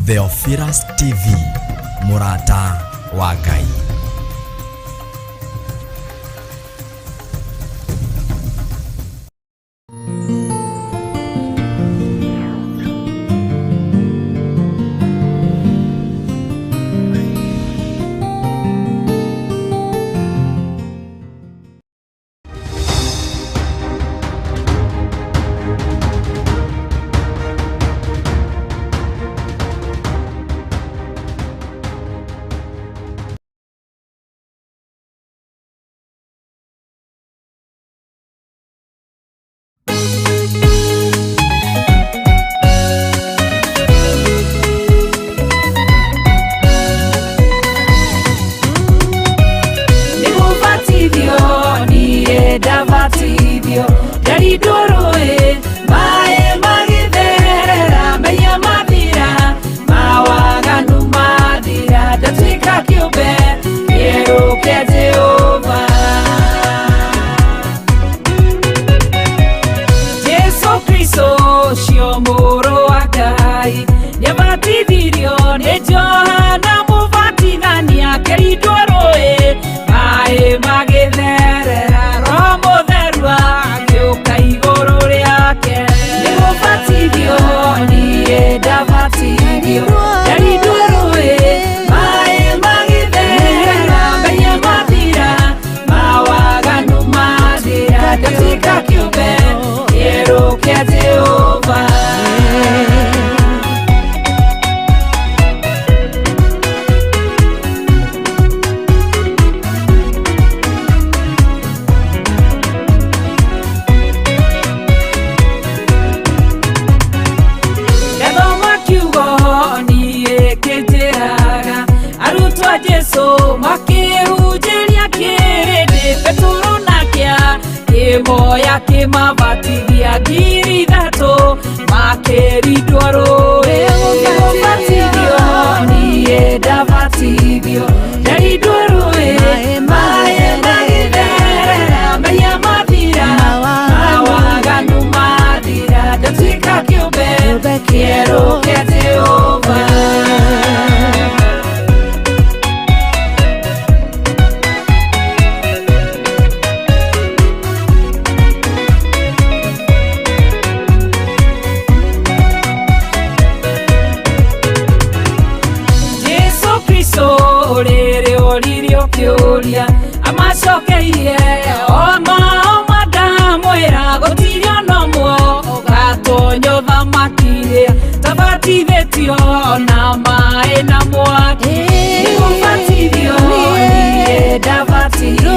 Theophilus TV, Murata wa Ngai. Moya ke mabatigia giri dato makeri dwaro batibio ni eda batibio dari dwaro mae magidera meya mabira awaga numadira datika kyobe quiero que te over. Amasokeire oma damwera gotirio no mo gatonyo thamakire tabativetio na mae na mwaki nibatirio ni davatirio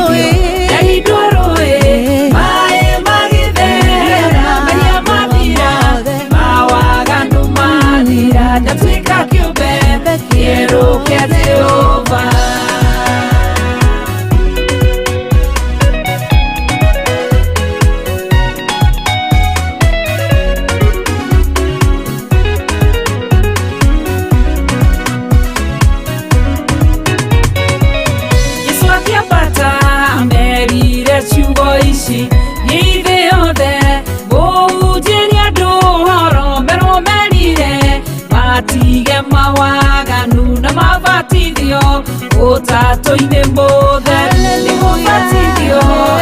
yaidoroe mae magithera meya mabira mawagandu madira ndatuika kiumbe quiero que te over. Matige mawaganu na mavatidio otato ine mbode ni mavatidio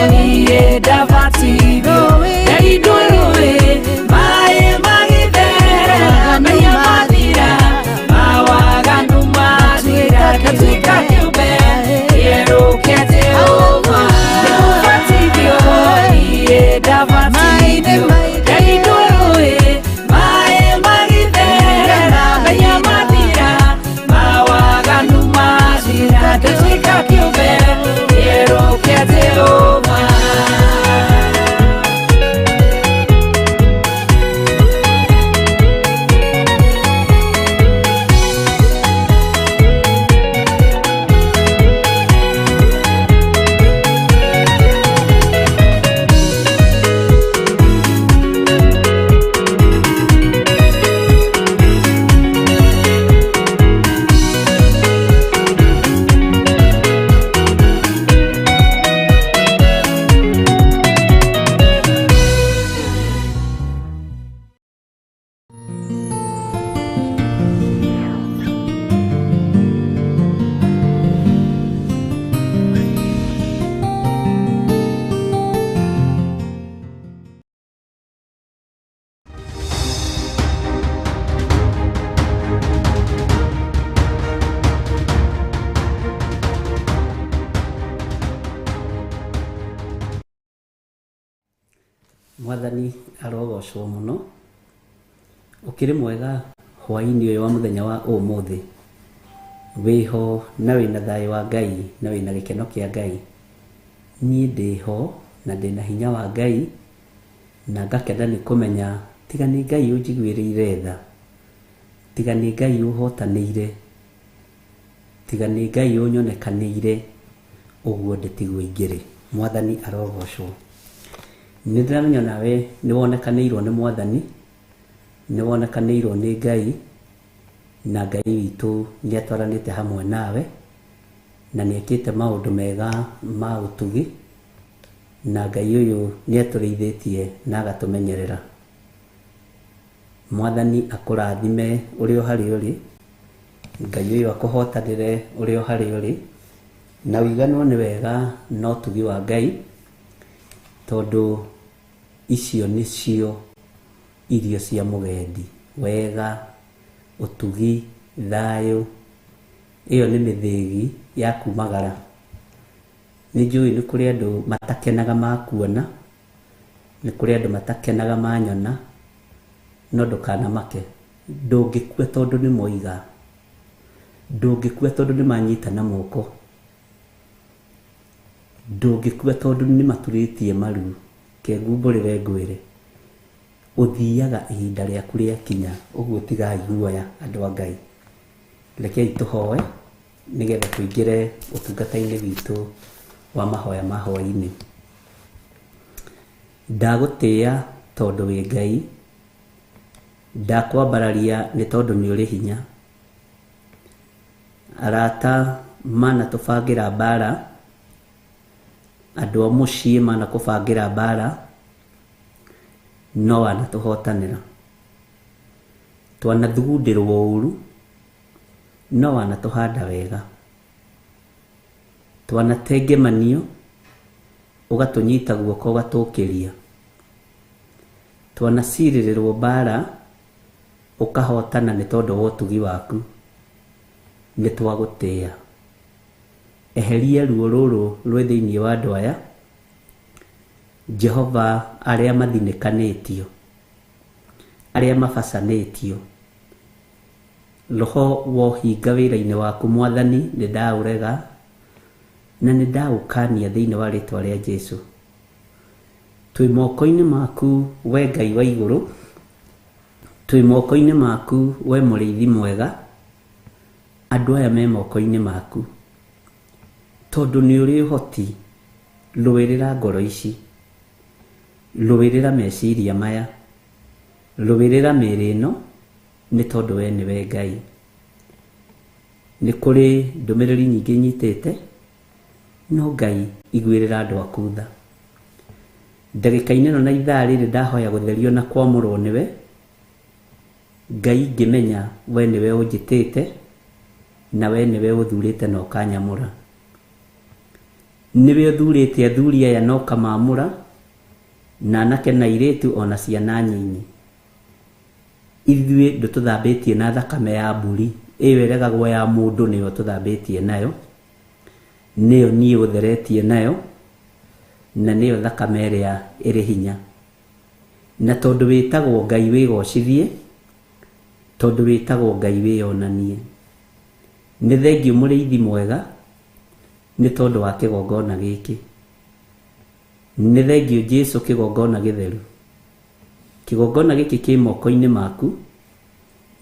ni eda vatidio yari doroe mae magidera meya madira mawaganu madira katika kiumbe quiero que te over. Ni mavatidio ni eda vatidio yari doroe mae magidera meya madira mawaganu madira katika kiumbe Mwathani arogocwo muno. Ukiri mwega hwaini uyu wa muthenya wa umuthi. Wiho na wina thayo wa Ngai na wina gikeno kia Ngai. Ni ndiho na ndina hinya wa Ngai na ngakenda ni kumenya tiga ni Ngai unjiguirire tha. Tiga ni Ngai uhotanire. Tiga ni Ngai unyonekanire uguo nditigwo ingiri. Mwathani arogocwo. Nindramenya nawe ni wonekanirwo ni Mwathani, ni wonekanirwo ni Ngai, na Ngai witu ni atwaranite hamwe nawe na ni ekite maundu mega ma utugi, na Ngai uyu ni aturithitie na agatumenyerera. Mwathani akurathime uri o hari uri, Ngai uyu akuhotanire uri o hari uri, na wiganwo ni wega no utugi wa Ngai, tondu icio nicio irio cia mugendi. Wega, utugi, thayo, iyo ni mithigi ya kumagara. Ni njui ni kuri andu matakenaga makuona, ni kuri andu matakenaga manyona, no ndukana make. Ndungikua tondu ni moiga, ndungikua tondu ni manyitana moko, ndungikua tondu ni maturitie maru ke ngumburire ngwire. Uthiaga ihinda riaku riakinya, uguo tigai guoya andu a Ngai. Rekei tuhoe nigetha tuingire utungata-ini witu wa mahoya ma hwaini. Ndagutia tondu wi Ngai, ndakwambararia ni tondu ni uri hinya. Arata mana tubangira mbara, andu a mucii mana kubangira mbara, no wanatuhotanira. Twanathugundĩrwo ũru, no wanatuhanda wega. Twanatengemanio, ũgatunyita guoko ũgatũkĩria. Twanacirĩrĩrwo mbara, ũkahotana nĩ tondũ wa ũtugi waku. Nĩ twagũtĩĩa. Eheria ruo rũrũ rwĩ thĩinĩ wa andũ aya. Jehova, aria mathinĩkanĩtio, aria mabacanĩtio, roho wohinga wĩra-inĩ waku Mwathani nĩ ndaũrega na nĩ ndaũkania thĩinĩ wa rĩtwa rĩa Jesũ. Twĩ moko-inĩ maku we Ngai wa igũrũ, twĩ moko-inĩ maku we mũrĩithi mwega. Andũ aya me moko-inĩ maku tondu nĩ ũrĩ ũhoti. Rũĩrĩra ngoro ici, rũĩrĩra meciria maya, rũĩrĩra mĩĩrĩ ĩno, nĩ tondũ we nĩwe Ngai. Nĩ kũrĩ ndũmĩrĩri nyingĩ nyitĩte, no Ngai iguĩrĩra andũ aku tha. Ndagĩka-inĩ ĩno na ithaa rĩrĩ ndahoya gũtherio na kwamũrwo nĩwe. Ngai ngĩmenya we nĩwe ũnjĩtĩte na we nĩwe ũthurĩte na ũkanyamũra. Nĩwe ũthurĩte athuri aya na ũkamamũra, na anake na airĩtu ona ciana nyinyi. Ithuĩ ndũtũthambĩtie na thakame ya mbũri, ĩyo ĩregagwo ya mũndũ nĩyo tũthambĩtie nayo, nĩyo niĩ ũtheretie nayo, na nĩyo thakame ĩrĩa ĩrĩ hinya. Na tondũ wĩtagwo Ngai wĩgocithie, tondũ wĩtagwo Ngai wĩyonanie. Nĩ thengiũ mũrĩithi mwega, nĩ tondũ wa kĩgongona gĩkĩ. Nĩ thengiũ Jesũ kĩgongona gĩtheru. Kĩgongona gĩkĩ kĩ moko-inĩ maku,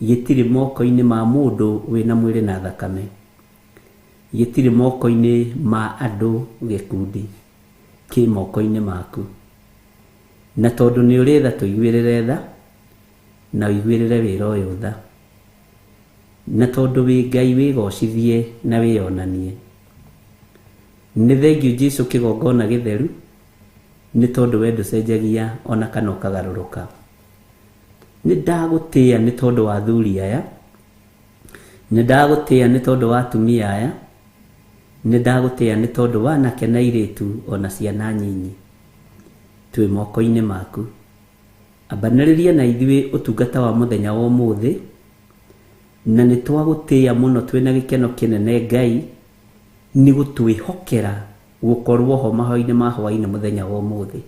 gĩtirĩ moko-inĩ ma mũndũ wĩna mwĩrĩ na thakame, gĩtirĩ moko-inĩ ma andũ gĩkundi, kĩ moko-inĩ maku. Na tondũ nĩ ũrĩ tha tũiguĩrĩre tha, na ũiguĩrĩre wĩra ũyũ tha. Na tondũ wĩ Ngai wĩgocithie na wĩyonanie. Nĩ thengiũ Jesũ kĩgongona gĩtheru, nĩ tondũ we ndũcenjagia ona kana ũkagarũrũka. Nĩ ndagũtĩĩa nĩ tondũ wa athuri aya, nĩ ndagũtĩĩa nĩ tondũ wa atumia aya, nĩ ndagũtĩĩa nĩ tondũ wa anake na airĩtu ona ciana nyinyi. Twĩ moko-inĩ maku. Ambanĩrĩria na ithuĩ ũtungata wa mũthenya wa ũmũthĩ, na nĩ twagũtĩĩa mũno twĩna gĩkeno kĩnene Ngai, nĩ gũtwĩhokera gũkorwo ho mahoya-inĩ ma hwainĩ mũthenya wa ũmũthĩ.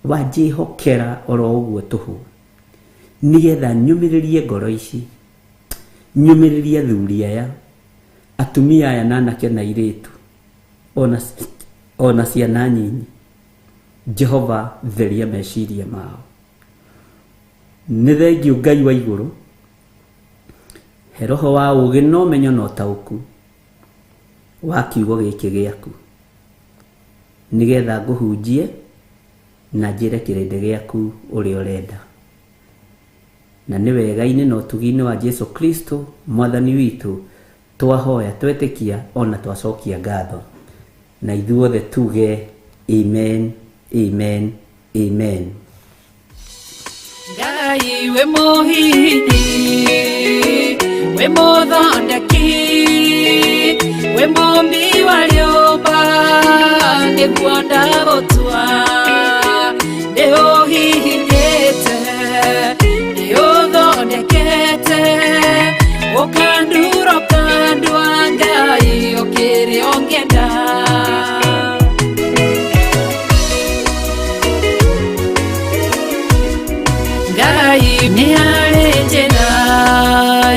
wanjihokera oro uguo tuhu nigetha nyumiririe ngoro ici, nyumiririe thuri aya, atumia aya na anake na airitu, ona ciana nyinyi. Jehova theria meciria mao. Nĩ thengiũ Ngai wa igũrũ, he roho wa ũgĩ na ũmenyo na ũtaũku wa kiugo gĩkĩ gĩaku, nĩgetha ngũhunjie na njĩre kĩrĩndĩ gĩaku ũrĩa ũrenda. Na nĩ wega-inĩ na ũtugi-inĩ wa Jesu Kristo mwathani witũ twahoya, twetĩkia ona twacokia ngatho, na ithuothe tuge amen, amen, amen. Ngai we mũhihi, we mũthondeki, we mũmbi wa rĩũmba, nĩguo ndagũtua, nĩũhihinyĩte, nĩũthondekete, ũkandura ũkandua Ngai ũkĩrĩa ũngĩenda. Ngai nĩ harĩ njĩra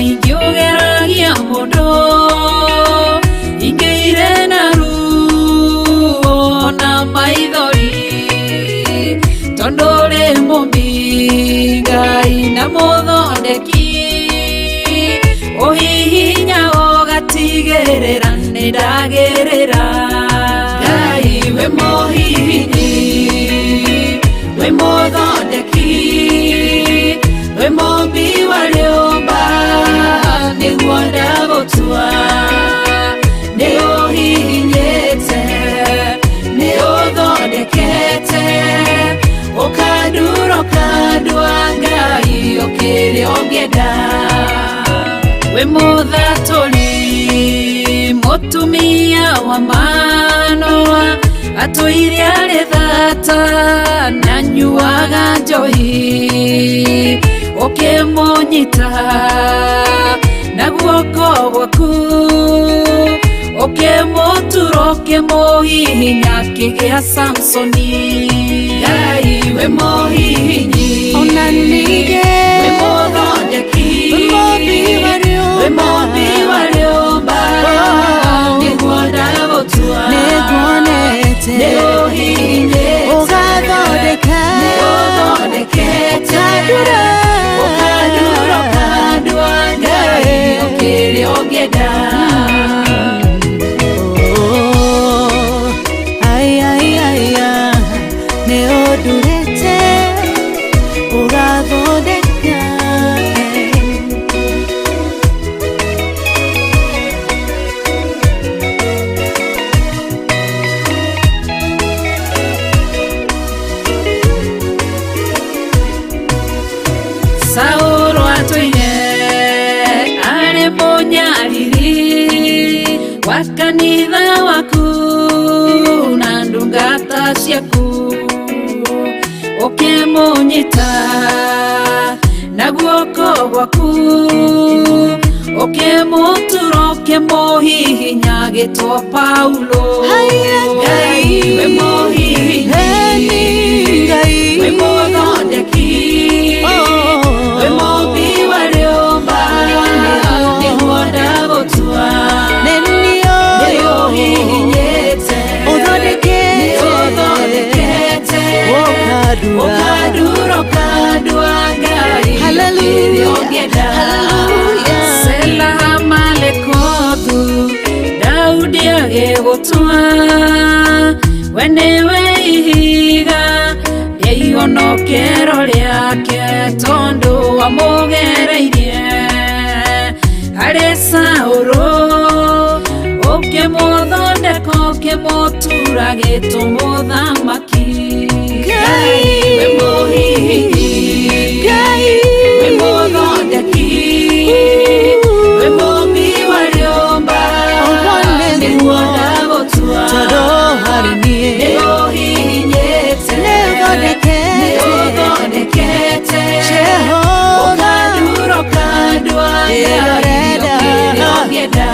ingĩũgeragia mũndũ, ingĩire na ruo na maithori, tondũ rĩ mũmbi Ngai na mũthondeki, ũhihinya ũgatigĩrĩra nĩ ndagĩrĩra. Ngai we mũhihinyi, we mũthondeki, we mũmbi wa rĩũmba, nĩguo ndagũtua, nĩũhihinyĩte, nĩũthondekete, ũkandura ũkandua Ngai ũkĩrĩa ũngĩenda. We mũthatũri, mũtumia wa Manoa, atũire arĩ thata na nyuaga njohi, ũkĩmũnyita na guoko gwaku, ũkĩmũtura ũkĩmũhihinya akĩgĩa Samsoni. Ngai we mũhihinyi, ona ningĩ we mũthondeki, we mũmbi wa rĩũmba, we mũmbi wa rĩũmba, nĩguo ndagũtua, nĩguonete, nĩũhihinyĩte, ũgathondeka, nĩũthondekete, ũkandura ũkandua Ngai ũkĩrĩa ũngĩenda. Nĩũndurĩte, ũgathondeka. Saũlũ atũire arĩ mũnyariri wa kanitha waku na ndungata ciaku, ũkĩmũnyita na guoko gwaku, ũkĩmũtura ũkĩmũhihinya agĩtwo Paulo. Ngai we mũhihinyi, we mũthondeki, we mũmbi wa rĩũmba, nĩguo ndagũtua, nĩũhihinyĩte, nĩũthondekete, ũkandura ũkandua Ngai ũkĩrĩa ũngĩenda. Sela Malekothu, Daudi agĩgũtua, we nĩwe ihiga rĩa ihonokero rĩake, tondũ wamũgereirie harĩ Saũlũ, ũkĩmũthondeka ũkĩmũtura agĩtwo mũthamaki. Ngai we mũhihinyi, we mũthondeki, we mũmbi wa rĩũmba, nĩguo ndagũtua, nĩũhihinyĩte, nĩũthondekete, ũkandura ũkandua Ngai ũkĩrĩa ũngĩenda.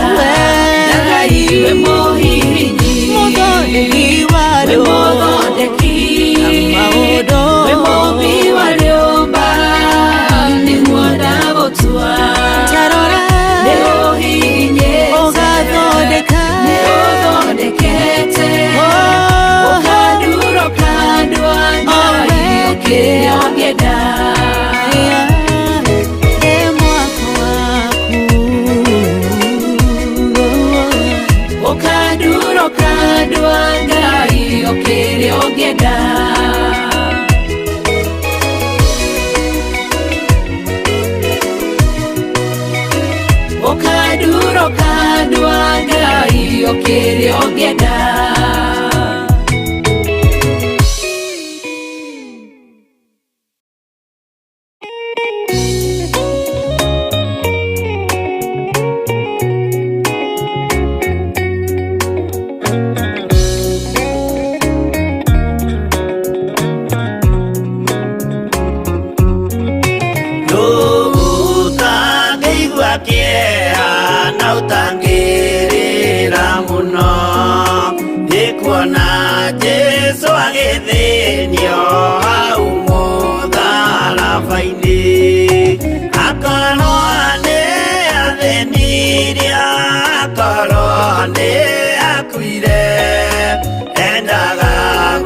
Ngai we mũhihinyi, we mũthondeki, kĩrĩa ũngĩenda. Ũkandua Ngai o kĩrĩa ũngĩenda. Ũkandua Ngai o kĩrĩa ũngĩenda. Kuona Jesu agĩthĩnio hau mũtharaba-inĩ, akorwo nĩ athĩnirie, akorwo nĩ akuire, endaga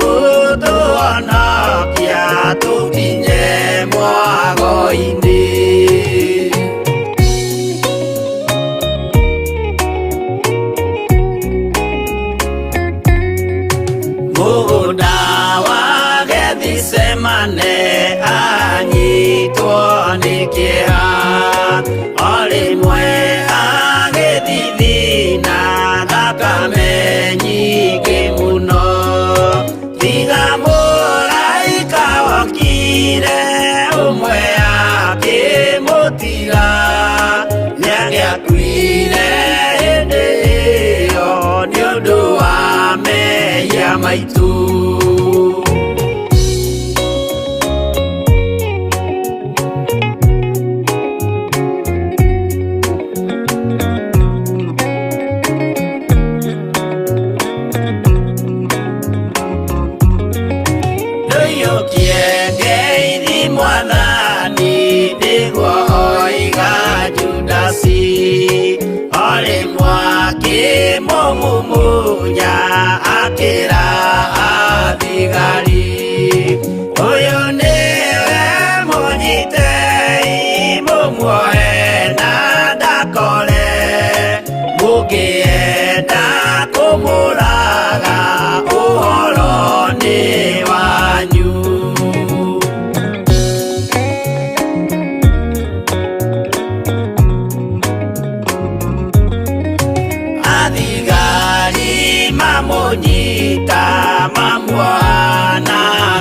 gũtũhonokia tũkinye mwago-inĩ. Mũgũnda wa Gethisemane anyitwo nĩ kĩeha, o rĩmwe agĩthithina thakame nyingĩ mũno, tiga mũraika wokire ũmwe akĩmũtiga, nĩagĩakuire hĩndĩ ĩyo nĩ ũndũ wa mehia maitũ. Ndũiyũkie ngeithi Mwathani nĩguo oiga Judasi, o rĩmwe akĩmũmumunya akĩra athigari, ũyũ nĩwe mũnyitei mũmuoe na ndakore, mũngĩenda kũmũraga ũhoro nĩ wanyu. Athigari mamũnyita mamuoha na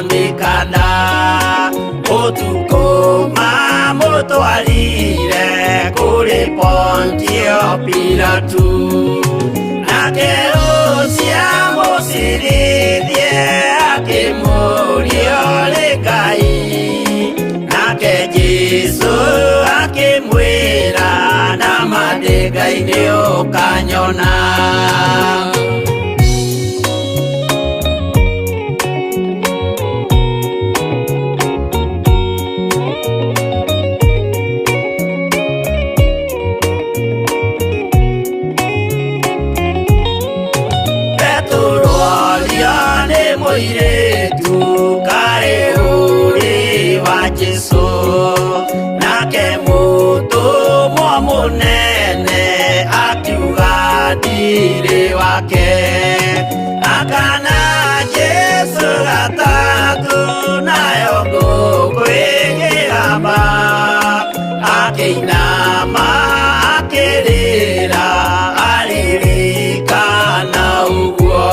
mĩkanda, ũtukũ mamũtwarire kũrĩ Pontio Pilatu, nake ũcio mũcirithie akĩmũria ũrĩ Ngai, nake Jesũ akĩmwĩra nama ndĩ Ngai nĩ ũkanyona. Mũirĩtu kaĩ ũrĩ wa Jesũ, nake mũtũmwo mũnene akiuga ndirĩ wake, akana Jesũ gatatũ, nayo ngũkũ ĩkĩgamba, akĩinama akĩrĩra aririkana ũguo.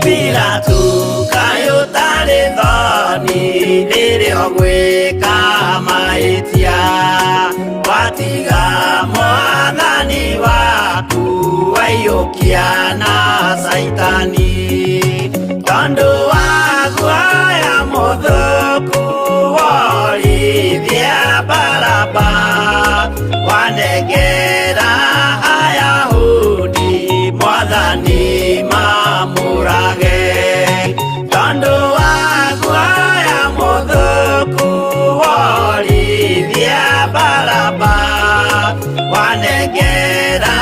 Pilatu kaĩ ũtarĩ thoni rĩrĩa ũgwĩka mahĩtia, watiga Mwathani waku waiyũkia na Saitani, tondũ wa guoya mũthũku worithia Baraba, wanengera Ayahudi Mwathani mamũrage, tondũ wa guoya mũthũku worithia Baraba, wanengera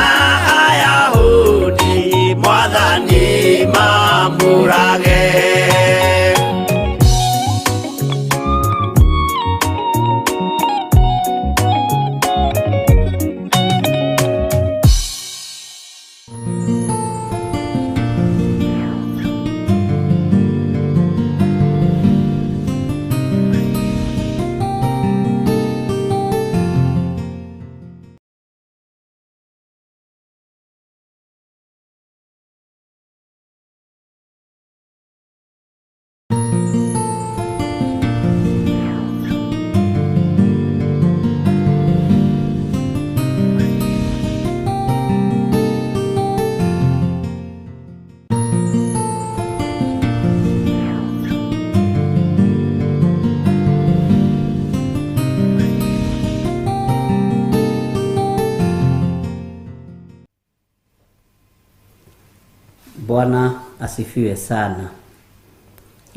Bwana asifiwe sana.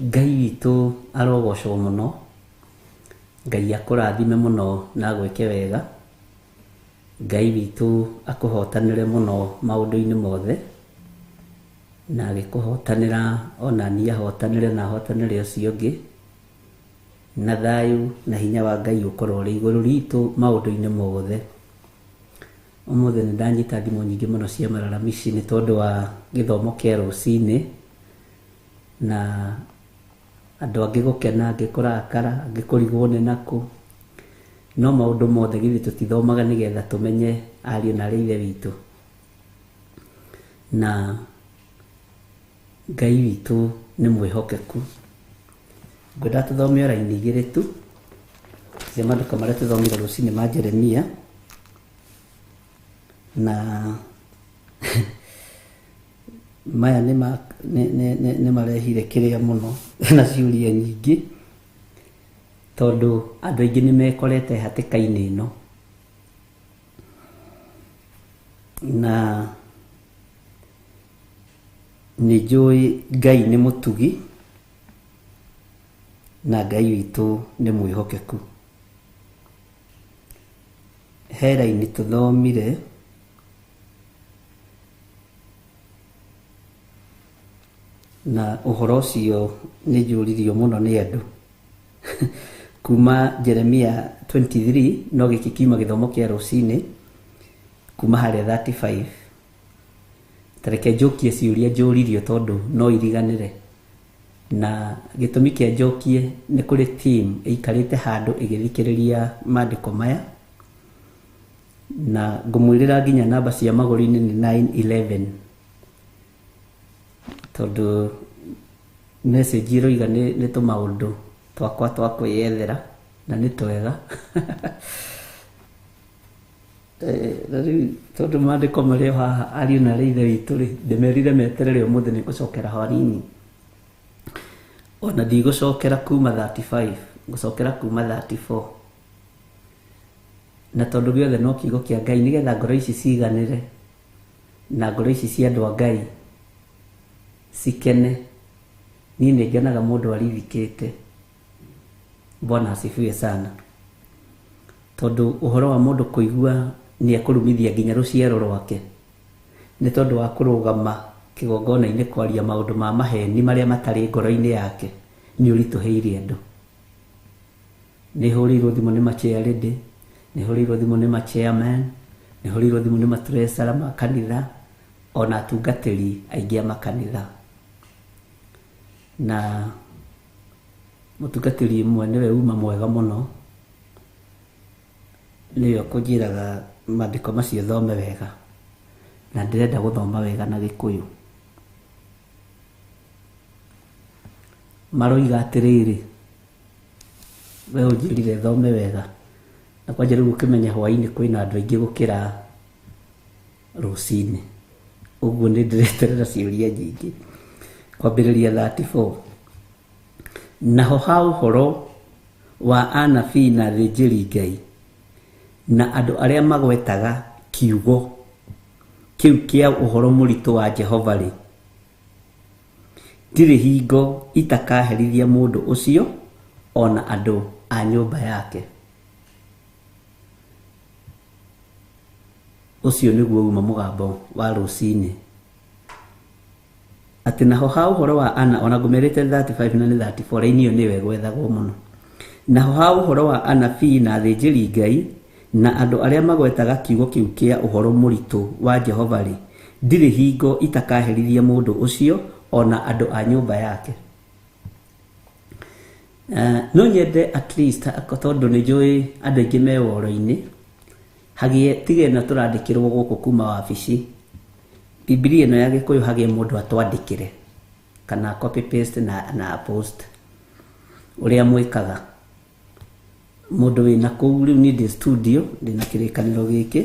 Ngai witũ arogocwo mũno. Ngai akũrathime mũno na gwĩke wega. Ngai witũ akũhotanĩre mũno maũndũ-inĩ mothe, na agĩkũhotanĩra ona niĩ ahotanĩre na ahotanĩre ũcio ũngĩ, na thayũ na hinya wa Ngai ũkorwo ũrĩ igũrũ ritũ maũndũ-inĩ mothe. Ũmũthĩ nĩ ndanyita thimũ nyingĩ mũno cia mararamici nĩ tondũ wa gĩthomo kĩa rũcinĩ, na andũ angĩ gũkena, angĩ kũrakara, angĩ kũrigwo nĩ nakũ. No maũndũ mothe githĩ tũtithomaga nĩgetha tũmenye ariũ na arĩ ithe witũ. Na Ngai witũ nĩ mwĩhokeku. Ngwenda tũthome raini igĩrĩ tu cia maandĩko marĩa tũthomire rũcinĩ ma Jeremia, na maya nĩ marehire kĩrĩa mũno na ciũria nyingĩ, tondũ andũ aingĩ nĩ mekorete hatĩka-inĩ ĩno, na nĩ njũĩ Ngai nĩ mũtugi na Ngai witũ nĩ mwĩhokeku. He raini tũthomire na ũhoro ũcio nĩ njũririo mũno nĩ andũ kuma Jeremia 23, no gĩkĩ kiuma gĩthomo kĩa rũcinĩ kuma harĩa 35. Tareke njokie ciũria njũririo tondũ no iriganĩre, na gĩtũmi kĩa njokie nĩ kũrĩ team ĩikarĩte handũ ĩgĩthikĩrĩria maandĩko maya, na ngũmwĩrĩra nginya namba cia magũrũ-inĩ nĩ 911, tondũ message ĩroiga nĩ tũmaũndũ twakwa twa kwĩyethera na nĩ twega. Tondũ maandĩko marĩa haha ariũ na arĩ ithe witũ rĩ, ndĩmerire meterere ũmũthĩ nĩ ngũcokera hwaĩ-inĩ. Ona ndigũcokera kuma 35, ngũcokera kuma 34. Na tondũ gĩothe no kiugo kĩa Ngai, nĩgetha ngoro ici ciiganĩre na ngoro ici cia andũ a Ngai cikene. Niĩ nĩ ngenaga mũndũ arithikĩte. Bwana asifiwe sana. Tondũ ũhoro wa mũndũ kũigua nĩ ekũrumithia nginya rũciaro rwake, nĩ tondũ wa kũrũgama kĩgongona-inĩ kwaria maũndũ ma maheni marĩa matarĩ ngoro-inĩ yake, nĩ ũritũhĩire andũ. Nĩ hũrĩirwo thimũ nĩ machairlady, nĩ hũrĩirwo thimũ nĩ machairman, nĩ hũrĩirwo thimũ nĩ matresara ma kanitha, ona atungatĩri aingĩ a makanitha. Na mũtungatĩri ĩmwe nĩwe uma mwega mũno, nĩwe kũnjĩraga maandĩko macio thome wega, na ndĩrenda gũthoma wega na Gĩkũyũ. Maroiga atĩrĩrĩ, we ũnjĩrire thome wega, na kwanja rĩu ũkĩmenya hwaĩ-inĩ kwĩna andũ aingĩ gũkĩra rũcinĩ, ũguo nĩ ndĩreterera ciũria nyingĩ. Kwambĩrĩria 34. Naho ha ũhoro wa anabii na athĩnjĩri Ngai na andũ arĩa magwetaga kiugo kĩu kĩa ũhoro mũritũ wa Jehova rĩ, ndirĩ hingo itakaherithia mũndũ ũcio ona andũ a nyũmba yake. Ũcio nĩguo uma mũgambo wa rũcinĩ. Atĩ naho ha ũhoro wa ona ngũmerĩte 35 na nĩ 34, raini ĩyo nĩyo ĩgwethagwo mũno. Naho ha ũhoro wa anabii na athĩnjĩri Ngai na andũ arĩa magwetaga kiugo kĩu kĩa ũhoro mũritũ wa Jehova rĩ, ndirĩ hingo itakaherithia mũndũ ũcio ona andũ a nyũmba yake. No nyende at least, tondũ nĩ njũĩ andũ aingĩ me woro-inĩ, hagie tige na tũrandĩkĩrwo gũkũ kuma wabici, Biblia ĩno ya Gĩkũyũ hagie mũndũ atwandĩkĩre kana copy paste na post ũrĩa mwĩkaga. Mũndũ wĩna kũu rĩu niĩ ndĩ studio, ndĩna kĩrĩkanĩro gĩkĩ,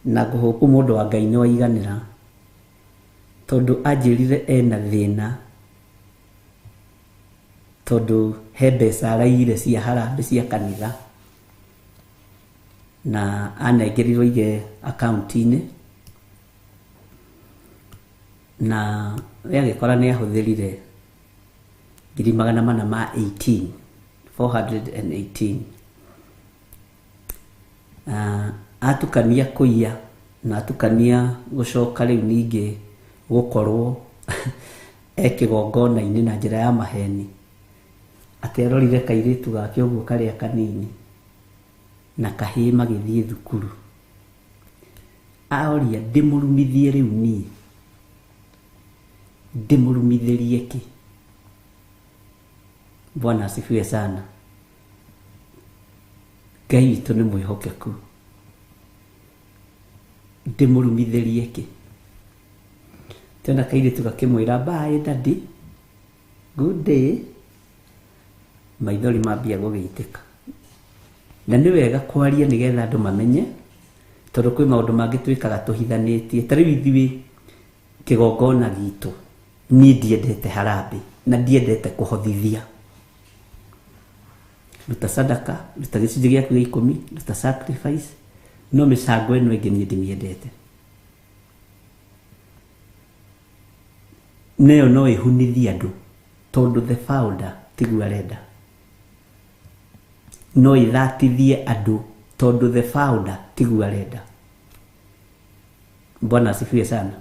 na ngũhũku mũndũ wa Ngai nĩ waiganĩra, tondũ anjĩrire ena thĩna, tondũ he mbeca araiyire cia harambĩ cia kanitha, na anengerirwo ige akaunti-inĩ, na yagikora nĩ ahũthĩrire 418 atukania kũiya na atukania gũcoka rĩu ningĩ gũkorwo ekĩgongona-inĩ na njĩra ya maheni, atĩ arorire kairĩtu gake ũguo karĩa kanini na kahĩĩ magĩthiĩ thukuru. Aoria ndĩmũrumithie rĩu niĩ, ndĩmũrumithĩrie kĩ? Bwana asifiwe sana. Ngai witũ nĩ mwĩhokeku. Ndĩmũrumithĩrie kĩ? Tena kairĩtu gakĩmwĩra bye daddy, good day. Maithori mambia gũgĩitĩka. Na nĩ wega kwaria nĩgetha andũ mamenye, tondũ kwĩ maũndũ mangĩ twĩkaga tũhithanĩtie. Ta rĩu ithuĩ kĩgongona gitũ, niĩ ndiendete harambĩ na ndiendete kũhothithia. Ruta sadaka, ruta gĩcunjĩ gĩaku gĩa 10, ruta sacrifice, no mĩcango ĩno ĩngĩ niĩ ndĩmĩendete. Nĩyo no ĩhunithie andũ, tondũ the founder tiguo arenda. No ĩthatithie andũ, tondũ the founder tiguo arenda. Bwana asifiwe sana.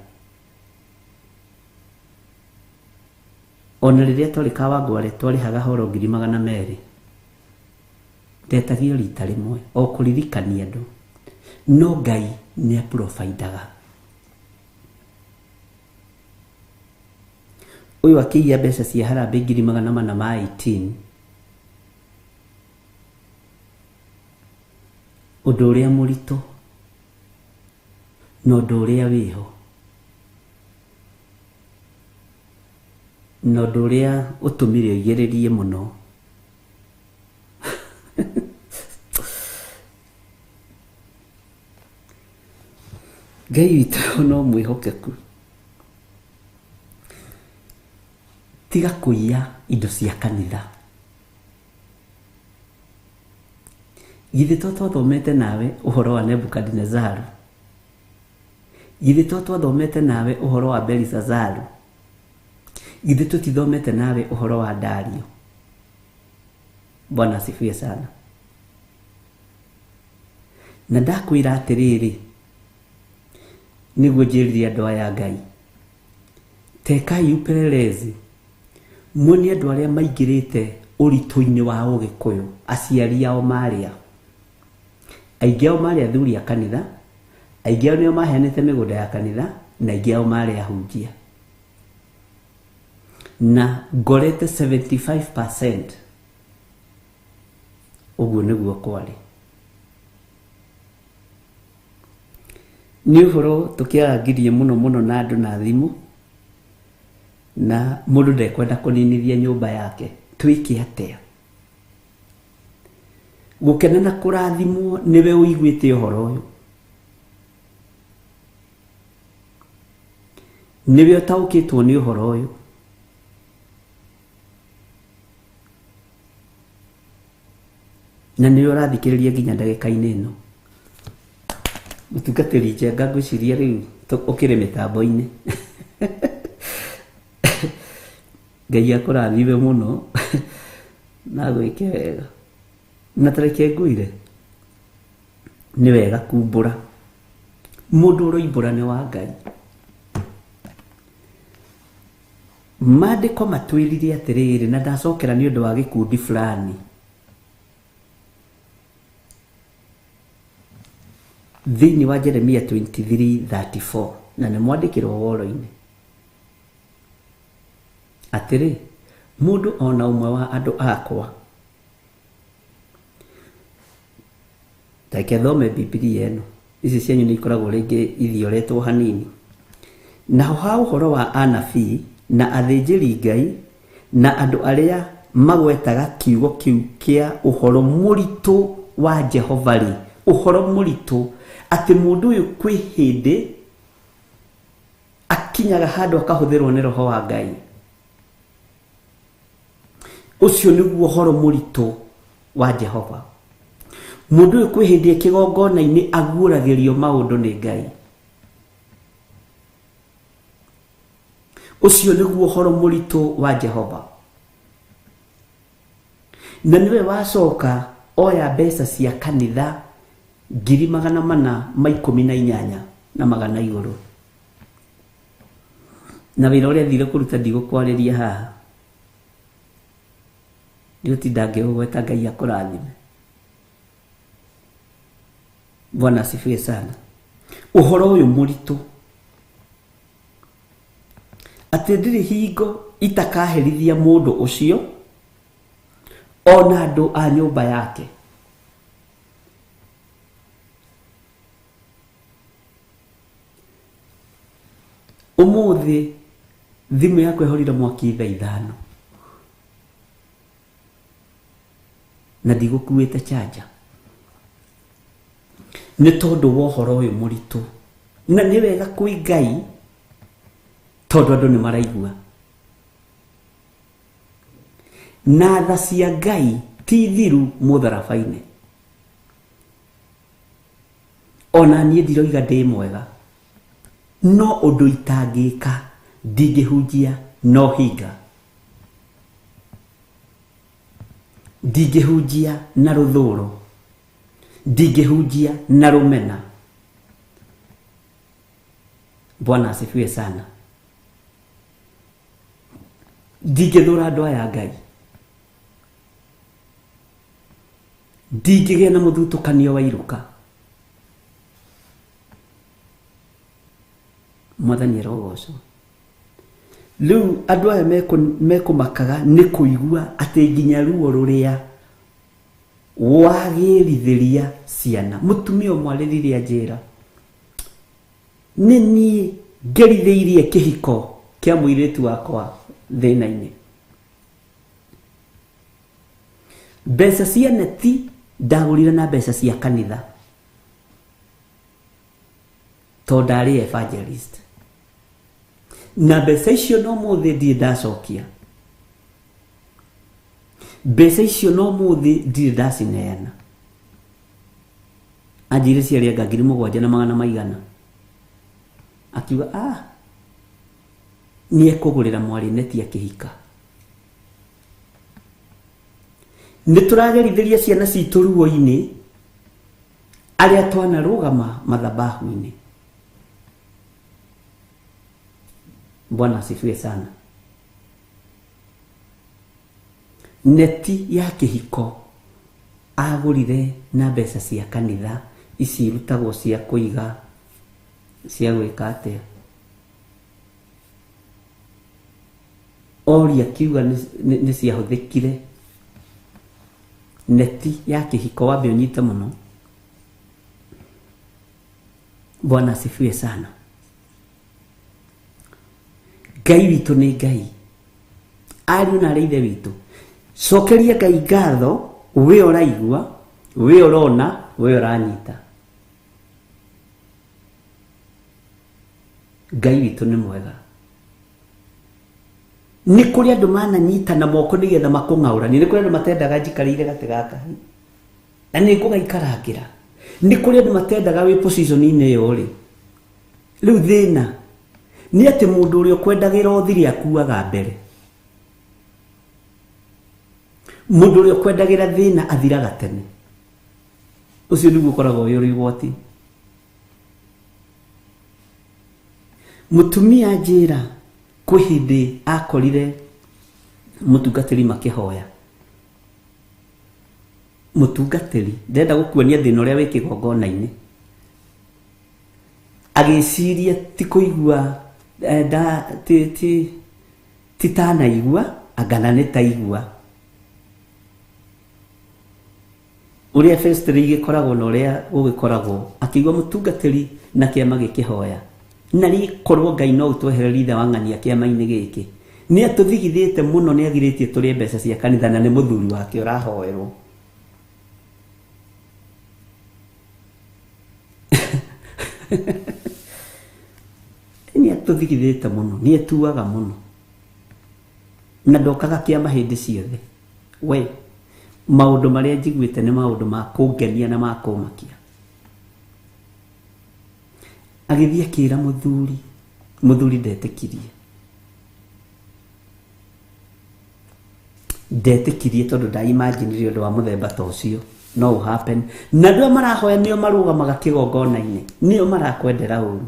Ona rĩrĩa twarĩ Kawangware twarĩhaga horo 200,000, ndetagio rita rĩmwe o kũririkania andũ, no Ngai nĩ aprovidaga. Ũyũ akĩiya mbeca cia harambĩ 418, ũndũ ũrĩa mũritũ na ũndũ ũrĩa wĩho, na ũndũ ũrĩa ũtũmire ũigĩrĩrie mũno. Ngai witũ no mwĩhokeku. Tiga kũiya indo cia kanitha. Githĩ to twathomete nawe ũhoro wa Nebukadnezaru? Githĩ to twathomete nawe ũhoro wa Belshazaru? Githĩ tũtithomete nawe ũhoro wa Dario? Bwana asifiwe sana. Na ndakwĩra atĩrĩrĩ, nĩguo njĩrire andũ aya Ngai, tekai upelelezi, muone andũ arĩa maingĩrĩte ũritũ-inĩ wa Ũgĩkũyũ, aciari ao marĩa. Aingĩ ao marĩ athuri a kanitha, aingĩ ao nĩo maheanĩte mĩgũnda ya kanitha, na aingĩ ao marĩ ahunjia. Na ngorete 75% ũguo nĩguo kwarĩ. Nĩ ũhoro tũkĩaragirie mũno na andũ na thimũ, na mũndũ ndekwenda kũninithia nyũmba yake. Twĩke atĩa? Gũkena na kũrathimwo nĩwe ũiguĩte ũhoro ũyũ, nĩwe ũtaũkĩtwo nĩ ũhoro ũyũ. Na nĩwe ũrathikĩrĩria nginya ndagĩka-inĩ ĩno. Mũtungatĩri Njenga ngwĩciria rĩu ũkĩrĩ mĩtambo-inĩ. Ngai akũrathime mũno na gwĩke wega. Na tareke ngũire, nĩ wega kumbũra. Mũndũ ũroimbũra nĩ wa Ngai. Maandĩko matwĩrire atĩrĩrĩ, na ndacokera nĩ ũndũ wa gĩkundi fulani. Thĩinĩ wa Jeremia 23:34, na nĩ mwandĩkĩrwo woro-inĩ atĩrĩ, mũndũ ona ũmwe wa andũ akwa. Take thome Biblia ĩno, ici cianyu nĩ ikoragwo rĩngĩ ithioretwo hanini. Naho ha ũhoro wa anabii na athĩnjĩri Ngai na andũ arĩa magwetaga kiugo kĩu kĩa ũhoro mũritũ wa Jehova rĩ, ũhoro mũritũ atĩ mũndũ ũyũ kwĩ hĩndĩ akinyaga handũ akahũthĩrwo nĩ Roho wa Ngai. Ũcio nĩguo ũhoro mũritũ wa Jehova. Mũndũ ũyũ kwĩ hĩndĩ kĩgongona-inĩ aguũragĩrio maũndũ nĩ Ngai. Ucio niguo horo muritu wa Jehova. Na niwe wacoka oya mbeca cia kanitha 418 na magana iguru. Na wira uria thire kuruta ndigukwarĩria haha. Ndiutindange ugweta Ngai akurathime. Bwana asifiwe sana. Uhoro uyu muritu ati ndiri hingo itakaherithia mundu ucio ona andu a nyumba yake. Umuthi thimu yakwe horira mwaki thaa 5 na ndigukuite charger. Nĩ tondũ wa ũhoro ũyũ mũritũ, na nĩ wega kwĩ Ngai tondũ andũ nĩ maraigua. Na tha cia Ngai ti thiru mũtharabai-inĩ. Ona niĩ ndiroiga ndĩ mwega, no ũndũ itangĩka ndingĩhunjia no hinga. Ndingĩhunjia na rũthũũro, ndingĩhunjia na rũmena. Bwana asifiwe sana. Ndingĩthũra andũ aya Ngai. Ndingĩgĩa na mũthutũkanio wa iruka. Mwathani arogocwo. Rĩu andũ aya mekũmakaga nĩ kũigua atĩ nginya ruo rũrĩa wagĩrithiria ciana. Mũtumia mwarĩrire anjĩra nĩ niĩ ngerithĩirie kĩhiko kĩa mũirĩtu wakwa thĩna-inĩ. Mbeca cia neti ndagũrire na mbeca cia kanitha tondũ ndarĩ evangelist. Na mbeca icio no mũthĩ ndirĩ ndacokia. Mbeca icio no mũthĩ ndirĩ ndacineana. Anjĩrire ciarĩ anga 7,800. Akiuga nĩ ekũgũrĩra mwarĩ neti ya kĩhika. Nĩ tũragerithiria ciana citũ ruo-inĩ arĩa twanarũgama mathabahu-inĩ. Bwana asifiwe sana. Neti ya kĩhiko agũrire na mbeca cia kanitha ici irutagwo cia kũiga cia gwĩka atĩa. Oria kiuga nĩ ciahũthĩkire. Neti ya kĩhiko wambe ũnyite mũno. Bwana asifiwe sana. Ngai witũ nĩ Ngai. Ariũ na arĩa ithe witũ, cokeria Ngai ngatho, we ũraigua, we ũrona, we ũranyita. Ngai witũ nĩ mwega. Nĩ kũrĩ andũ mananyita na moko nĩgetha makũng'aũrania. Nĩ kũrĩ andũ matendaga njikarĩire gatĩ gaka na nĩ ngũgaikarangĩra. Nĩ kũrĩ andũ matendaga wĩ position-inĩ ĩyo rĩ. Rĩu thĩna nĩ atĩ mũndũ ũrĩa ũkwendagĩra ũthiri akuaga mbere. Mũndũ ũrĩa ũkwendagĩra thĩna athiraga tene. Ũcio nĩguo ũkoragwo ũrĩ igwati. Mũtumia anjĩra kwĩ hĩndĩ akorire mũtungatĩri makĩhoya. Mũtungatĩri ndenda gũkuonia thĩna ũrĩa wĩ kĩgongona-inĩ. Agĩciria ti kũigua ti tanaigua angana nĩ taigua. Ũrĩa festival igĩkoragwo na ũrĩa gũgĩkoragwo. Akĩigua mũtungatĩri na kĩama gĩkĩhoya. Na rĩkorwo Ngai no ũtwehererie ithe wa ng'ania kĩama-inĩ gĩkĩ. Nĩ atũthigithĩte mũno, nĩ agirĩtie tũrĩe mbeca cia kanitha na nĩ mũthuri wake ũrahoerwo. Nĩ atũthigithĩte mũno, nĩ etuaga mũno. Na ndokaga kĩama hĩndĩ ciothe. We, maũndũ marĩa njiguĩte nĩ maũndũ ma kũngenia na ma kũmakia. Agĩthiĩ akĩra mũthuri ndetĩkirie. ndetikirie tondu nda imagine undu wa muthemba ta ucio no happen na ndio marahoya nio marugamaga kigongona-ini nio marakwendera uru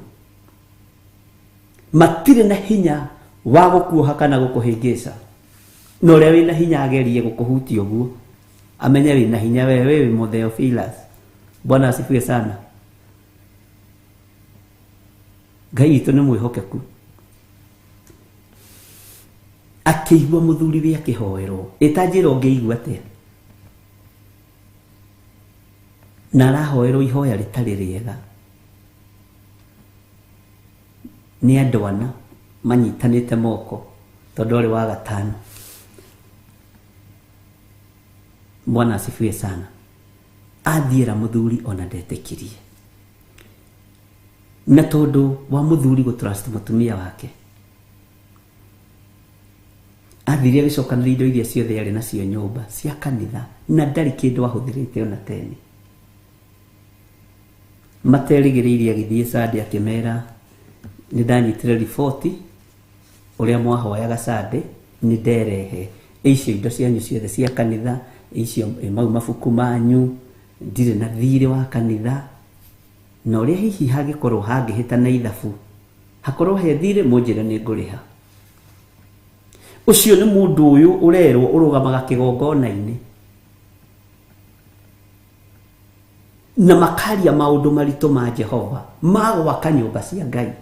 matire na hinya wa gukuoha kana gukuhingisa no ria wina hinya agerie gukuhutia uguo amenye wina hinya wewe wi Theophilus. Bwana asifiwe sana. Ngai witũ nĩ mwĩhokeku. Akĩigua mũthuri we akĩhoerwo ĩtanjĩra ũngĩigua atĩa na arahoerwo ihoya rĩtarĩ rĩega nĩ andũ ana manyitanĩte moko tondũ arĩ wa gatano. Bwana asifiwe sana. Athiĩra mũthuri ona ndetĩkirie na tondu wa muthuri gutrust mutumia wake athirie gicokanĩria indo iria ciothe yarĩ nacio nyũmba cia kanitha na ndarĩ kĩndũ ahũthĩrĩte ona tene. Materĩgĩrĩire agĩthiĩ Sunday akĩmera nĩ ndanyitire riboti ũrĩa mwahoyaga Sunday nĩ nderehe icio indo cianyu ciothe cia kanitha icio mau mabuku manyu ndirĩ na thirĩ wa kanitha na ũrĩa hihi hangĩkorwo hangĩhĩta na ithabu hakorwo he thirĩ mũnjĩre nĩ ngũrĩha. Ũcio nĩ mũndũ ũyũ ũrerwo ũrũgamaga kĩgongona-inĩ na makaria maũndũ maritũ ma Jehova magwaka nyũmba cia Ngai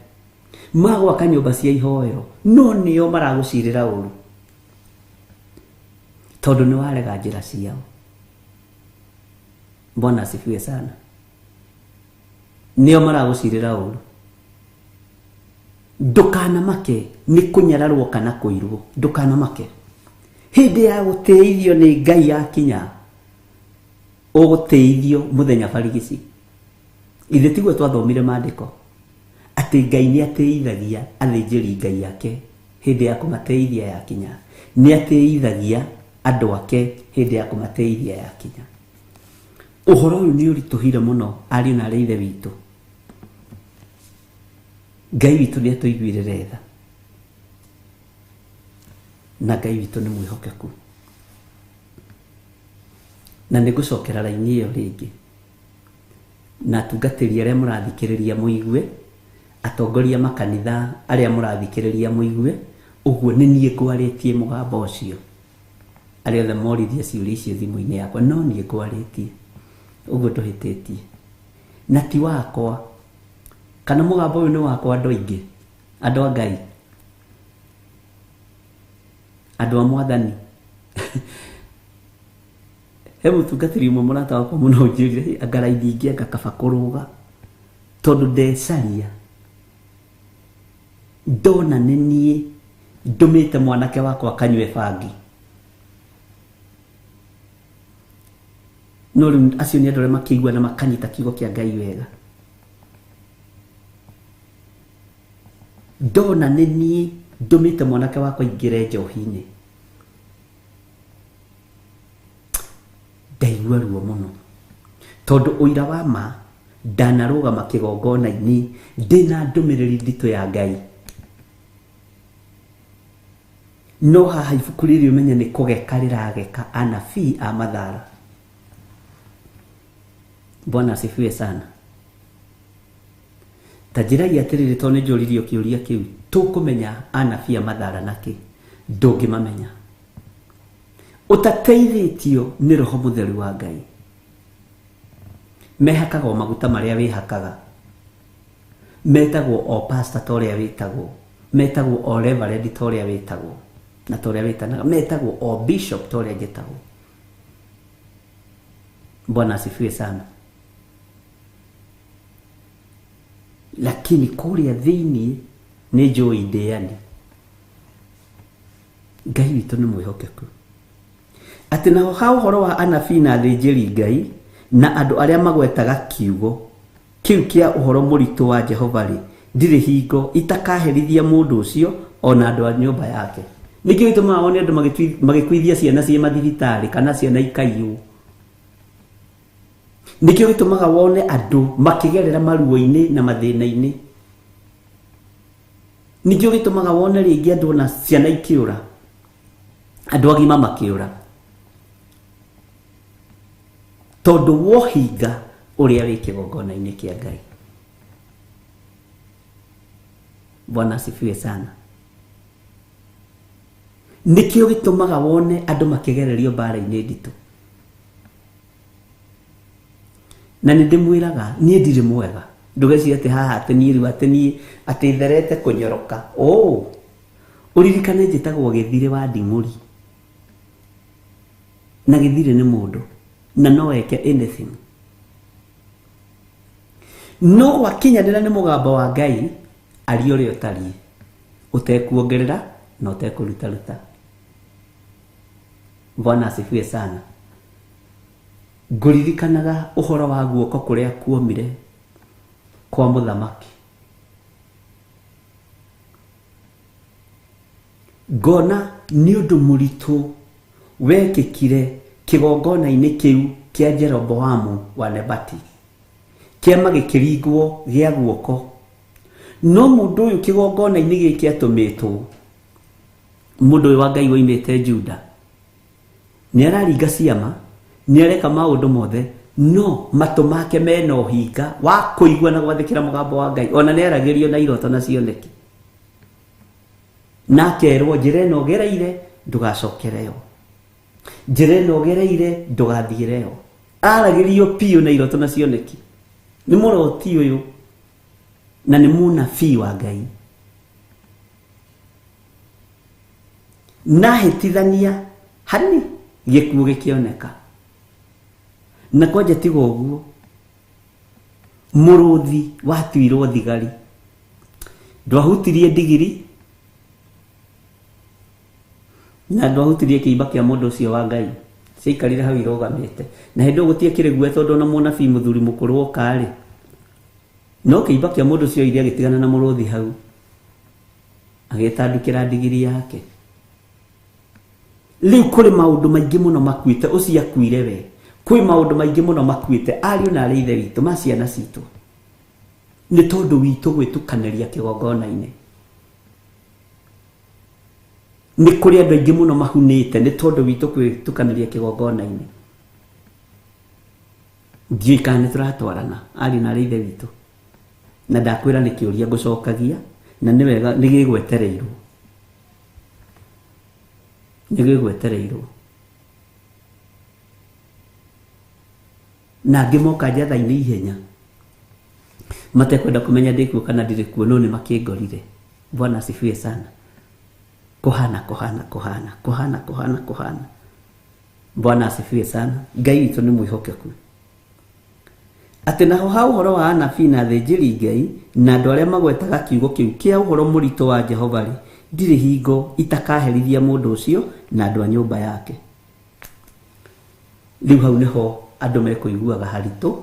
magwaka nyũmba cia ihoero no nĩo maragũcirĩra ũru tondũ nĩ warega njĩra ciao. Bwana asifiwe sana. Nĩo maragũcirĩra ũru. Ndũkanamake nĩ kũnyararwo kana kũirwo. Ndũkanamake. Hĩndĩ ya gũtĩithio nĩ Ngai yakinya ũgũtĩithio mũthenya barigici. Ithe tiguo twathomire maandĩko atĩ Ngai nĩ atĩithagia athĩnjĩri Ngai yake hĩndĩ ya kũmatĩithia yakinya. Nĩ atĩithagia andũ ake hĩndĩ ya kũmatĩithia yakinya. Ũhoro ũyũ nĩ ũritũhire mũno ariũ na arĩ ithe witũ. Ngai witũ nĩ atũiguĩrĩra tha na Ngai witũ nĩ mwĩhokeku. Na nĩ ngũcokera raini ĩyo rĩngĩ na atungatĩri arĩa mũrathikĩrĩria mũigue, atongoria makanitha arĩa mũrathikĩrĩria mũigue, ũguo nĩ niĩ ngwarĩtie mũgambo ũcio. Arĩa othe moririe ciũria icio thimũ-inĩ yakwa no niĩ ngwarĩtie, ũguo ndũhĩtĩtie na ti wakwa kana mũgambo ũyũ nĩ wakwa andũ aingĩ, andũ a Ngai, andũ a Mwathani. He mũtungatĩri ũmwe mũrata wakwa mũno njĩrire angaraithia ingĩ ngakaba kũrũga tondũ ndecaria ndona nĩ niĩ ndũmĩte mwanake wakwa akanyue bangi. No rĩu acio nĩ andũ arĩa makĩigua na makanyita kiugo kĩa Ngai wega. Ndona nĩ niĩ ndũmĩte mwanake wakwa aingĩre njohi-inĩ. Ndaigua ruo mũno tondũ ũira wa ma ndanarũgama kĩgongona-inĩ ndĩna ndũmĩrĩri nditũ ya Ngai. No haha ibuku rĩrĩ ũmenye nĩ kũgeka rĩrageka anabii a mathara. Bwana asifiwe sana. Tajiragia atĩrĩrĩ tondũ nĩ njũririo kĩũria kĩu, tũkũmenya anabii a mathara nakĩ? Ndũngĩmamenya. Ũtateithĩtio nĩ Roho Mũtheru wa Ngai. Mehakaga o maguta marĩa wĩhakaga. Metagwo o pastor ta ũrĩa wĩtagwo. Metagwo o reverend ta ũrĩa wĩtagwo. Na ta ũrĩa wĩtanaga. Metagwo o bishop ta ũrĩa njĩtagwo. Bwana asifiwe sana. Lakini kũrĩa thĩinĩ nĩ njũĩ ndĩani. Ngai witũ nĩ mwĩhokeku. Atĩ naho ha ũhoro wa anabii na athĩnjĩri Ngai na andũ arĩa magwetaga kiugo kĩu kĩa ũhoro mũritũ wa Jehova rĩ, ndirĩ hingo itakaherithia mũndũ ũcio ona andũ a nyũmba yake. Nĩkĩo gĩtũmaga wone andũ magĩkuithia ciana ciĩ mathibitarĩ kana ciana ikaiywo. Nĩkĩo gĩtũmaga wone andũ makĩgerera maruo-inĩ na mathĩna-inĩ. Nĩkĩo gĩtũmaga wone rĩngĩ andũ na ciana ikĩũra. andũ agima makĩũra tondũ wohinga ũrĩa wĩ kĩgongona-inĩ kĩa Ngai. Bwana asifiwe sana. Nikĩo gĩtũmaga wone andũ makĩgererio mbara-inĩ nditũ. Na nĩndĩmwĩraga niĩ ndirĩ mwega. Ndũgecirie atĩ haha atĩ niĩ rĩu atĩ niĩ atĩ therete kũnyoroka. Ũririkane njĩtagwo Gĩthirĩ wa Nding'ũri. Na Gĩthirĩ nĩ mũndũ na no eke anything. No gwakinyanĩra nĩ mũgambo wa Ngai ari ũrĩa ũtariĩ, ũtekuongerera na ũtekũrutaruta. Bwana asifiwe sana. Ngũririkanaga ũhoro wa guoko kũrĩa kuomire kwa mũthamaki. Ngona nĩ ũndũ mũritũ wekĩkire kĩgongona-inĩ kĩu kĩa Jeroboamu wa Nebati. Kĩama gĩkĩringwo gĩa guoko. No mũndũ ũyũ kĩgongona-inĩ gĩkĩ atũmĩtwo, mũndũ ũyũ wa Ngai woimĩte Juda, nĩ araringa ciama, nĩ areka maũndũ mothe, no matũ make mena ũhinga wa kũigua na gwathĩkĩra mũgambo wa Ngai. Ona nĩ aragĩrio na iroto na cioneki, na akerwo njĩra ĩno gereire ndũgacokere yo, njĩra ĩno gereire ndũgathiĩre yo. Aragĩrio piũ na iroto na cioneki. Nĩ mũroti ũyũ na nĩ mũnabii wa Ngai. Nahĩtithania hani gĩkuũ gĩkĩoneka. Na kwanja tiga ũguo, mũrũthi watuirwo thigari, ndwahutirie ndigiri na ndwahutirie kĩimba kĩa mũndũ ũcio wa Ngai, ciaikarire hau irũgamĩte. Na hĩndĩ ĩyo gũtiekĩrĩ guoya tondũ ona mũnabii mũthuri mũkũrũ woka-rĩ, no kĩimba kĩa mũndũ ũcio iria gĩtigana na mũrũthi hau, agĩtandĩkĩra ndigiri yake. Rĩu kũrĩ maũndũ maingĩ mũno makuĩte, ũcio akuire we. Kwĩ maũndũ maingĩ mũno makuĩte, ariũ na arĩ ithe witũ, ma ciana citũ, nĩ tondũ witũ gwĩtukanĩria kĩgongona-inĩ. Nĩ kũrĩ andũ aingĩ mũno mahunĩte nĩ tondũ witũ gwĩtukanĩria kĩgongona-inĩ. Ndiũĩ kana nĩ tũratwarana ariũ na arĩ ithe witũ. Na ndakwĩra nĩ kĩũria ngũcokagia, na nĩ wega nĩ gĩgwetereirwo. Nĩ gĩgwetereirwo. Na angĩ moka njatha-inĩ ihenya, matekwenda kũmenya ndĩkuo kana ndirĩ kuo, no nĩ makĩngorire. Bwana asifiwe sana. Kuhana. Bwana asifiwe sana. Ngai witũ nĩ mwĩhokeku. Atĩ naho ha ũhoro wa anabii na athĩnjĩri Ngai na andũ arĩa magwetaga kiugo kĩu kĩa ũhoro mũritũ wa Jehova-rĩ, ndirĩ hingo itakaherithia mũndũ ũcio na andũ a nyũmba yake. Rĩu hau nĩho andũ mekũiguaga haritũ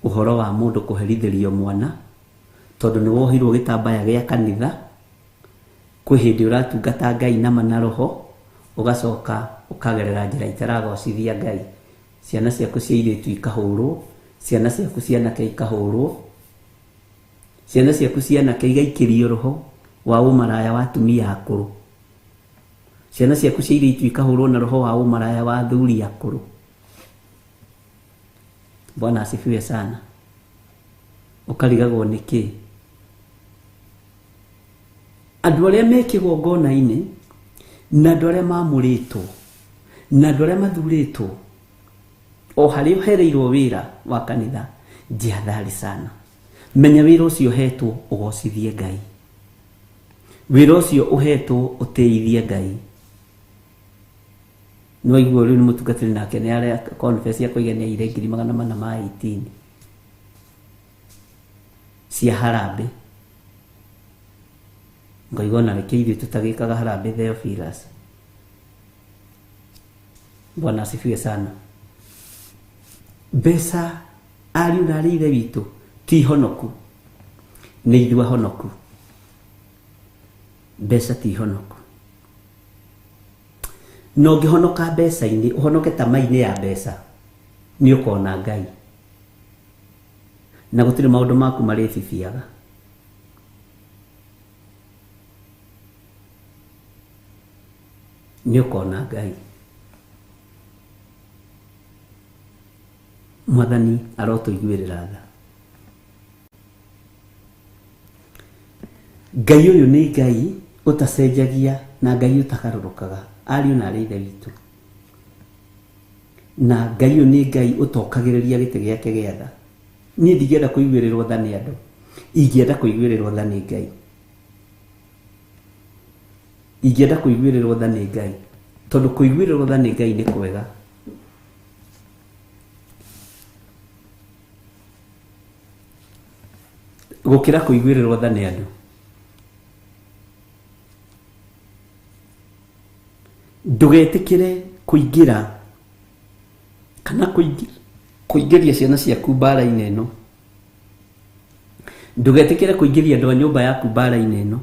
ũhoro wa mũndũ kũherithĩrio mwana, tondũ nĩ wohirwo gĩtambaya gĩa kanitha. Kwĩ hĩndĩ ũratungata Ngai na na roho, ũgacoka ũkagerera njĩra itaragocithia Ngai. Ciana ciaku cia airĩtu ikahũrwo, ciana ciaku cia anake ikahũrwo, ciana ciaku cia anake igaikĩrio roho wa ũmaraya wa atumia akũrũ, ciana ciaku cia airĩtu ikahũrwo na roho wa ũmaraya wa athuri akũrũ. Bwana asifiwe sana. Ũkarigagwo nĩkĩ? Andũ arĩa me kĩgongona-inĩ na andũ arĩa mamũrĩtwo na andũ arĩa mathurĩtwo, o harĩ ũhereirwo wĩra wa kanitha, jihadhari sana. Menya wĩra ũcio ũhetwo ũgocithie Ngai, wĩra ũcio ũhetwo ũtĩithie Ngai. No igua rĩu nĩ mũtungatĩri nake nĩ arĩa conference ya kũigania ire 418 cia harambĩ. Ngaigua na reke ithuĩ tutagĩkaga harambĩ Theophilus. Bwana asifiwe sana. Mbeca ariũ na arĩ ithe witũ ti honoku, nĩ ithuĩ honoku. Mbeca ti honoku. No ũngĩhonoka mbeca-inĩ, ũhonoke tama-inĩ ya mbeca, nĩ ũkona Ngai na gũtirĩ maũndũ maku marĩ bibiaga. nĩ ũkona Ngai. Mwathani arotũiguĩrĩra tha. Ngai ũyũ nĩ Ngai ũtacenjagia na Ngai ũtagarũrũkaga. Ariũ na arĩ ithe witũ. Na Ngai ũyũ nĩ Ngai ũtokagĩrĩria gĩtĩ gĩake gĩa tha. Niĩ ndingĩenda kũiguĩrĩrwo tha nĩ andũ, ingĩenda kũiguĩrĩrwo tha nĩ Ngai. Ingĩenda kũiguĩrĩrwo tha nĩ Ngai, tondũ kũiguĩrĩrwo tha nĩ Ngai nĩ kwega. Gũkĩra kũiguĩrĩrwo tha nĩ andũ. Ndũgetĩkĩre kũingĩra kana kũingĩria ciana ciaku mbara-inĩ ĩno. Ndũgetĩkĩre kũingĩria andũ a nyũmba yaku mbara-inĩ ĩno,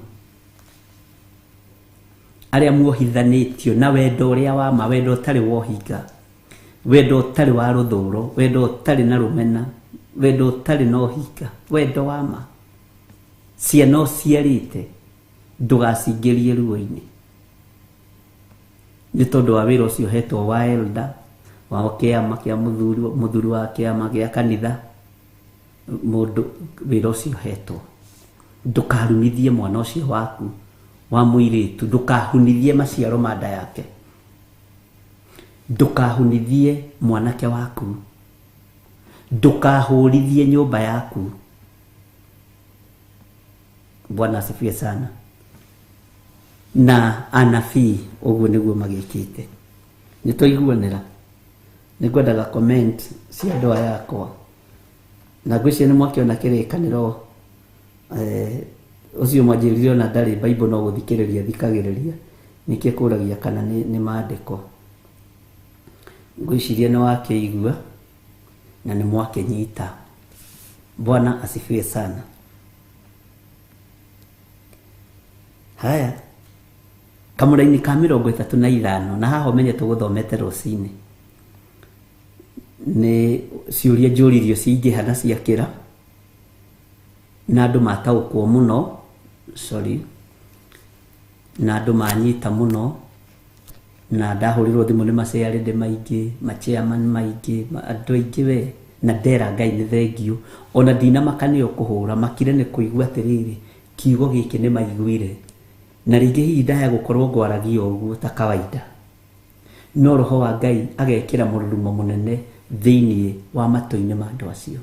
arĩa muohithanĩtio na wendo ũrĩa wa ma, wendo ũtarĩ wohinga, wendo ũtarĩ wa rũthũũro, wendo ũtarĩ na rũmena, wendo ũtarĩ na ũhinga, wendo wa ma. Ciana ũciarĩte ndũgacingĩrie ruo-inĩ, nĩ tondũ wa wĩra ũcio hetwo wa elder, wa kĩama kĩa mũthuri wa kĩama gĩa kanitha, mũndũ wĩra ũcio hetwo. Ndũkarumithie mwana ũcio waku wa mũirĩtu, ndũkahunithie maciaro ma nda yake, ndũkahunithie mwanake waku, ndũkahũrithie nyũmba yaku. Bwana asifiwe sana. Na anabii ũguo nĩguo magĩkĩte. Nĩtwaiguanĩra. Nĩngwendaga comment cia andũ aya akwa. Na ngwĩciria nĩ mwakĩona kĩrĩkanĩro ũcio mwanjĩrire ona ndarĩ Bible no gũthikĩrĩria thikagĩrĩria. Nĩkĩo kũragia kana nĩ maandĩko. Ngwĩciria nĩ wakĩigua na nĩ mwakĩnyita. Bwana asifiwe sana. Haya. Kamũra-inĩ ka 35 na haha ũmenye tũgũthomete rũcinĩ. Nĩ ciũria njũririo ciingĩha na ciakĩra na andũ mataũkwo mũno, na andũ manyita mũno, na ndahũrirwo thimũ nĩ macearĩndĩ maingĩ, machairman maingĩ, andũ aingĩ we, na ndera Ngai nĩ thengio. Ona ndinamakanio kũhũra, makire nĩ kũigua atĩrĩrĩ, kiugo gĩkĩ nĩ maiguire. Na rĩngĩ hihi ndaya gũkorwo ngwaragia ũguo ta kawaida, no roho wa Ngai agekĩra mũrurumo mũnene thĩinĩ wa matũ-inĩ ma andũ acio.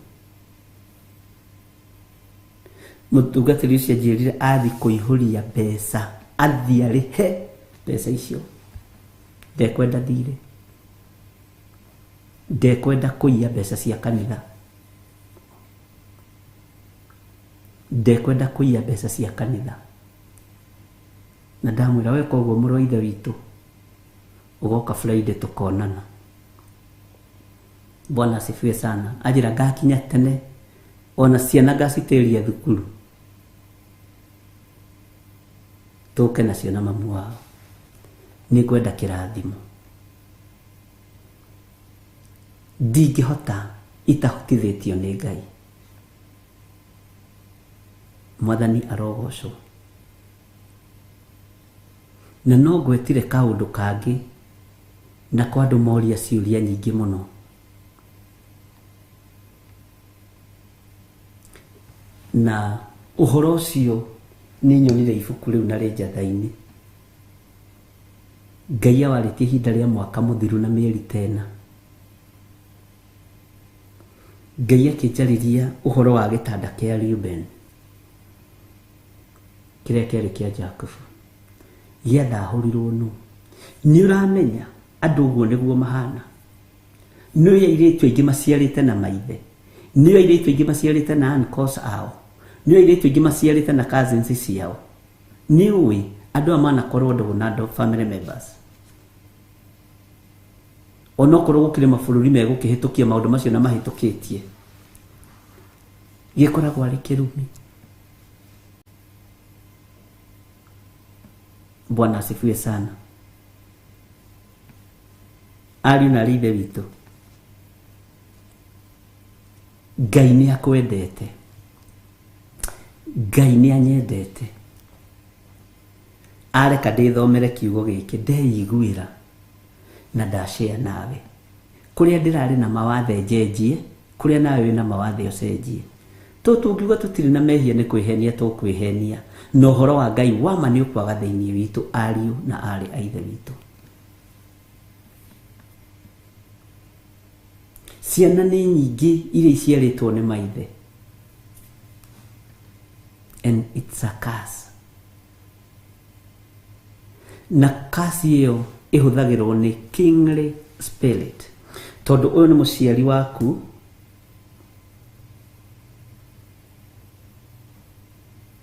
Mũtungatĩri ũcio anjĩrire athi kũihũria mbeca, athi arĩhe mbeca icio. Ndekwenda thirĩ, ndekwenda kũiya mbeca cia kanitha, ndekwenda kũiya mbeca cia kanitha. Na ndamwĩra weka ũguo mũrũ wa ithe witũ, ũgoka Friday tũkonana. Bwana asifiwe sana. Ajira ngakinya tene, ona ciana ngacitĩria thukuru, tũke nacio na mamu wao. Nĩngwenda kĩrathimo. Ndingĩhota itahotithĩtio nĩ Ngai. Mwathani arogocwo. Na no ngwetire kaũndũ kangĩ na kwa andũ moria ciũria nyingĩ mũno. Na ũhoro ũcio nĩ nyonire ibuku rĩu na rĩ njatha-inĩ. Ngai awarĩtie ihinda rĩa mwaka mũthiru na mĩeri 10. Ngai akĩnjarĩria ũhoro wa gĩtanda kĩa Reuben kĩrĩa kĩarĩ kĩa Jacob. Ndahũrirwo nũ. Nĩ ũramenya andũ ũguo nĩguo mahana. Nĩ airĩtu aingĩ maciarĩte na maithe. Nĩ airĩtu aingĩ maciarĩte na uncles ao. Nĩ airĩtu aingĩ maciarĩte na cousins ciao. Nĩ ũĩ andũ manakorwo ndũgũ na andũ family members. Onokorwo gũkĩrĩ mabũrũri megũkĩhĩtũkia maũndũ macio na mahĩtũkĩtie, gĩkoragwo arĩ kĩrumi. Bwana asifiwe sana. Ariũ na ithe witũ, Ngai nĩ akwendete, Ngai nĩ anyendete, areka ndithomere kiugo giki ndeiguira na ndashare nawe kuria ndirari na mawathe njenjie kuria nawe wina mawathe ucenjie tungiuga tutiri na mehia ni kwihenia tukwihenia no horo wa Ngai wama ni ukwaga thiini witu ariu na ari aithe witu ciana ni nyingi iria iciaritwo ni maithe and it's a curse na kasi iyo ihuthagirwo ni kingly spirit tondu uyu ni muciari waku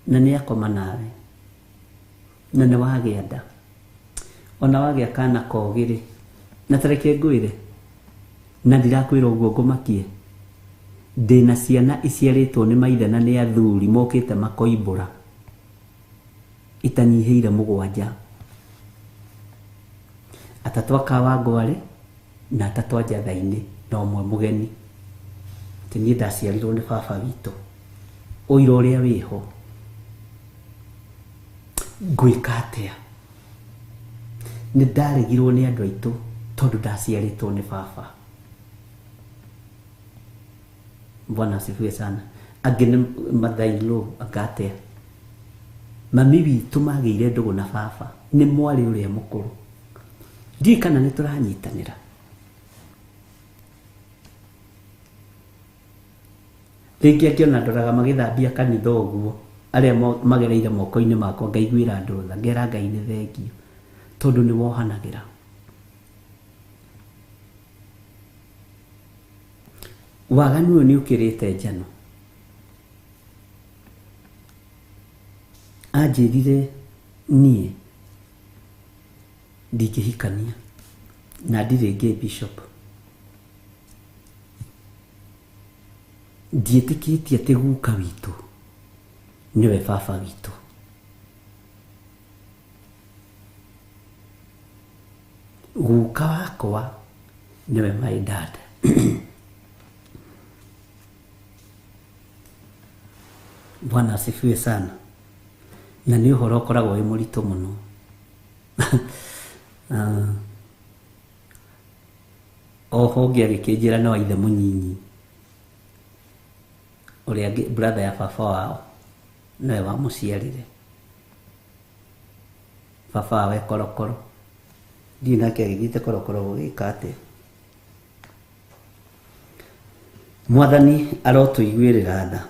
na ni akoma nawe na ni wagia nda ona wagia kana kogiri na tareke ngwire na ndirakwira uguo ngumakie ndina ciana iciaritwo ni maithe na ni athuri mokite makoimbura itanyiheire 7 atatu akawangware na atatu ajathaini na umwe mugeni tini ndaciarirwo ni baba witu uira uria wiho ngwika atia ni ndaregirwo ni andu aitu tondu ndaciaritwo ni baba. Bwana asifiwe sana. Agene mathailo agatea mami witu magire ndugu na baba ni mwari uria mukuru ndi kana ni turanyitanira ringi akiona ndoraga magithambia kanitha uguo aria magereire moko-ini makwa ngaiguira ndutha ngera Ngai ni thengio tondu ni wohanagira waganu ni ukirite njano anjirire nie ndikihikania na ndirenge bishop ndietikitie ati guka witu niwe baba witu guka wakwa niwe my dad Bwana asifiwe sana na ni uhoro ukoragwo wi murito muno oho ngiagikijira no ithe munyinyi uria brother ya baba wao nawe wa muciarire baba we korokoro ndina ke gite korokoro gukate mwathani arotuiguirira tha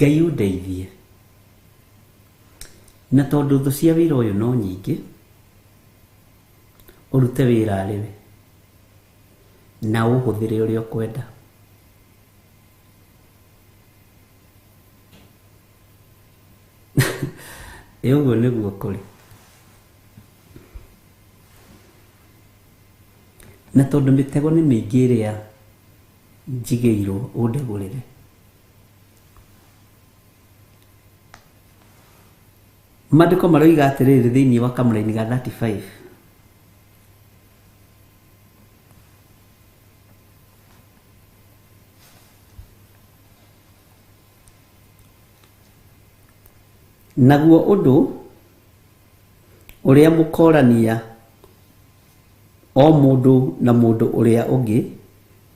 Ngai undeithie na tondu thu cia wira uyu no nyingi urute wira ariwe na uhuthire uria ukwenda uguo niguo kuri na tondu mitego ni mingi iria njigeirwo undegurire Madiko maroiga atiriri thiini wa kamuraini ga 35 naguo undu uria mukorania o mundu na mundu uria ungi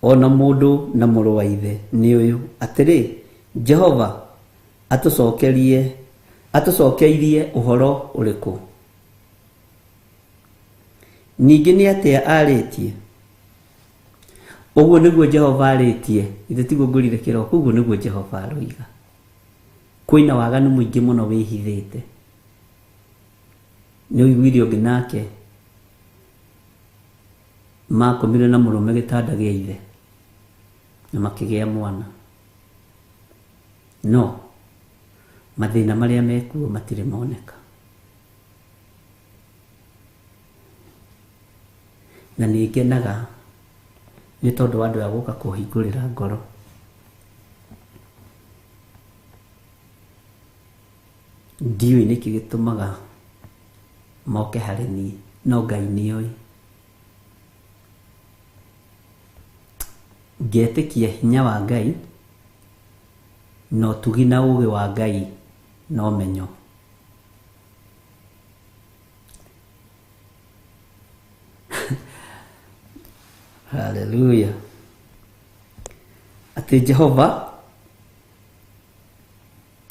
ona mundu na muru wa ithe ni uyu atiri Jehova atusokeirie uhoro uriku ningi ni atia aritie uguo niguo Jehova aritie ithe tiguo ngurire kiroko uguo niguo Jehova aroiga kwina waganu muingi muno wihithite ni uiguire ungi nake makomire na murume gitanda gia ithe na makigia mwana no mathina maria mekuo matire moneka na ningenaga ni tondu andu aguka kuhingurira ngoro ndiwe niki gitumaga moke hari ni no Ngai ni oi ngetikia hinya wa Ngai no tugi na ũgĩ wa Ngai no menyo. Hallelujah. Ati Jehova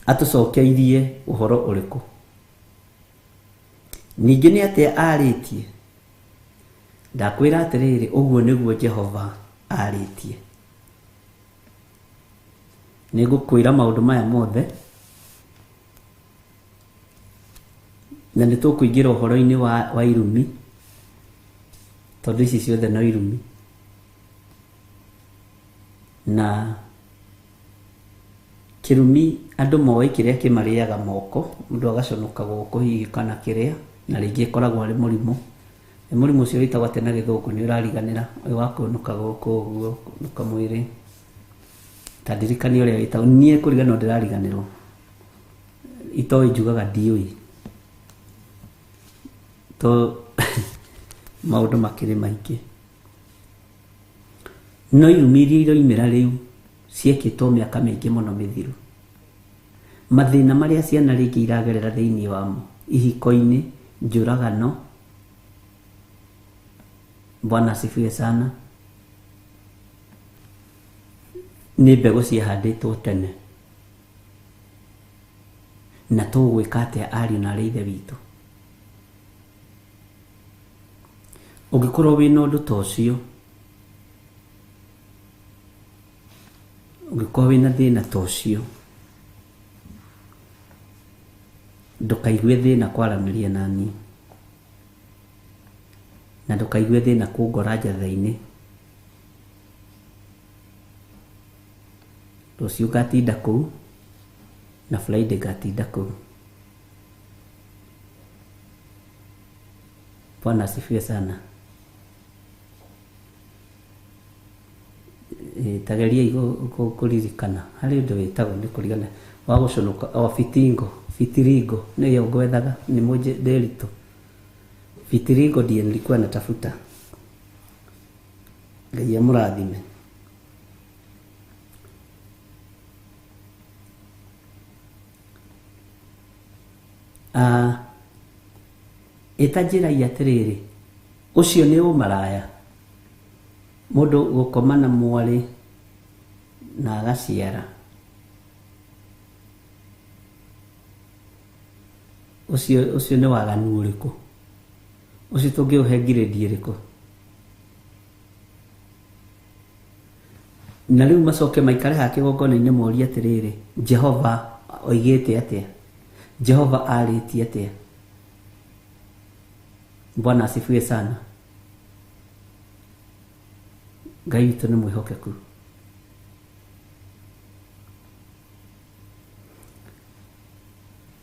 atucokeirie ũhoro ũrĩkũ? Ningĩ nĩ atĩa arĩtie? Ndakwĩra atĩrĩrĩ, ũguo nĩguo Jehova arĩtie. Nĩngũkwĩra maũndũ maya mothe na nĩ tũkũingĩra ũhoro-inĩ wa irumi, tondũ ici ciothe no irumi. Na kĩrumi andũ moĩ kĩrĩa kĩmarĩaga moko, mũndũ agaconoka gũkũ hihi kana kĩrĩa, na rĩngĩ ĩkoragwo arĩ mũrimũ. Mũrimũ ũcio wĩtagwo atĩ na Gĩthũngũ, nĩ ũrariganĩra, ũyũ wa kũnũka gũkũ ũguo, kũnũka mwĩrĩ. Ta ndirikani ũrĩa wĩtagwo, niĩ kũriganĩrwo ndĩrariganĩrwo. Itoĩ njugaga ndiũĩ. Maũndũ makĩrĩ maingĩ. No irumi iria iroimĩra rĩu ciekĩtwo mĩaka mĩingĩ mũno mĩthiru. Mathĩna marĩa ciana rĩngĩ iragerera thĩinĩ wamo, ihiko-inĩ, njũragano. Bwana asifiwe sana. Nĩ mbegũ ciahandĩtwo tene. Na tũgwĩka atĩa ariũ na arĩ ithe witũ? Ũngĩkorwo wĩna ũndũ ta ũcio, ũngĩkorwo wĩna thĩna ta ũcio, ndũkaigue thĩna kwaranĩria na niĩ, na ndũkaigue thĩna kũngora njatha-inĩ. Rũciũ ngatinda kũu na Friday ngatinda kũu. Bwana asifiwe sana. Tageriai kũririkana harĩ ũndũ wĩtagwo nĩ kũrigana wa gũconoka o fitiringo nĩyo ngwethaga, nĩ mũnje ndĩritũ. Fitiringo ndiye nilikuwa natafuta. Ngai amũrathime. Itanjĩragia atĩrĩrĩ, ũcio nĩ ũmaraya. Mũndũ gũkoma na mwarĩ na agaciara. Ũcio nĩ waganu ũrĩkũ? Ũcio tũngĩũhe ngirĩndi ĩrĩkũ? Na rĩu macoke maikare ha kĩgongona-inĩ morie atĩrĩrĩ, Jehova oigĩte atĩa? Jehova arĩtie atĩa? Bwana asifiwe sana. Ngai witũ nĩ mwĩhokeku.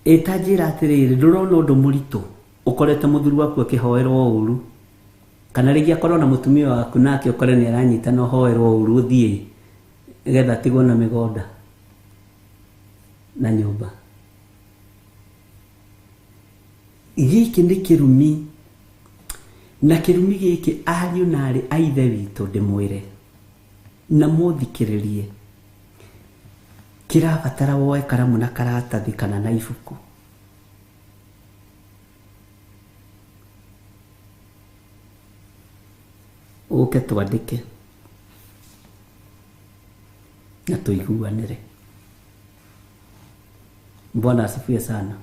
Itanjĩra atĩrĩrĩ, ndũrona ũndũ mũritũ ũkorete mũthuri waku akĩhoerwo ũru, kana rĩngĩ akorwo na mũtumia waku nake ũkore nĩ aranyita na ũhoerwo ũru, ũthiĩ getha tigwo na mĩgũnda na nyũmba. Gĩkĩ nĩ kĩrumi, na kĩrumi gĩkĩ ariũ na arĩ a ithe witũ ndĩmwĩre na mũthikĩrĩrie, kĩrabatara woe karamu na karatathi kana na ibuku. Ũke twandĩke na tũiguanĩre. Bwana asifiwe sana.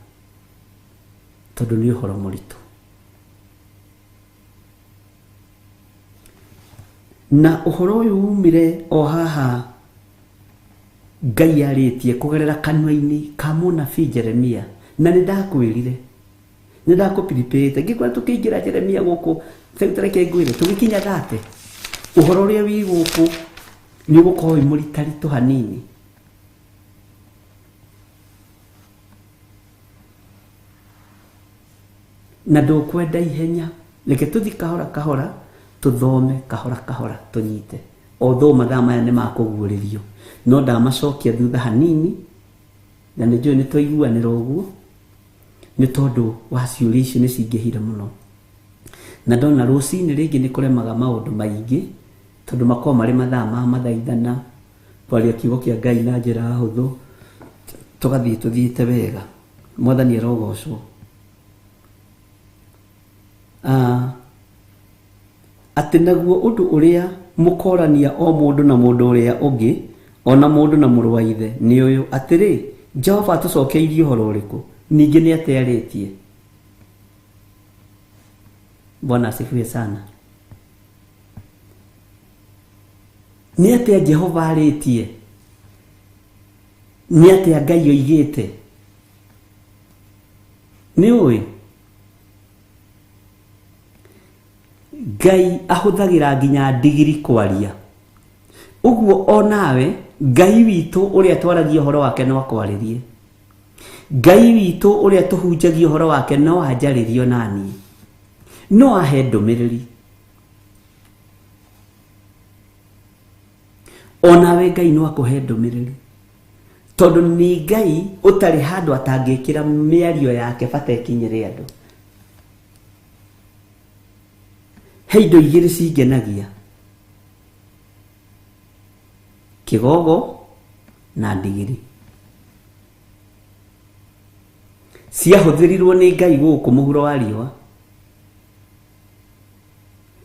Tondũ nĩ ũhoro mũritũ. Na ũhoro ũyũ umire o haha Ngai arĩtie kũgerera kanua-inĩ ka mũnabii Jeremia, na nĩ ndakwĩrire, nĩ ndakũpiripĩte ngĩkwĩra tũkĩingĩra Jeremia gũkũ tareke ngwĩre tũgĩkinya thate, ũhoro ũrĩa wĩ gũkũ nĩ ũgũkorwo wĩ mũritaritũ hanini. Na ndũkwenda ihenya, reke tũthi kahora kahora, tũthome kahora kahora, tũnyite. Although mathaa maya nĩ makũguũrĩrio, no ndamacokia thutha hanini, na nĩ njũĩ nĩ twaiguanĩra ũguo, nĩ tondũ wa ciũria icio nĩ cingĩhire mũno. Na ndona rũcinĩ rĩngĩ nĩ kũremaga maũndũ maingĩ, tondũ makorwo marĩ mathaa ma mathaithana, kwaria kiugo kĩa Ngai na njĩra hũthũ, tuthiite wega. Mwathani arogocwo. Ati naguo undu uria mukorania o mundu na mundu uria ungi, ona mundu na muru wa ithe ni uyu atiri Jehova atucokeirie uhoro uriku, ningi ni atearitie. Bwana asifiwe sana. Ni atia Jehova aritie, ni atia Ngai oigite. Ni ui Ngai ahuthagira nginya ndigiri kwaria. Uguo onawe Ngai witu uria twaragia uhoro wake no akwaririe. Ngai witu uria tuhunjagia uhoro wake no anjaririo nani, no ahe ndumiriri. Onawe Ngai no akuhe ndumiriri, tondu ni Ngai utari handu atangikira miario yake bata ikinyire andu. He indo igiri cingenagia: kigogo na ndigiri. Ciahuthirirwo ni Ngai guku muhuro wa riũa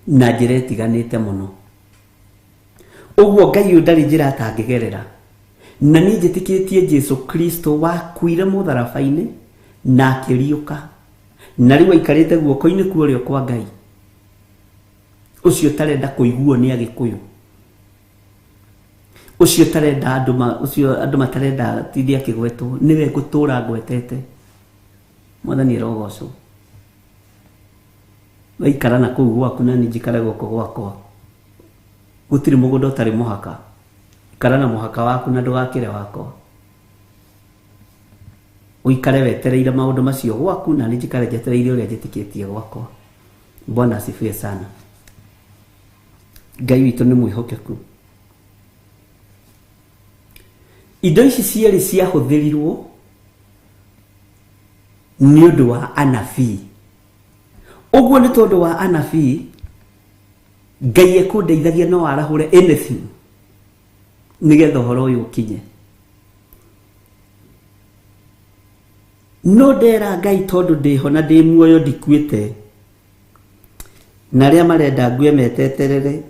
na njĩra ĩtiganĩte mũno. Uguo Ngai ndari njĩra atangigerera, na ni njĩtĩkĩtie Jesu Kristo wakuire mũtharabainĩ na akĩriũka, na rĩu aikarĩte guoko-inĩ kwa ũrĩo kwa Ngai. Ucio tarenda kuiguo ni Agikuyu, ucio tarenda andu matarenda tithia kigweto, niwe ngutura ngwetete. Mwathani arogocwo. Waikara na kuu gwaku na njikare goko gwakwa, gutiri mugunda utari muhaka. Ikara na muhaka waku na ndugakire wakwa. Uikare wetereire maundu macio gwaku na njikare jetereire uria njitikitie gwakwa. Bwana asifiwe sana. Ngai witu ni mwihokeku. Indo ici cieri ciahuthirirwo ni undu wa anabii. Uguo ni tondu wa anabii Ngai ekundeithagia no arahure anything nigetha uhoro uyu ukinye. No ndera Ngai tondu ndiho na ndi muoyo ndikuite, na ria marenda ngue meteterere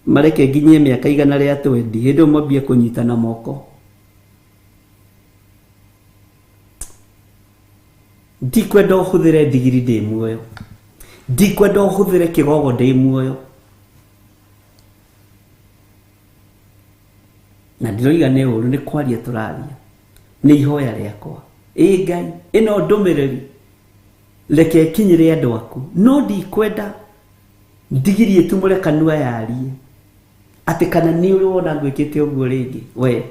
mareke nginye miaka igana ria 20 hindu mwambie kunyitana moko. Ndikwenda uhuthire ndigiri ndi muoyo, ndikwenda uhuthire kigogo ndi muoyo, na ndiroiga ni uru ni kwaria turaria, ni ihoya riakwa. Ngai ino ndumiriri reke kinyire andu aku, no ndikwenda ndigiri itumure kanua yarie ati kana ni uri wona ngwikite uguo ringi. We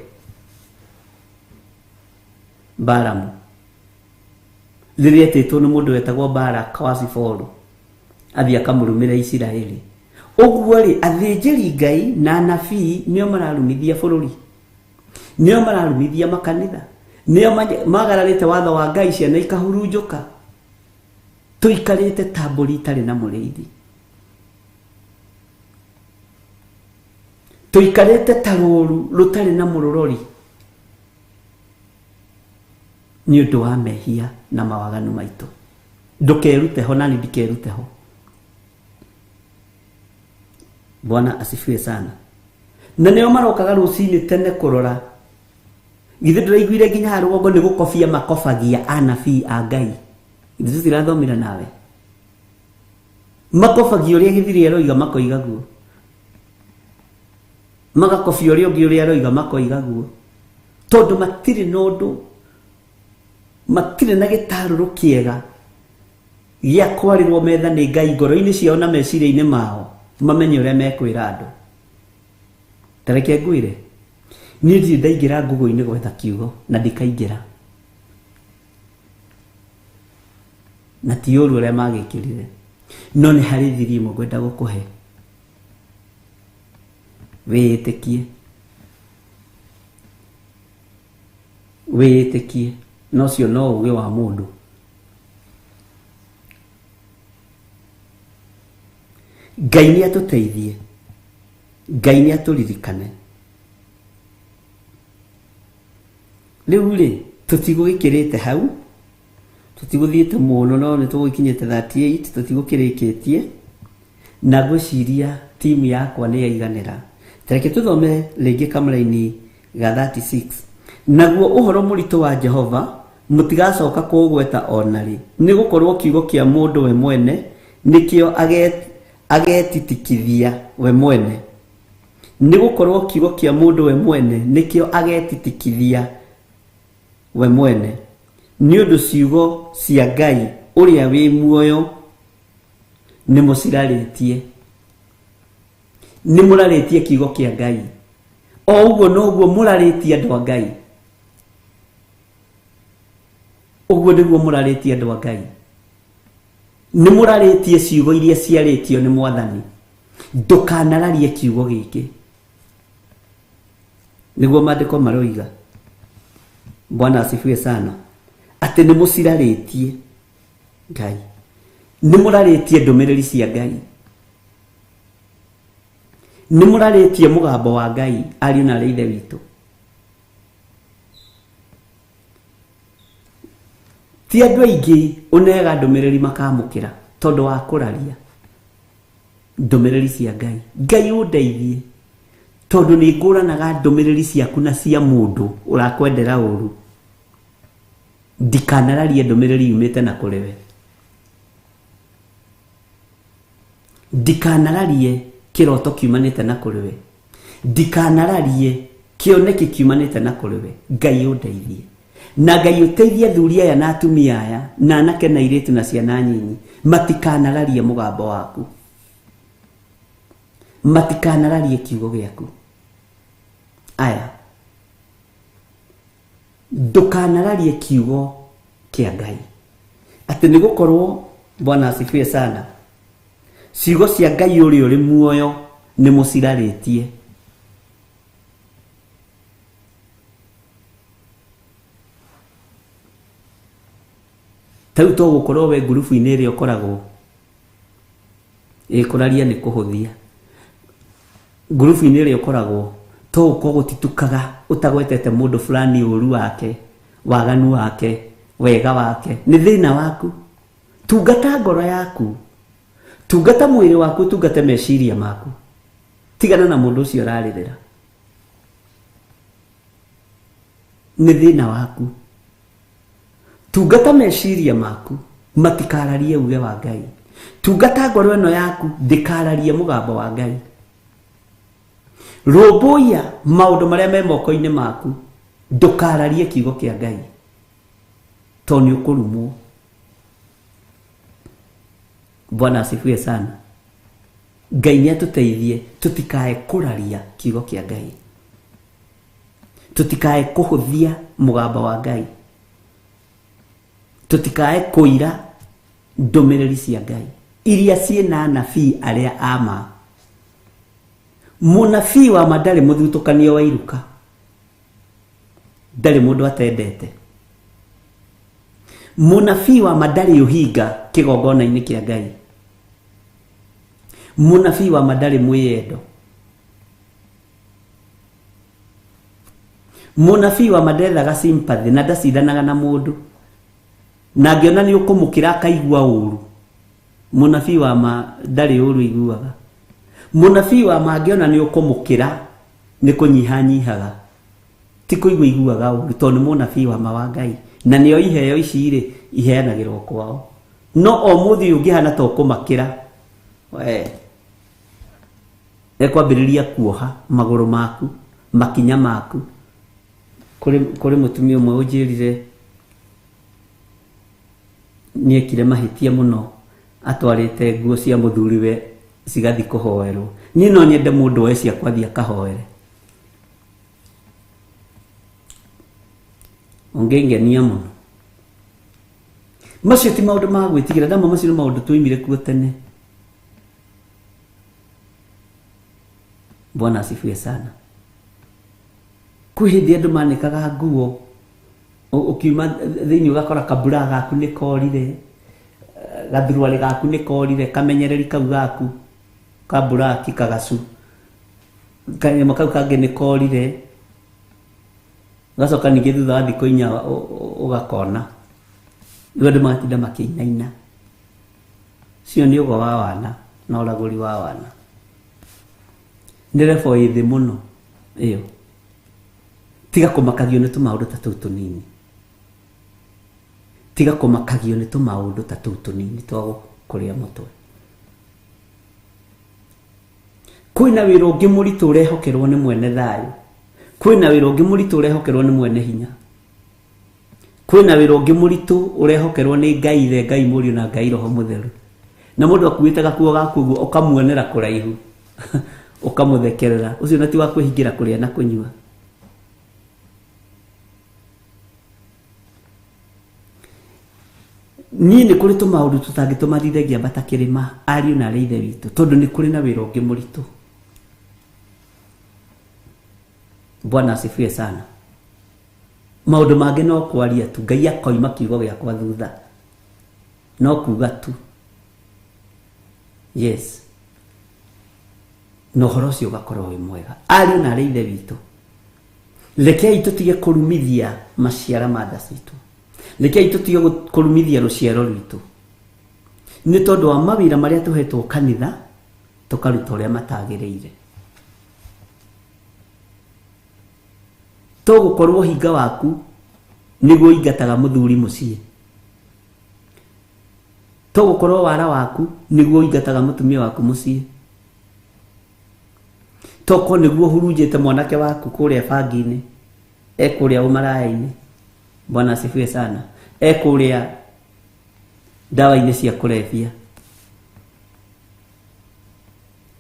Balamu riria etitwo ni mundu wetagwo Balaka wa Ziforu athii akamurumira Isiraeli. Uguo ri athinjiri Ngai na anabii nio mararumithia bururi, nio mararumithia makanitha, nio magararite watho wa Ngai, ciana ikahurunjuka. Tuikarite tamburi itari na muriithi, tuikarite taruru rutari na murorori ni undu wa mehia na mawaganu maitu. Ndukerute ho nani ndikerute ho. Bwana asifiwe sana. Na nio marokaga rucini tene kurora. Githe ndiraiguire nginya harugongo ni gukofia makofagia anabii a Ngai. Ithu tirathomira nawe. Makofagia uria githiri aroiga makoiga guo. Magakofia uria ungi uria aroiga makoiga guo. Tondu matiri nondu, matire na gitaruru kiega gia kwarirwo metha ni Ngai ngoro-ini ciao na meciria-ini mao, mamenye uria mekwira andu. Tareke ngwire, ni ndi ndaingira Google-ini gwetha kiugo na ndikaingira, na ti uru uria magikirire, no ni hari thiri imwe ngwenda gukuhe. Wĩtĩkie, wĩtĩkie, no cio no uge wa mundu. Ngai ni atuteithie, Ngai ni aturirikane. riu ri tutigukirite hau tutiguthiite muno no ni tugukinyite 38 tutigukirikitie na gwiciria timu yakwa ni yaiganira tareke tuthome ringi kamera-ini ga 36 naguo uhoro murito wa Jehova mutigacoka kugweta onari ni gukorwo kiugo kia mundu we mwene nikio agetitikithia we mwene ni gukorwo kiugo kia mundu we mwene nikio agetitikithia we mwene ni undu ciugo cia Ngai uria wi muoyo ni muciraritie ni muraritie kiugo kia Ngai o uguo noguo muraritie andu a Ngai uguo niguo muraritie andu a Ngai ni muraritie ciugo iria ciaritio ni Mwathani ndukanararie kiugo giki niguo maandiko maroiga Bwana asifiwe sana ati ni muciraritie Ngai ni muraritie ndumiriri cia Ngai ni muraritie mugambo wa Ngai ari na ithe witu ti andu aingi unega ndumiriri makamukira tondu wa kuraria ndumiriri cia Ngai Ngai undeithie tondu ni nguranaga ndumiriri ciaku na cia mundu urakwendera uru ndikanararie ndumiriri yumite na kuriwe ndikanararie kiroto kiumanite na kuriwe ndikanararie kioneki kiumanite na kuriwe Ngai undeithie na Ngai uteithie thuri aya na atumia aya na anake na iritu na ciana nyinyi matikanararie mugambo waku matikanararie kiugo giaku aya ndukanararie kiugo kia Ngai ati ni gukorwo Bwana asifiwe sana ciugo cia Ngai uri uri muoyo ni muciraritie tau to gukorwo we grupu-ini iri ukoragwo kuraria ni kuhuthia grupu-ini iri ukoragwo to uko gutitukaga utagwetete mundu fulani uru wake waganu wake wega wake ni thina waku tungata ngoro yaku tungata mwiri waku tungata meciria maku tigana na mundu ucio raririra ni thina waku tungata meciria maku matikararie uge wa Ngai tungata ngoro eno yaku ndikararie mugambo wa Ngai roboya maundu maria me moko-ini maku ndukararie kiugo kia Ngai toni ukurumwo Bwana asifiwe sana Ngai ni atuteithie tutikae kuraria kiugo kia Ngai tutikae kuhuthia mugambo wa Ngai tutikae kuira ndumiriri cia Ngai iria ciena nabii aria ama munabii wa madari muthutukanio wa iruka ndari mundu atendete munabii wa madari uhinga kigongona-ini kia Ngai munabii wa madari mwiyendo munabii wa madethaga sympathy na ndacindanaga na mundu na ngiona ni ukumukira akaigua uru munabii wa madari uru iguaga munabii wa mangiona ni ukumukira ni kunyihanyihaga ti kuigua iguaga uru tondu munabii wa ma wa Ngai na nio iheo ici ri iheanagirwo kwao no o muthi ungihana to kumakira we ekwambiriria kuoha maguru maku makinya maku kuri mutumia umwe ujirire niekire mahitia muno atwarite nguo cia muthuriwe cigathi kuhoerwo ni no nyende mundu we cia kwathia kahoere ongengenia muno macio ti maundu ma gwitigira ndama macio maundu tuimire kuo tene Bwana asifiwe sana kuhindi andu manikaga nguo ukiuma thiini ugakora kabura gaku ni korire gathurwari gaku ni korire kamenyereri kau gaku kabura kikagacu kanyama kau kangi ni korire gacoka ningĩ thutha wa thikũ inya ũgakona rĩu andũ magatinda makĩinaina. Cio nĩ ũgo wa wana na ũragũri wa wana. Nĩ level ĩ thĩ mũno ĩyo. Tiga kũmakagio nĩ tũmaũndũ ta tũu tũnini. Tiga kũmakagio nĩ tũmaũndũ ta tũu tũnini twa kũrĩa mũtwe. Kwĩna wĩra ũngĩ mũritũ ũrehokerwo nĩ mwene thayũ. Kwĩna wĩra ũngĩ mũritũ ũrehokerwo nĩ mwene hinya. Kwĩna wĩra ũngĩ mũritũ ũrehokerwo nĩ Ngai Ithe, Ngai Mũriũ na Ngai Roho Mũtheru. Na mũndũ akuĩte gakuo gaku ũguo ũkamuonera kũraihu ũkamũthekerera. Ũcio na ti wa kwĩhingĩra kũrĩa na kũnyua. Niĩ nĩ kũrĩ tũmaũndũ tũtangĩtũmarithagia mbata kĩrĩma ariũ na arĩ ithe witũ, tondũ nĩ kũrĩ na wĩra ũngĩ mũritũ. Bwana asifiwe sana. Maũndũ mangĩ no kwaria tu, Ngai akoima kiugo gĩakwa thutha. No kuga tu. Yes. No ũhoro ũcio ũgakorwo wĩ mwega. Ariũ na arĩ ithe witũ, rekei tũtige kũrumithia maciara ma nda citũ. Rekei tũtige kũrumithia rũciaro rwitũ. Nĩ tondũ wa mawĩra marĩa tũhetwo kanitha, tũkaruta ũrĩa matagĩrĩire. Tũgũkorwo hinga waku nĩguo ingataga mũthuri mũciĩ. Tũgũkorwo wara waku nĩguo ingataga mũtumia waku mũciĩ. Toko nĩguo hurunjĩte mwanake waku kũrĩa bangi-inĩ, ekũrĩa ũmaraya-inĩ. Bwana asifiwe sana. Ekũrĩa ndawa-inĩ cia kũrebia.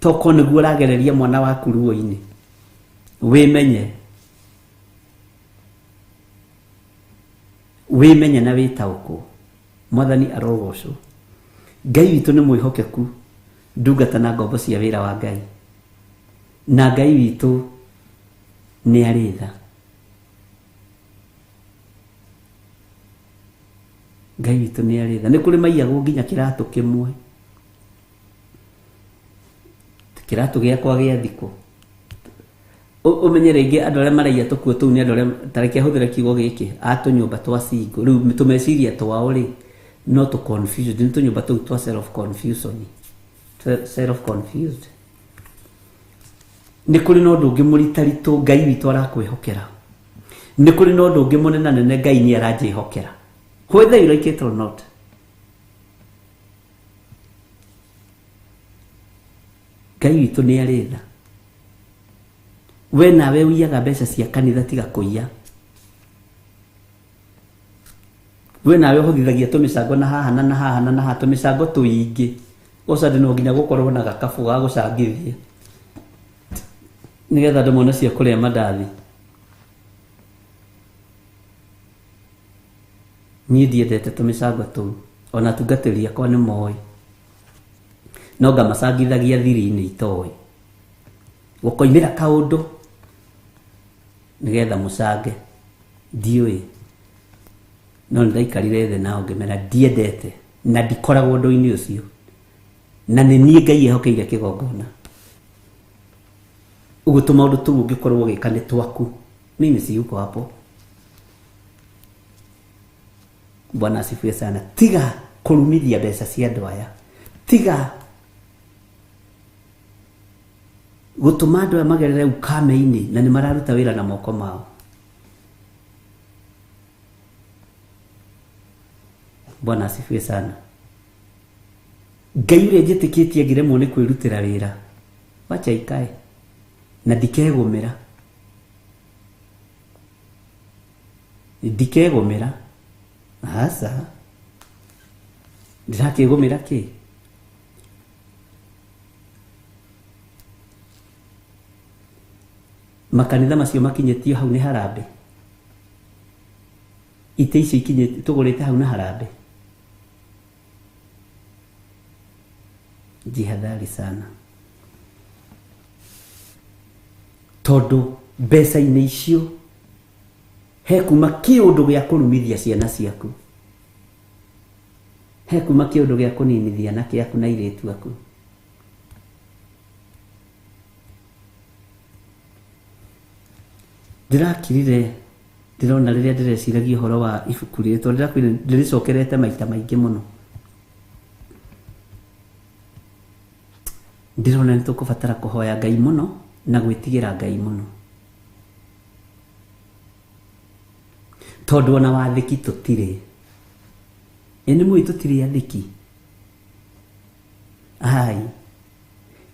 Toko nĩguo ũragereria mwana waku ruo-inĩ. Wĩmenye. Wĩmenye na wĩtaũkwo. Mwathani arogocwo. Ngai witũ nĩ mwĩhokeku, ndungata na ngombo cia wĩra wa Ngai. Na Ngai witũ nĩ arĩ tha. Ngai witũ nĩ arĩ tha. Nĩ kũrĩ maiyagwo nginya kĩratũ kĩmwe. Kĩratũ gĩakwa gĩa thikũ. Ũmenye rĩngĩ andũ arĩa maraiya tũkuo tũu nĩ andũ arĩa tareke hũthĩra kiugo gĩkĩ a tũnyũmba twa singo. Rĩu tũmeciria twao rĩ no tũ confused. Nĩ tũnyũmba tũu twa self confusion. Self confused. Nĩ kũrĩ na ũndũ ũngĩ mũritaritũ Ngai witũ arakwĩhokera. Nĩ kũrĩ na ũndũ ũngĩ mũnenanene Ngai nĩ aranjĩhokera. Whether you like it or not. Ngai witũ nĩ arĩ tha. We nawe ũiyaga mbeca cia kanitha tiga kũiya. We nawe ũhũthithagia tũmĩcango na haha na haha na haha, tũmĩcango tũingĩ. Ũca no nginya gũkorwo na gakabu ga gũcangithia. Nĩgetha andũ mone cia kũrĩa mandathi. Niĩ ndiendete tũmĩcango tũu. Ona tungatĩri akwa nĩ moĩ. No ngamacangithagia thiri-inĩ itoĩ. Gũkoimĩra kaũndũ nĩgetha mũcange. Ndiũĩ. No nĩndaikarire thĩ nao ngĩmera ndiendete na ndikoragwo ũndũ-inĩ ũcio. Na nĩ niĩ Ngai ehokeire kĩgongona. Ũguo tũmaũndũ tũu ũngĩkorwo ũgĩka nĩ twaku. Mimi siyuko hapo. Bwana asifiwe sana. Tiga kũrumithia mbeca cia andũ aya. Tiga gũtũma andũ aya magerere ukame-inĩ na nĩ mararuta wĩra na moko mao. Bwana asifiwe sana. Ngai ũrĩa njĩtĩkĩtie ngĩremwo nĩ kwĩrutĩra wĩra. Wacha ikae. Na ndikegũmĩra. Ndikegũmĩra. Asa. Ndirakegũmĩra kĩ? Makanitha macio makinyĩtio hau nĩ harambe. Ite icio ikinyĩtio tũgũrĩte hau na harambe. Jihadhari sana. Tondũ mbeca-inĩ icio he kuma kĩũndũ gĩa kũrumithia ciana ciaku. He kuma kĩũndũ gĩa kũninithia na kĩaku na airĩtu aku. Ndirakirire ndirona riria ndireciragia horo wa ibuku riri tondu ndiricokerete maita maingi muno ndirona nitukubatara kuhoya Ngai muno na gwitigira Ngai muno tondu ona wathiki tutire ene mwi tutire athiki ai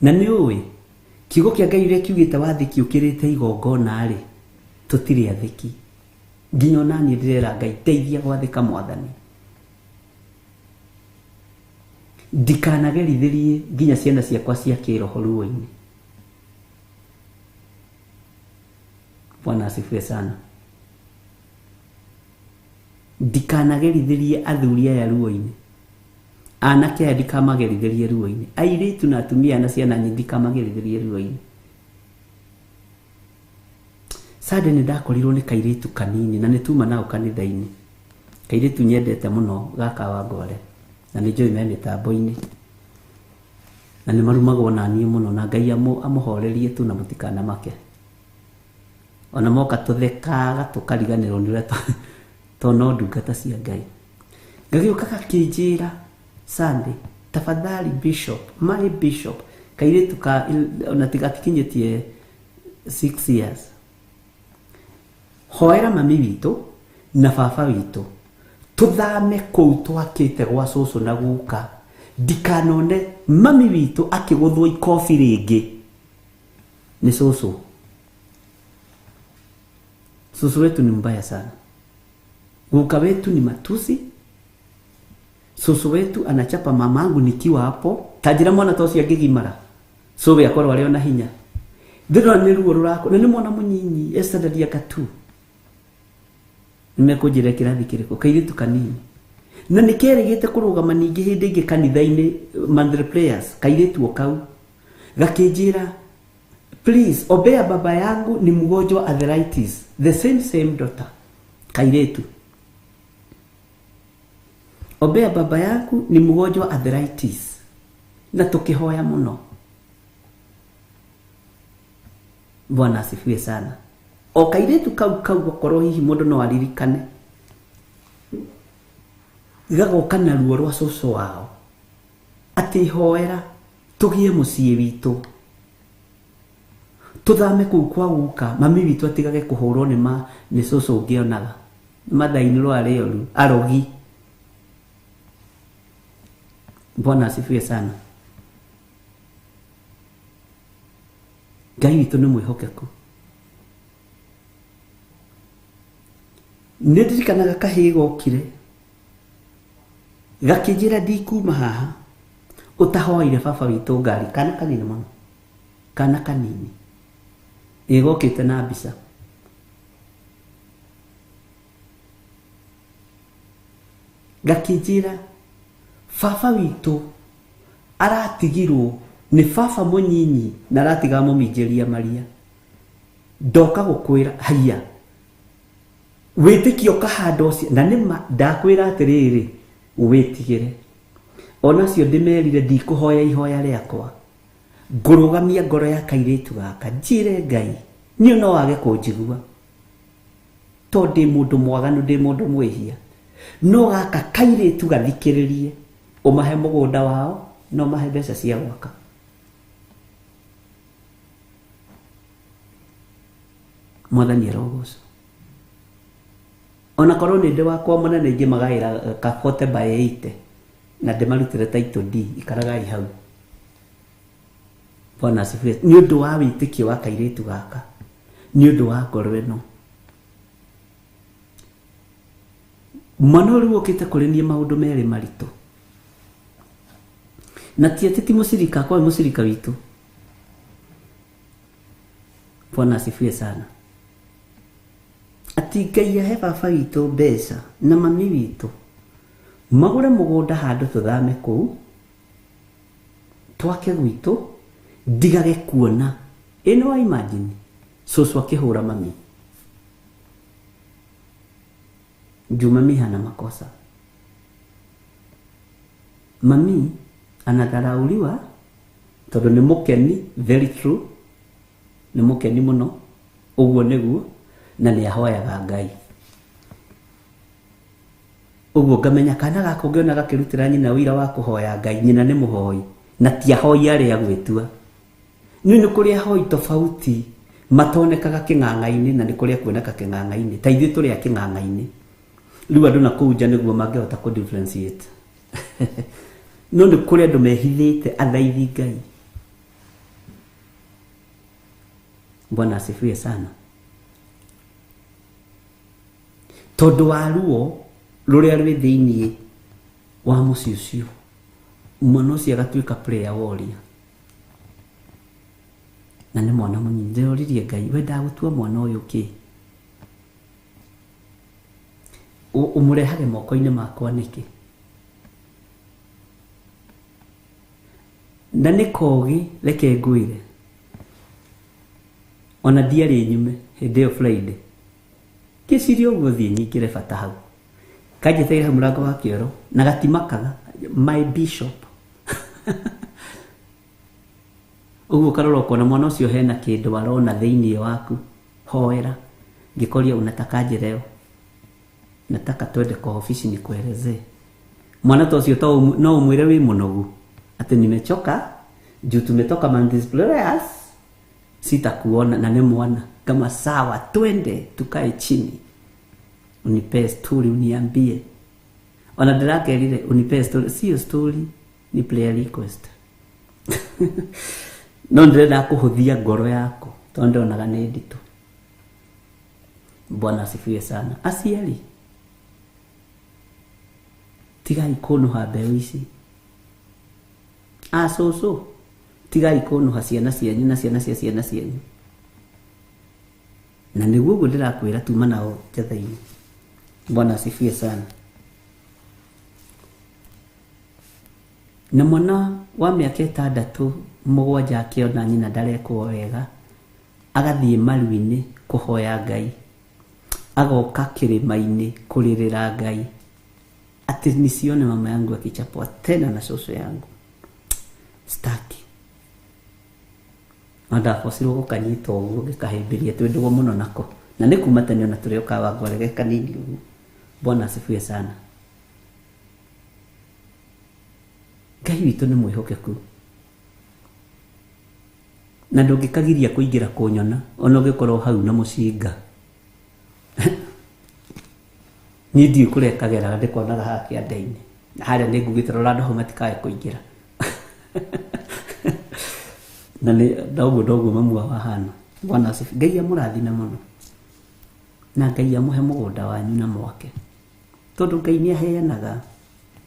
na ni uwi kiugo kia Ngai ria kiugite wathiki ukirite igongona ri tutire athiki nginya nani ndirera Ngai teithia gwathika Mwathani ndikanagerithirie nginya ciana ciakwa cia kiroho ruo-ini. Bwana asifiwe sana. Ndikanagerithirie athuri aya ruo-ini, anake aya ndikamagerithirie ruo-ini, airitu na atumia na ciana ndikamagerithirie ruo-ini. Sade ni ndakorirwo ni kairitu kanini na nituma nao kanitha-ini. Kairitu nyendete muno gaka wa Ngore na ni njoi me mitambo-ini na ni marumagwo na niĩ muno na Ngai amuhorerie tu na mutikana make. Ona moka tuthekaga tukariganirwo ni uria to no ndungata cia Ngai. Ngagĩũka gakĩnjĩra Sunday, tafadhali bishop, my bishop, kairitu ka ona tigatikinyĩtie 6 years. Hoera mami witũ na baba witũ tuthame kũu twakĩte gwa cũcũ na guka, ndikanone mami witũ akĩgũthwo ikobi rĩngĩ ni cũcũ. Cũcũ wetu ni mbaya sana, guka wetu ni matusi, cũcũ wetu anachapa mamangu nikiwa hapo, tajira mwana tosi angĩgimara sobe akorwo arĩ ona hinya ndĩrona nĩ ruo rũrako na nĩ mwana mũnyinyi estandadia katu nimekujira kirathi kiriko kairitu kanini na nikerigite kurugama ningi hindi ingi kanitha-ini mandre prayers kairitu okau gakijira please obea baba yangu ni mgonjwa arthritis, the same daughter kairitu obea baba yangu ni mgonjwa arthritis na tukihoya muno. Bwana asifiwe sana. O kairitu kau gũkorwo hihi mũndũ no aririkane gagoka na ruo rwa cũcũ wao atĩ hoera tũgie mũciĩ witũ tuthame kũu kwa guka, mami witũ atigage kũhũrwo nĩ cũcũ ũngĩonaga mathainĩ rwa rĩoru arogi. Bwana asifiwe sana. Ngai witũ nĩ mwĩhokeku. Nĩndirikanaga kahĩĩ gokire gakĩnjĩra ndikuma haha ũtahoire baba witũ ngari, kana kanini mũno, kana kanini ĩgokĩte na mbica. Gakĩnjĩra baba witũ aratigirwo nĩ baba mũnyinyi na aratiga mũminjĩria Maria, ndoka gũkwĩra haiya wĩtĩkio kahando na nĩma ndakwĩra atĩrĩrĩ wĩtigĩre. Onacio ndĩmerire ndikũhoya ihoya rĩakwa, ngũrũgamia ngoro ya kairitu gaka njĩre Ngai niĩ no wage kũnjigua to ndĩ mũndũ mwaganu, ndĩ mũndũ mwĩhia, no gaka kairitu gathikĩrĩrie, ũmahe mũgũnda wao no mahe mbeca cia gwaka. Mwathani arogocwo. Ona korwo nĩ ndĩ wakwa mũnene ingĩ magaĩra ka 40/80 na ndĩmarutĩre title D ikaragai hau. Bwana asifiwe. Nĩ ũndũ wa wĩtĩkio wa kairitu gaka, nĩ ũndũ wa ngoro ĩno. Mwana ũrĩa ũkĩte kũrĩ niĩ maũndũ merĩ maritũ, na ti mũcirika kwa mũcirika witũ. Bwana asifiwe sana. Ati Ngai ahe baba witũ mbeca na mami witũ magũre mũgũnda handũ tũthame kũu twake gwitũ ndigage kuona. Ĩno wa imagine cũcũ akĩhũra mami, juu mami hana makosa. Mami anadharauliwa tondũ nĩ mũkeni, very true, nĩ mũkeni mũno, ũguo nĩguo, na nĩ ahoyaga Ngai. Uguo ngamenya kana gako ngiona gakirutira nyina wira wa kuhoya Ngai, nyina ni muhoi na ti ahoi ari agwitua. Ni kuri ahoi tofauti matonekaga king'ang'a-ini na ni kuri kuoneka king'ang'a-ini, ta ithuĩ tũrĩ a king'ang'a-ini. Riu andu na kuu nja nĩguo mangĩhota ku differentiate. No ni kuri andu mehithĩte athaithi Ngai. Bwana asifiwe sana. Tondu wa ruo ruria rwi thiini wa muciĩ ũcio, mwana ũcio agatuĩka prayer warrior. Na nĩ mwana mũnyinyi. Ndĩroririe Ngai, we ndagũtua mwana ũyũ kĩ? Ũmũrehage moko-inĩ makwa nĩkĩ? Na nĩ kogi reke ngwĩre, ona ndiarĩ nyume hĩndĩ ĩyo Friday, ngĩciria ũguo thiĩ nyingĩre bata hau, kanjeteire hau mũrango wa kĩoro na gatimakaga, my bishop. Uguo karora ukona mwana ucio hena kindu arona thiini waku, hoera. Ngikoria unataka aje leo? Nataka twende kwa ofisi nikuelezee. Mwana to ucio no umwire wi munogu ati nimechoka juu tumetoka Mandis Players, sitakuona na ni mwana. Kama sawa, twende tukae chini, unipe story, uniambie. Ona dirake lile unipe story, sio story, ni player request. No ndirenda kuhuthia ngoro yako tondu onaga ni nditu. Bwana asifiwe sana. Aciari, tigai kunuha mbeu ici. Acucu, tigai kunuha ciana cianyu na ciana cia ciana cianyu. Na niguo guo ndirakwira tuma nao njatha-ini. Bwana asifiwe sana. Na mwana wa mĩaka 6 mũgwanja akĩona nyina ndarekwo wega, agathiĩ maru-inĩ kũhoya Ngai, agoka kĩrĩma-inĩ kũrĩrĩra Ngai ati nisione mama yangu akichapwa tena na shosho yangu. Staki ndafosirwo gũkanyita ũguo ngĩkahĩmbĩria twendwo mũno nako, na nĩ kuma tene ona tũrĩ ũkawa ngorege kanini ũguo. Bwana asifiwe sana. Ngai witũ nĩ mwĩhokeku na ndũngĩkagiria kũingĩra kũnyona ona ũngĩkorwo hau na mũcinga. Niĩ ndiĩ kũrĩa kageraga ndĩkonaga haha kĩanda-inĩ, na harĩa nĩ ngugĩte rora andũ hau matikae kũingĩra. Na ndoguo mamu wahana. Bwana asifiwe. Ngai amũrathime mũno na Ngai amũhe mũgũnda wanyu na mwake, tondũ Ngai nĩ aheanaga,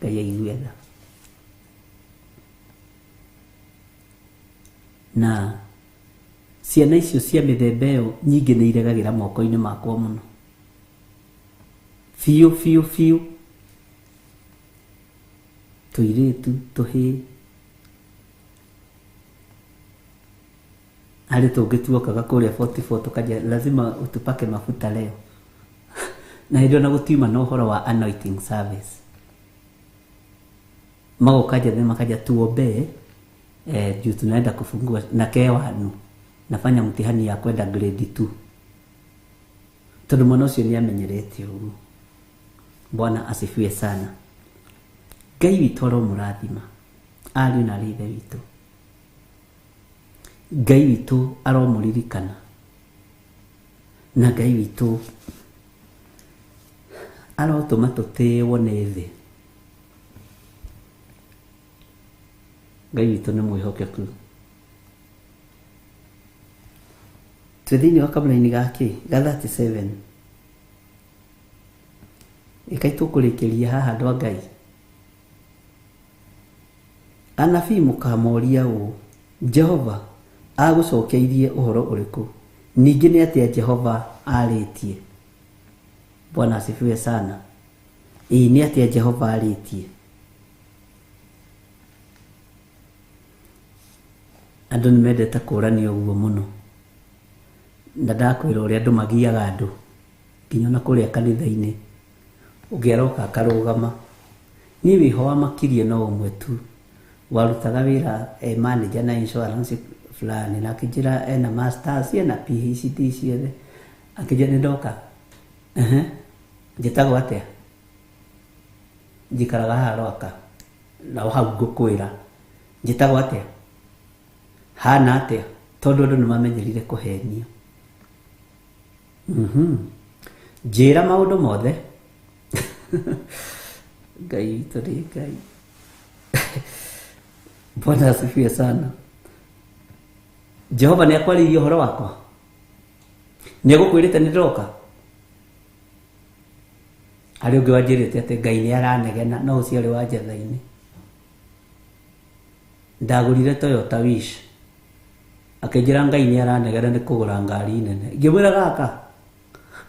Ngai aiguaga. Na ciana icio cia mĩthemba ĩyo nyingĩ nĩ iregagĩra moko-inĩ makwa mũno biũ. Tũirĩtu tũhĩ harĩ tũngĩtuokaga kũrĩa 44 tukaja lazima utupake mafuta leo. Na hĩndĩ ona gũtiuma na ũhoro wa anointing service, magokaja thĩ makaja tuombee juu tunaenda kufungua na kewanu nafanya mtihani ya kwenda grade 2, tondũ mwana ũcio nĩ amenyerete ũguo. Bwana asifiwe sana. Ngai witũ aromũrathima, ariũ na ithe witũ. Ngai witũ aromũririkana, na Ngai witũ arotũma tũtĩĩo nĩ thĩ. Ngai witũ nĩ mwĩhokeku. Twĩ thĩinĩ wa kamũra-inĩ gake ga 37 ikai tũkũrĩkĩria haha andũ a Ngai. Anabii mũkamoria ũũ, Jehova agũcokeirie ũhoro ũrĩkũ? Ningĩ nĩ atĩa Jehova arĩtie? Bwana asifiwe sana. Nĩ atĩa Jehova arĩtie? Andũ nĩ mendete kũũrania ũguo mũno, na ndakwĩra ũrĩa andũ magiaga andũ nginya ona kũrĩa kanitha-inĩ, ũngĩaroka akarũgama. Niĩ wĩho makirie no ũmwe tu warutaga wĩra manager na insurance fulani, na akĩnjĩra ena masters ena PhD ciothe, akĩnjĩra nĩ ndoka njĩtagwo atĩa, njikaraga harwaka na hau ngukwira njitagwo atia hana atia tondu andu nimamenyerire kuhenio njira maundu mothe Ngai witũ nĩ Ngai. Bwana asifiwe sana. Jehova nĩakwaririe ũhoro wakwa, nĩegũkwĩrĩte nĩndoka. Harĩ ũngĩ wanjĩrĩte atĩ Ngai nĩaranegena, no ũcio arĩ wa Njetha-inĩ. Ndagũrire Toyota Wish, akĩnjĩra Ngai nĩaranegena nĩ kũgũra ngari nene. Ngĩmwĩra gaka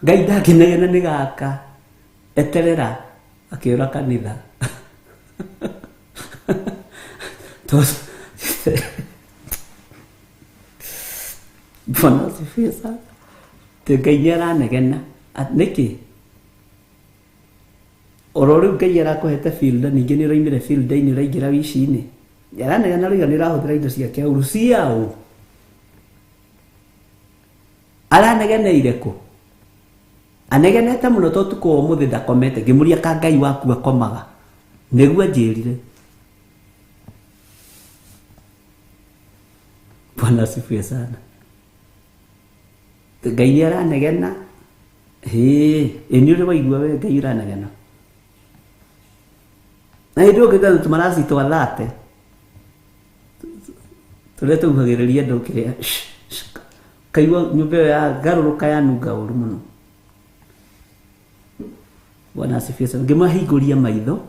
Ngai ndangĩnegena nĩ gaka, eterera. Akĩũra kanitha. Bwana asifiwe sana. Ngai nĩaranegena nĩkĩ? Oro rĩu Ngai arakũhete field, ningĩ nĩũraumire field-inĩ ũraingĩra wici-inĩ. Nĩaranegena rĩu nĩũrahũthĩra indo ciake ũru ciaũ. Aranegeneire kũ? Anegenete muno to tuko umuthi ndakomete ngimuria ka Ngai waku akomaga niguo njirire. Bwana asifiwe sana. Ngai aranegena eni uri waigua we Ngai aranegena na ndio kitendo tumarasi twathate tulete uhagiriria ndu kiria kaigua nyumba ya garuruka ya nunga uru muno. Bwana asifiwe sana. Ngĩmahingũria maitho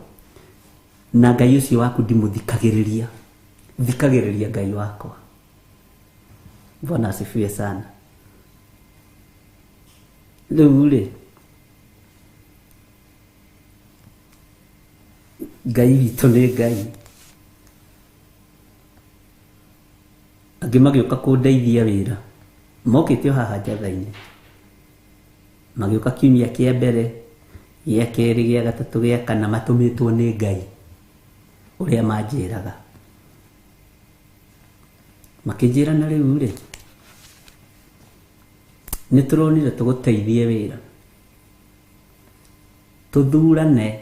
na Ngai ũcio waku ndimuthikagĩrĩria. Thikagĩrĩria Ngai wakwa. Bwana asifiwe sana. Rĩu rĩ Ngai witũ nĩ Ngai. Angĩ magĩũka kũndeithia wĩra mokĩte o haha Njetha-inĩ, magĩũka kiumia kĩa mbere gĩa kerĩ gĩa gatatũ gĩa kana matũmĩtwo nĩ Ngai ũrĩa manjĩraga makĩnjĩra na rĩu rĩ nĩtũronire tũgũteithie wĩra tũthurane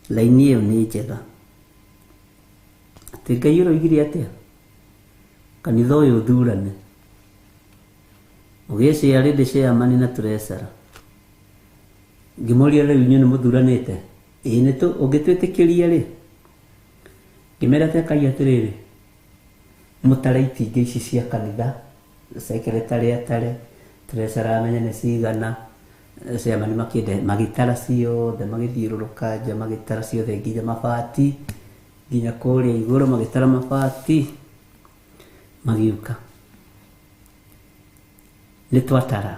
laini ĩyo nĩ njega. Atĩ Ngai ũroigire atĩa kanitha ũyũ ũthurane ũgĩcia rĩndĩ chairman na treasurer. Ngĩmoria rĩu inyuĩ nĩmũthuranĩte? Ĩĩ ũngĩtwĩtĩkĩria rĩ ngĩmera tekai atĩrĩrĩ mũtare itingĩ ici cia kanitha, secretary atare, treasurer amenye nĩ cigana, chairman makĩende magĩtara ciothe magĩthiũrũrũka nja magĩtara ciothe nginya mabati nginya kũrĩa igũrũ magĩtara mabati magĩũka. Nĩtwatara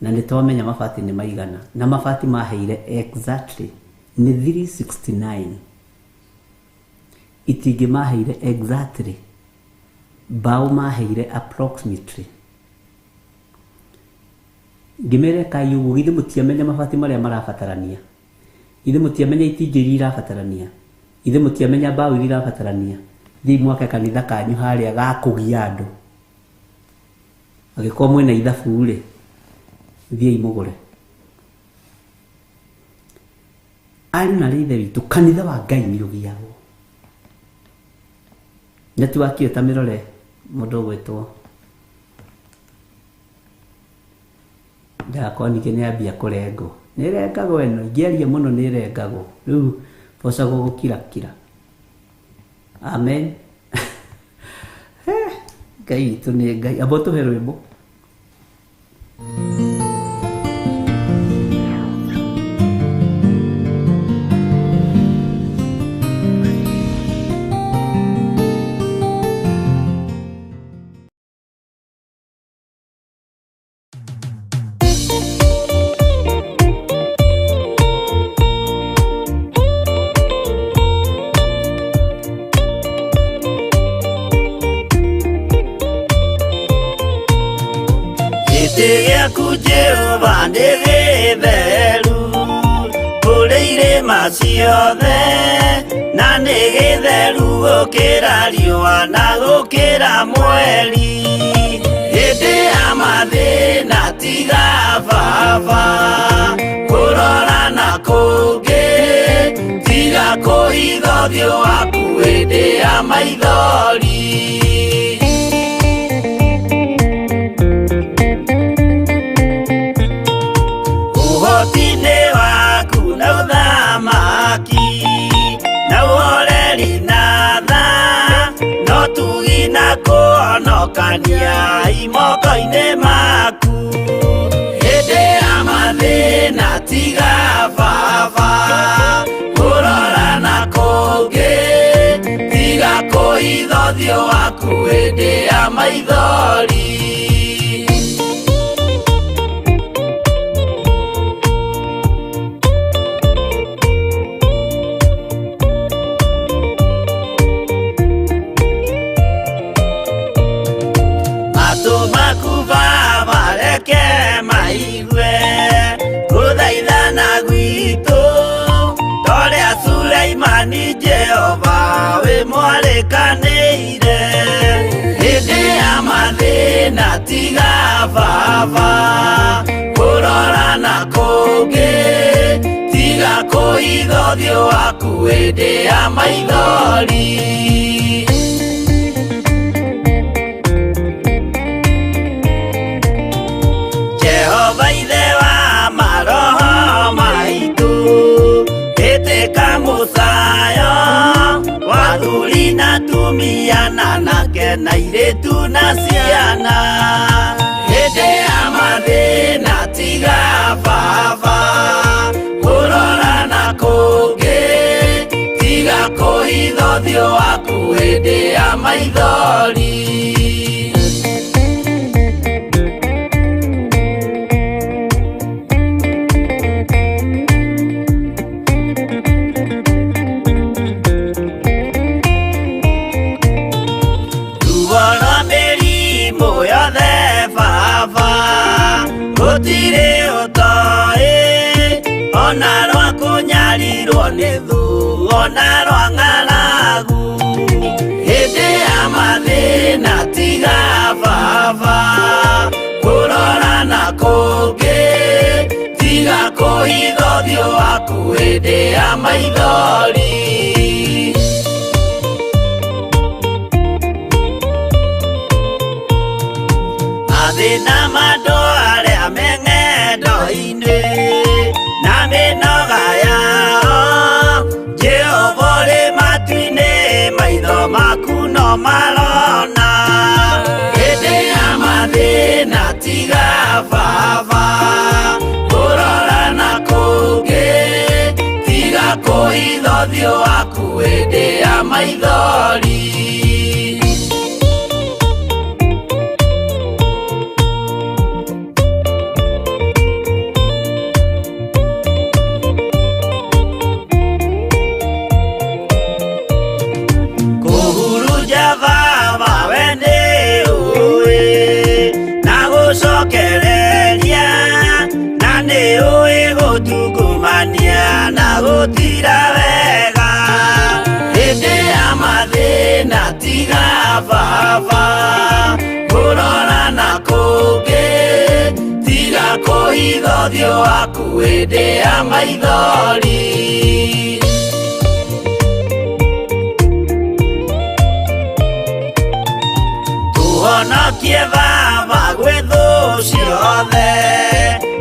na nĩtwamenya mabati nĩ maigana na mabati maheire exactly ni 369. Itingĩ maheire exactly, bao maheire approximately. Ngĩmere kai ũguo githĩ mũtiamenya mabati marĩa marabatarania, githĩ mũtiamenya itingĩ iria irabatarania, githĩ mũtiamenya bao iria irabatarania. Thiĩ mwake kanitha kanyu harĩa ga kũgia andũ. Agĩkorwo mwĩna ithabu rĩ thiĩ mũgũre. Ari na ithe witũ kanitha wa Ngai nĩ ũgiagwo. Nĩtuakio ta mĩrore mũndũ gwĩtwo ndakonike nĩambia kũrengwo. Nĩrengagwo ĩno ingĩaria mũno nĩrengagwo. Rĩu bocagwo gũkirakira. Amen. Ngai witũ nĩ Ngai. Amba tũhe rwĩmbo. Jehova nĩ gĩtheru kũrĩ irĩma ciothe na nĩ gĩtheru gũkĩra riũa na gũkĩra mweri. Hĩndĩ ya mathĩna tiga baba kũrora na kũngĩ kũhitha ũthiũ waku hĩndĩ ya maithori. Ũhoti-inĩ waku na ũthamaki na ũhoreri na tha no tugi na kũhonokania imoko-inĩ maku. Hĩndĩ ya mathĩna tiga baba kũrora na kũngĩ, tiga kũhitha ũthiũ waku hĩndĩ ya maithori. Matũ maku baba reke maigue gũthaithana gwitũ torĩa Sulaimani Jehova wĩ mwarĩkanĩire. Hĩndĩ ya mathĩna tiga baba kũrora na kũngĩ, tiga kũhitha ũthiũ waku hĩndĩ ya maithori. Jehova ithe wa maroho maitũ, ĩtĩka mũcayo wa athuri na atumia na anake na airĩtu na ciana. Hĩndĩ ya mathĩna tiga baba kũrora na kũngĩ, tiga kũhitha ũthiũ waku hĩndĩ ya maithori. Gũtirĩ ũtoĩ ona rwa kũnyarirwo nĩ thu ona rwa ng'aragu. Hĩndĩ ya mathĩna tiga baba kũrora na kũngĩ, tiga kũhitha ũthiũ waku hĩndĩ ya maithori. Mathĩna mandũ arĩa me ng'endo-inĩ na mĩnoga yao, Jehova ũrĩ matu-inĩ maitho maku no marona. Hĩndĩ ya mathĩna tiga baba kũrora na kũngĩ, tiga kũhitha ũthiũ waku hĩndĩ ya maithori. Gũcokereria na nĩ ũĩ gũtungumania na gũtira wega. Hĩndĩ ya mathĩna tiga baba kũrora na kũngĩ, tiga kũhitha ũthiũ waku hĩndĩ ya maithori. Tũhonokie baba gwĩ thũ ciothe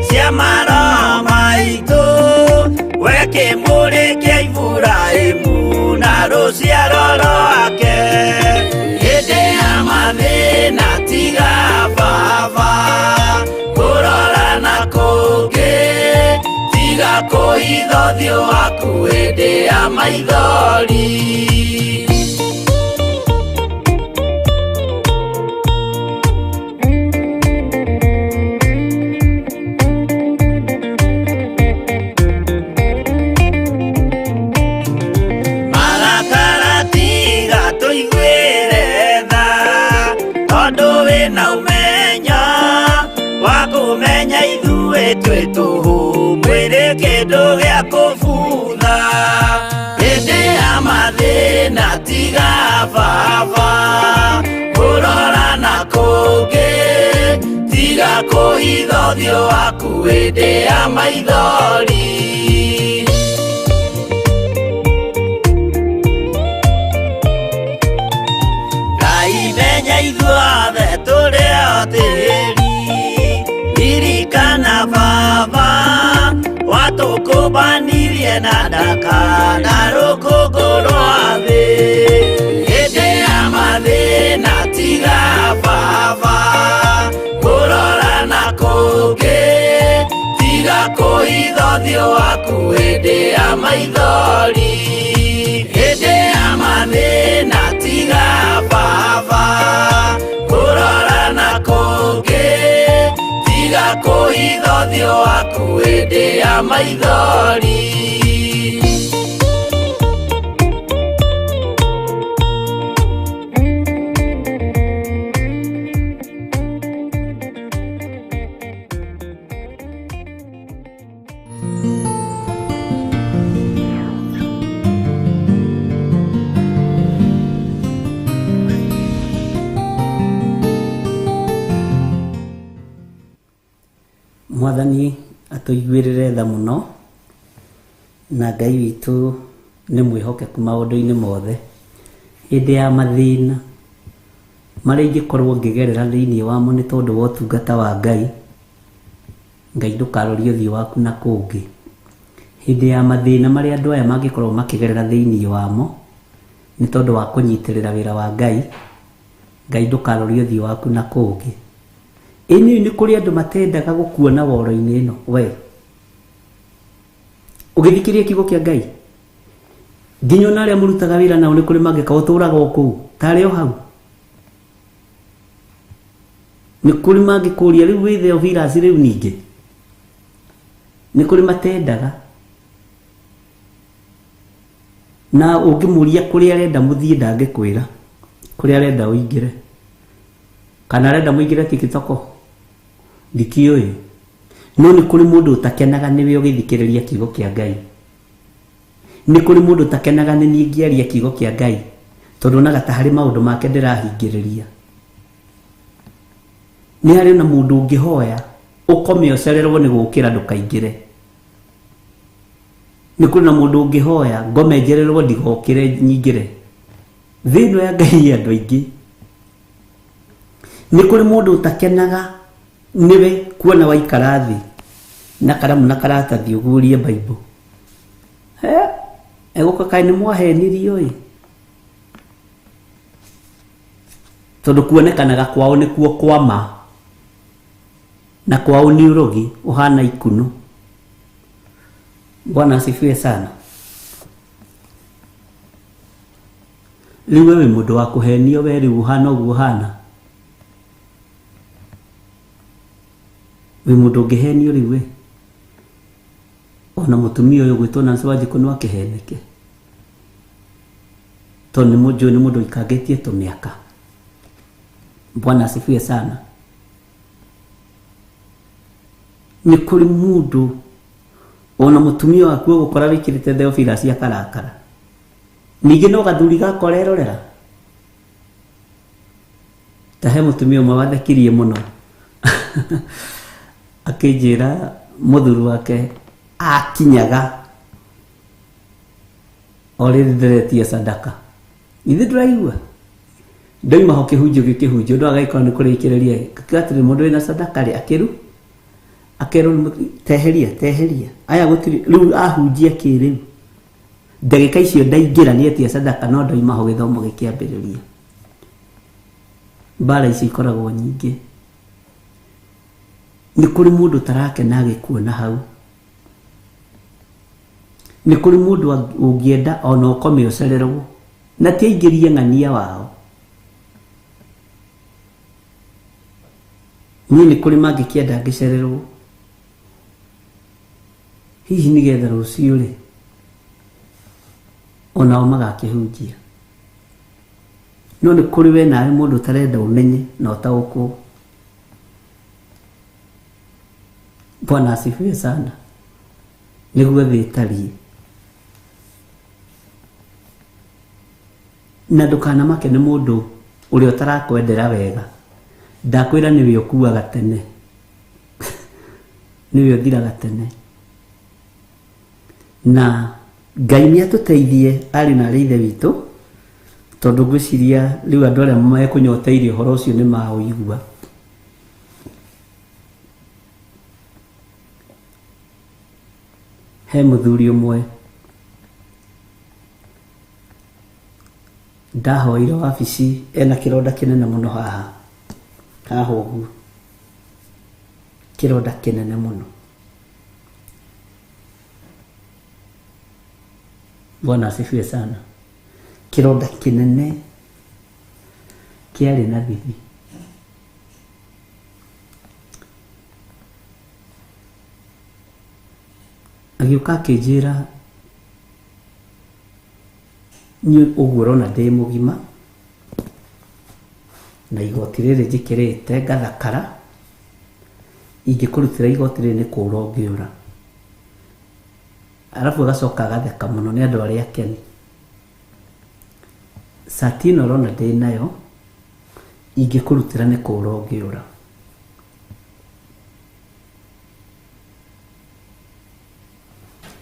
cia maroho maitũ, we kĩmũrĩ kĩa Iburahĩmu na rũciaro rwake. Hĩndĩ ya mathĩna tiga baba kũrora na kũngĩ, tiga kũhitha ũthiũ waku hĩndĩ ya maithori. Kũmenya ithuĩ twĩ tũhũ mwĩrĩ kĩndũ gĩa kũbutha. Hĩndĩ ya mathĩna tiga baba kũrora na kũngĩ, tiga kũhitha ũthiũ waku hĩndĩ ya maithori. ithuothe tũrĩ o tĩri. Ririkana baba watũkũmbanirie na ndaka na rũkũngũ rwa thĩ. Hĩndĩ ya mathĩna tiga baba kũrora na kũngĩ, tiga kũhitha ũthiũ waku hĩndĩ ya maithori. Hĩndĩ ya mathĩna tiga baba kũrora na kũngĩ, tiga kũhitha ũthiũ waku hĩndĩ ya maithori. Mwathani atuiguĩrĩre tha mũno, na Ngai witũ nĩ mwĩhokeku maũndũ-inĩ mothe. Hĩndĩ ya mathĩna marĩa ingĩkorwo ngĩgerera thĩinĩ wamo nĩ tondũ wa ũtungata wa Ngai, Ngai ndũkarorie ũthiũ waku na kũngĩ. Hĩndĩ ya mathĩna marĩa andũ aya mangĩkorwo makĩgerera thĩinĩ wamo nĩ tondũ wa kũnyitĩrĩra wĩra wa Ngai, Ngai ndũkarorie ũthiũ waku na kũngĩ. Ĩni nĩ kũrĩ andũ matendaga gũkuona woro-inĩ ĩno. We ũgĩthikĩria kiugo kĩa Ngai, nginya ona arĩa mũrutaga wĩra nao nĩ kũrĩ mangĩka ũtũraga o kũu tarĩ o hau. Nĩ kũrĩ mangĩkũria rĩu wĩthe o virus rĩu ningĩ. Nĩ kũrĩ matendaga, na ũngĩmũria kũrĩa arenda mũthiĩ ndangĩkwĩra kũrĩa arenda ũingĩre, kana arenda mũingĩre TikTok ndikĩũĩ. No nĩ kũrĩ mũndũ ũtakenaga nĩwe ũgĩthikĩrĩria kiugo kĩa Ngai. Nĩ kũrĩ mũndũ ũtakenaga nĩ niĩ ngĩaria kiugo kĩa Ngai tondũ onaga ta harĩ maũndũ make ndĩrahingĩrĩria. Nĩ harĩ na mũndũ ũngĩhoya ũkome ũcererwo nĩ gũkĩra ndũkaingĩre. Nĩ kũrĩ na mũndũ ũngĩhoya ngome njererwo ndigokĩre nyingĩre. Thĩinĩ ya Ngai andũ aingĩ. Nĩ kũrĩ mũndũ ũtakenaga nĩwe kuona waikara thĩ na karamu na karatathi ũgurie Bible. Egũka kaĩ nĩ mwahenirio ĩ, tondũ kuonekanaga kwao nĩkuo kwama na kwao nĩ ũrogi ũhana ikuno. Bwana asifiwe sana. Rĩu wewe mũndũ wa kũhenio we rĩu ũhana ũguo ũhana. We mũndũ ũngĩhenio rĩu we, ona mũtumia ũyũ gwĩtwo Nancy Wanjikũ no akĩheneke tondũ nĩ mũndũ ikangĩtie tũmĩaka. Bwana asifiwe sana. Nĩ kũrĩ mũndũ ona mũtumia waku ũgũkora wĩkĩrĩte theophila cia karakara, ningĩ no gathuri gako rerorera. Tahe mũtumia ũmwe wathekirie mũno akĩnjĩra mũthuri wake akinyaga orĩrĩ ndĩretie sadaka. Ithe ndĩraigua ndoima ho kĩhunjio gĩkĩhunjio ndũ agaikora nĩ kũrĩkĩrĩria gĩgatĩrĩ mũndũ wĩna sadaka rĩ akerwo teheria aya gũtirĩ rĩu ahunjia kĩrĩu. Ndagĩka icio ndaingĩra nĩetia sadaka no ndoima ho gĩthomo gĩkĩambĩrĩria. Mbara ici ikoragwo nyingĩ. Nĩ kũrĩ mũndũ tarakena agĩkuona hau. Nĩ kũrĩ mũndũ ũngĩenda ona ũkome ũcererwo na tiaingĩrie ng'ania wao. Niĩ nĩ kũrĩ mangĩkĩenda ngĩcererwo, hihi nĩgetha rũciũ rĩ onao magakĩhunjia. No nĩ kũrĩ we nawe mũndũ ũtarenda ũmenye na ũtaũkwo. Bwana asifiwe sana. Nĩguo thĩ ĩtariĩ. Na ndũkanamake nĩ mũndũ ũrĩa ũtarakwendera wega. Ndakwĩra nĩwe ũkuaga tene. Nĩwe ũthiraga tene. Na Ngai nĩ atũteithie arĩ na ithe witũ tondu gwiciria riu andu aria mekunyoteirie horo ucio ni mauigua. He muthuri umwe ndahoire wabici ena kironda kinene muno haha uguo, kironda kinene muno. Bwana asifiwe sana. Kironda kinene kiari na bibi. Agiuka akĩnjĩra niĩ ũguo ũrona ndĩ mũgima na igoti rĩrĩ njĩkĩrĩte ngathakara, ingĩkũrutĩra igoti rĩrĩ nĩ kũũra ũngĩũra. Arabu agacoka agatheka mũno nĩ andũ arĩa akeni. Sati ĩno ũrona ndĩ nayo ingĩkũrutĩra nĩ kũũra ũngĩũra.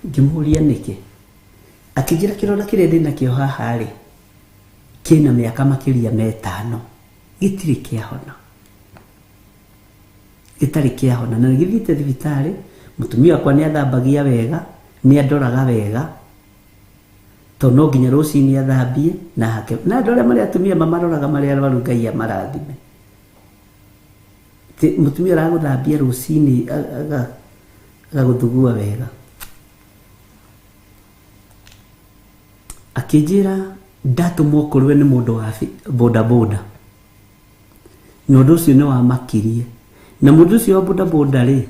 Ngĩmũria nĩkĩ, akĩnjĩra kĩronda kĩrĩa ndĩ nakĩo haha rĩ kĩna mĩaka makĩria ma 5 gĩtirĩ kĩahona, gĩtarĩ kĩahona. Na gĩthiĩte thibitarĩ, mũtumia wakwa nĩ athambagia wega, nĩ andoraga wega, tondũ no nginya rũcinĩ athambie na hake. Na andũ arĩa marĩ atumia mamaroraga marĩ arwaru, Ngai amarathime. Mũtumia aragũthambia rũcinĩ agagũthugua wega. Akĩnjĩra ndatumwo kũrĩ we nĩ mũndũ wa boda boda, na ũndũ ũcio nĩ wamakirie. Na mũndũ ũcio wa boda boda rĩ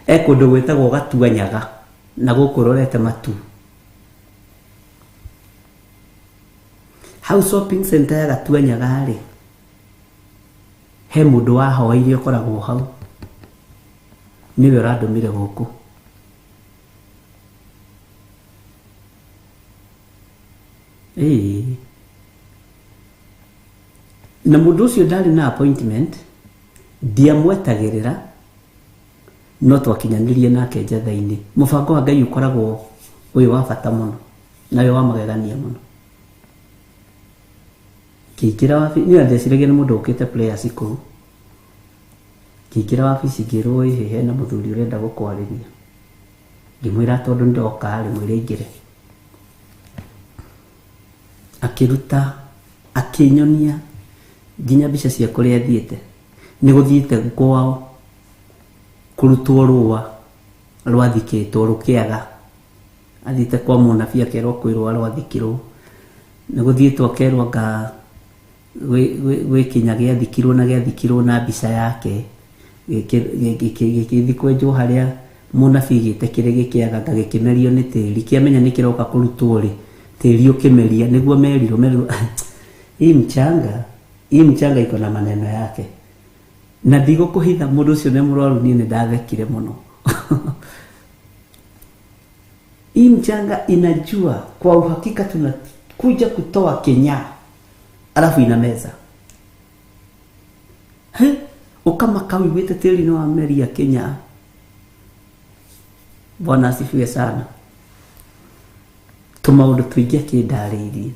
kũndũ gwĩtagwo Gatuanyaga na gũkũ rorete Matu. Hau shopping center ya Gatuanyaga rĩ he mũndũ wahoire ũkoragwo hau, niwe ũrandũmire gũkũ. Na mũndũ ũcio ndarĩ na appointment, ndiamwetagĩrĩra, no twakinyanĩrie nake njatha-inĩ. Mũbango wa Ngai ũkoragwo ũyũ wa bata mũno na ũyũ wa magegania mũno. Ngĩingĩra wabici, niĩ ndeciragia nĩ mũndũ ũkĩte players kũu. Ngĩingĩra wabici ngĩrwo hena mũthuri ũrenda gũkwarĩria. Ngĩmwĩra tondũ ndoka rĩ mwĩre ingĩre. Akĩruta akĩnyonia nginya mbica cia kũrĩa athiĩte. Nĩ gũthiĩte kwao kũrutwo rũa rwathikĩtwo rũkĩaga, athiĩte kwa mũnabii akerwo kwĩ rũa rwathikirwo. Nĩ gũthiĩtwo akerwo anga gwĩ kinya gĩathikirwo na gĩathikirwo na mbica yake gĩgĩthikwenjwo harĩa mũnabii gĩte kĩrĩ gĩkĩaga gĩkĩmerio nĩ tĩri, kĩamenya nĩ kĩroka kũrutwo rĩ tĩri ũkĩmeria nĩguo merirwo. Hii mchanga iko na maneno yake. Na ndigũkũhitha mũndũ ũcio nĩ mũrwaru, niĩ nĩ ndathekire mũno. Hii mchanga inajua kwa uhakika tunakuja kutoa Kenya, alafu ina meza ukama kawi wete tĩri no ameria Kenya. Bwana asifiwe sana. Tũmaũndũ tũingĩ akĩndarĩirie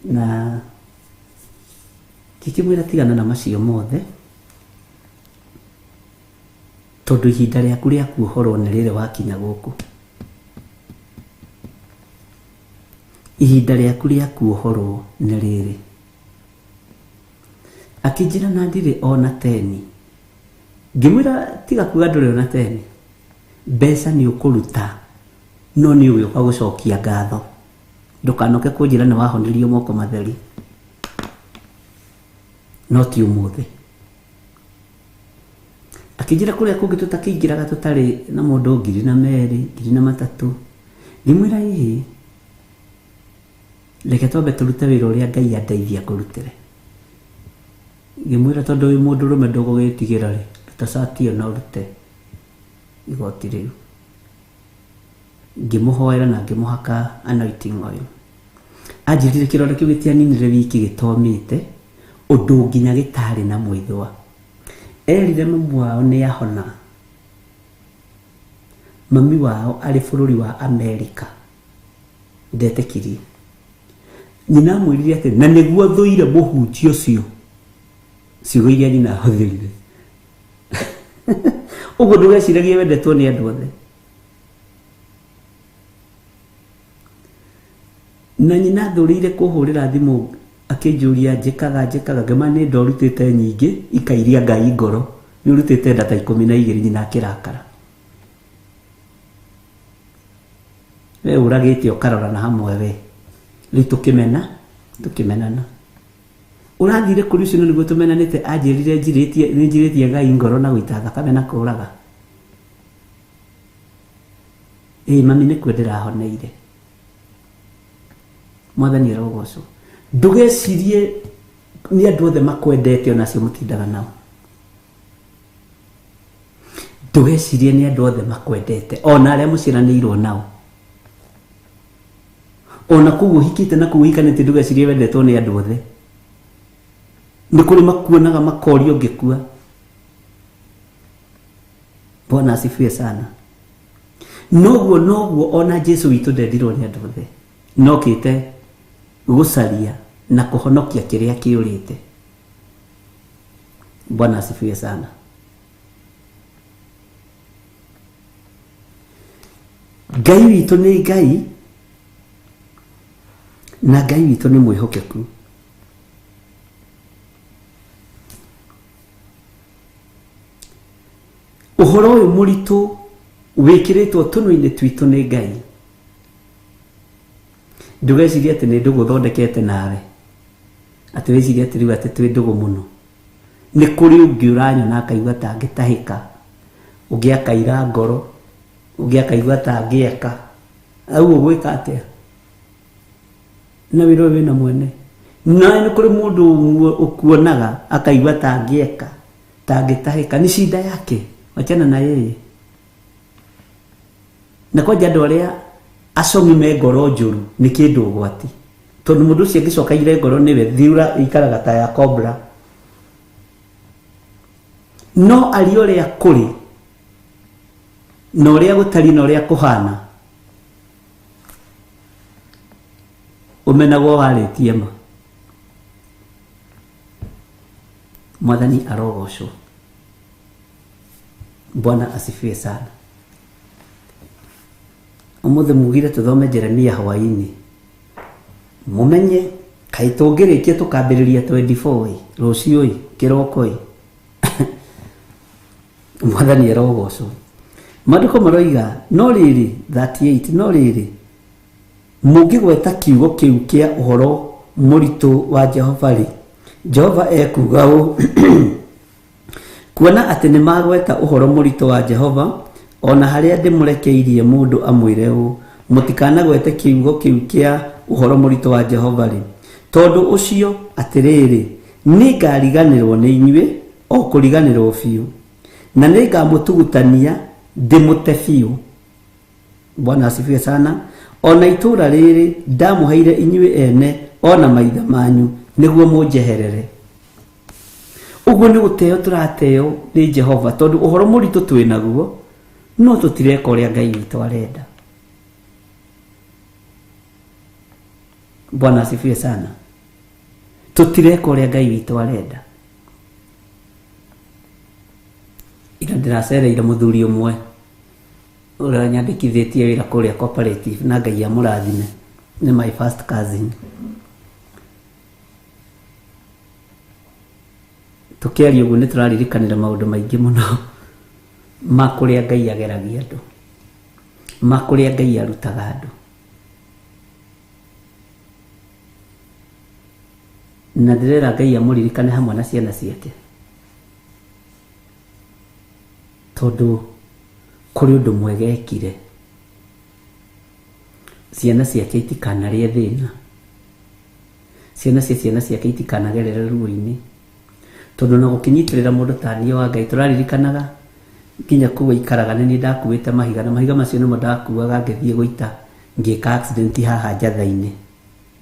na kĩkĩmwĩra tigana na macio mothe, tondũ ihinda rĩaku rĩa kuohorwo nĩ rĩrĩ wakinya gũkũ. Ihinda rĩaku rĩa kuohorwo nĩ rĩrĩ. Akĩnjĩra na ndirĩ ona 10. Ngĩmwĩra tiga kuga ndũrĩ ona 10, mbeca nĩ ũkũruta, no nĩ ũgĩũka gũcokia ngatho. Ndũkanoke kũnjĩra nĩ wahonirio moko matheri, no ti ũmũthĩ. Akĩnjĩra kũrĩa kũngĩ tũtakĩingĩraga tũtarĩ na mũndũ 2,000, 3,000. Ngĩmwĩra ĩĩ, reke twambe tũrute wĩra ũrĩa Ngai andeithia kũrutĩre. Ngĩmwĩra tondũ wĩ mũndũ rũme ndũgũgĩtigĩra rĩ, ruta cati ĩyo na ũrute igoti rĩu. Ngĩmũhoera na ngĩmũhaka anointing oil. Anjĩrire kĩronda kĩu gĩtianinire wiki gĩtomĩte, ũndũ nginya gĩtarĩ na mwĩthũa. Erire mamu wao nĩ ahona. Mami wao arĩ bũrũri wa Amerika. ndetekirie nyina mwirire ati na niguo thuire muhunjio cio ciugo iria nyina hũthĩrire ũguo ndũgeciragie wendetwo nĩ andũ othe na nyina thũrĩire kũhũrĩra thimũ akĩnjũria njĩkaga ngema nĩ ndorutĩte nyingĩ ikairia Ngai ngoro nĩ ũrutĩte ndata 12 nyina akĩrakara we ũragĩte ũkarora na hamwe we rĩu tũkĩmenana ũrathire kũrĩ ũcio nĩguo tũmenanĩte anjĩrire njirĩtie Ngai ngoro na gũita thakame na kũraga mami nĩ kwĩ ndĩrahoneire Mwathani arogocwo ndũgecirie nĩ andũ othe makwendete onacio mũtindaga nao ndũgecirie nĩ andũ othe makwendete ona arĩa mũciaranĩirwo nao ona kũu ũhikĩte na kũu ũhikanĩte ndũgecirie wendetwo nĩ andũ othe nĩ kũrĩ makuonaga makorio ngĩkua Bwana asifiwe sana noguo ona Jesu witũ ndendirwo nĩ andũ othe nokĩte gũcaria na kũhonokia kĩrĩa kĩũrĩte Bwana asifiwe sana Ngai witũ nĩ Ngai na Ngai witũ nĩ mwĩhokeku ũhoro ũyũ mũritũ wĩkĩrĩtwo tũnua-inĩ twitũ nĩ Ngai ndũgecirie atĩ nĩ ndũgũthondekete nawe atĩ wĩcirie atĩ rĩu atĩ twĩ ndũgũ mũno nĩ kũrĩ ũngĩ ũranyona akaigua ta angĩtahĩka ũngĩ akaira ngoro ũngĩ akaigua ta angĩeka au ũgwĩka atĩa na wĩra ũyũ wĩna mwene na nĩ kũrĩ mũndũ ũkuonaga akaigua ta angĩeka ta angĩtahĩka nĩ shida yake wachana na yeye na kwanja andũ arĩa acomi me ngoro njũru nĩ kĩndũ ũgwati tondũ mũndũ ũcio angĩcoka ire ngoro nĩwe thiura ikaraga ta ya cobra no arĩ ũrĩa kũrĩ na ũrĩa gũtari na ũrĩa kũhana ũmenagwo warĩtie ma Mwathani arogocwo Bwana asifiwe sana ũmũthĩ mugire tũthome Jeremia hwaĩ-inĩ mũmenye kaĩ tũngĩrĩkia tũkambĩrĩria 24 rũciũ kĩroko Mwathani arogocwo Maandĩko maroiga no rĩrĩ 38 no rĩrĩ mũngĩgweta kiugo kĩu kĩa ũhoro mũritũ wa Jehova-rĩ Jehova ekuga ũũ kuona atĩ nĩ magweta ũhoro mũritũ wa Jehova ona harĩa ndĩmũrekeirie mũndũ amwĩre ũũ mũtikanagwete kiugo kĩu kĩa ũhoro mũritũ wa Jehova-rĩ tondũ ũcio atĩrĩrĩ nĩ ngariganĩrwo nĩ inyuĩ o kũriganĩrwo biũ na nĩ ngamũtugutania ndĩmũte biũ Bwana asifiwe sana ona itũra rĩrĩ ndamũheire inyuĩ ene ona maithe manyu nĩguo mũnjeherere ũguo nĩ gũteo tũrateo nĩ Jehova tondũ ũhoro mũritũ twĩ naguo no tũtireka ũrĩa Ngai witũ arenda Bwana asifiwe sana tũtireka ũrĩa Ngai witũ arenda ira ndĩracereire mũthuri ũmwe ũrĩa nyandĩkithĩtie wĩra kũrĩa cooperative na Ngai amũrathime nĩ my first cousin tũkĩaria ũguo nĩ tũraririkanĩra maũndũ maingĩ mũno ma kũrĩa Ngai ageragia andũ ma kũrĩa Ngai arutaga andũ na ndĩrera Ngai amũririkane hamwe na ciana ciake tondũ kũrĩ ũndũ mwega ekire ciana ciake itikanarĩe thĩna ciana ciake itikanagerera ruo-inĩ tondũ na gũkinyitĩrĩra mũndũ ta niĩ wa Ngai tũraririkanaga nginya kuwa ikaraga nĩ ndakuĩte mahiga na mahiga macio nĩmo ndakuaga ngĩthiĩ gũita ngĩka accident haha njatha-inĩ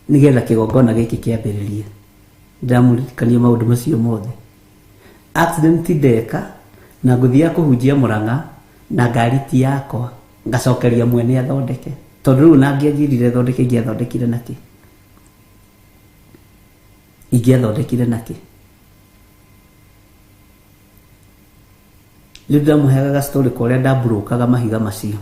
nĩgetha kĩgongona gĩkĩ kĩambĩrĩrie ndamũririkania maũndũ macio mothe accident ndeka na ngũthiaga kũhunjia Mũrang'a na ngari ti yakwa ngacokeria mwene athondeke tondu riu nangianjirire thondeke ingĩathondekire naki riu ndamuheaga gastori koria ndambũrũkaga mahiga macio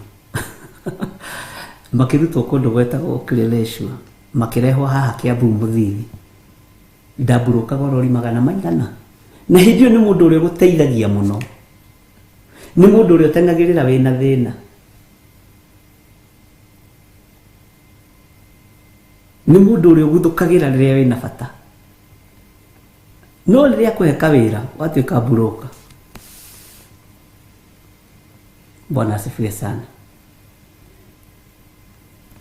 makĩrutwo kũndũ gwetagwo Kileleshwa makĩrehwo haha Kiambu Mũthithi ndambũrũkaga orori magana maigana na hĩndĩ ĩyo nĩ mũndũ ũrĩa gũteithagia mũno nĩ mũndũ ũrĩa ũtengagĩrĩra wĩna thĩna nĩ mũndũ ũrĩa ũguthũkagĩra rĩrĩa wĩna bata no rĩrĩa kũheka wĩra watuĩka mburoka. Bwana asifiwe sana.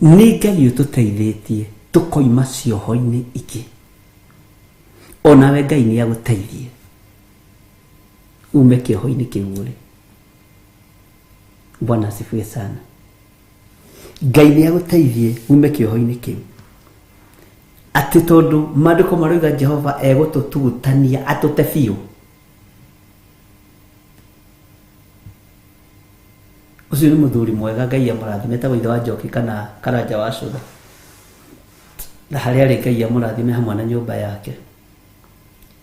Nĩ Ngai ũtũteithĩtie tũkoima cioho-inĩ ingĩ onawe Ngai nĩ agũteithie ume kĩoho-inĩ kĩu ũrĩ. Bwana asifiwe sana. Ngai nĩ agũteithie ume kĩoho-inĩ kĩu atĩ tondũ maandĩko maroiga Jehova egũtũtugutania atũte biũ. Ucio nĩ mũthuri mwega Ngai amũrathime ta ithe wa Njoki kana Karanja wa Cũtha na harĩa arĩ Ngai amũrathime hamwe na nyũmba yake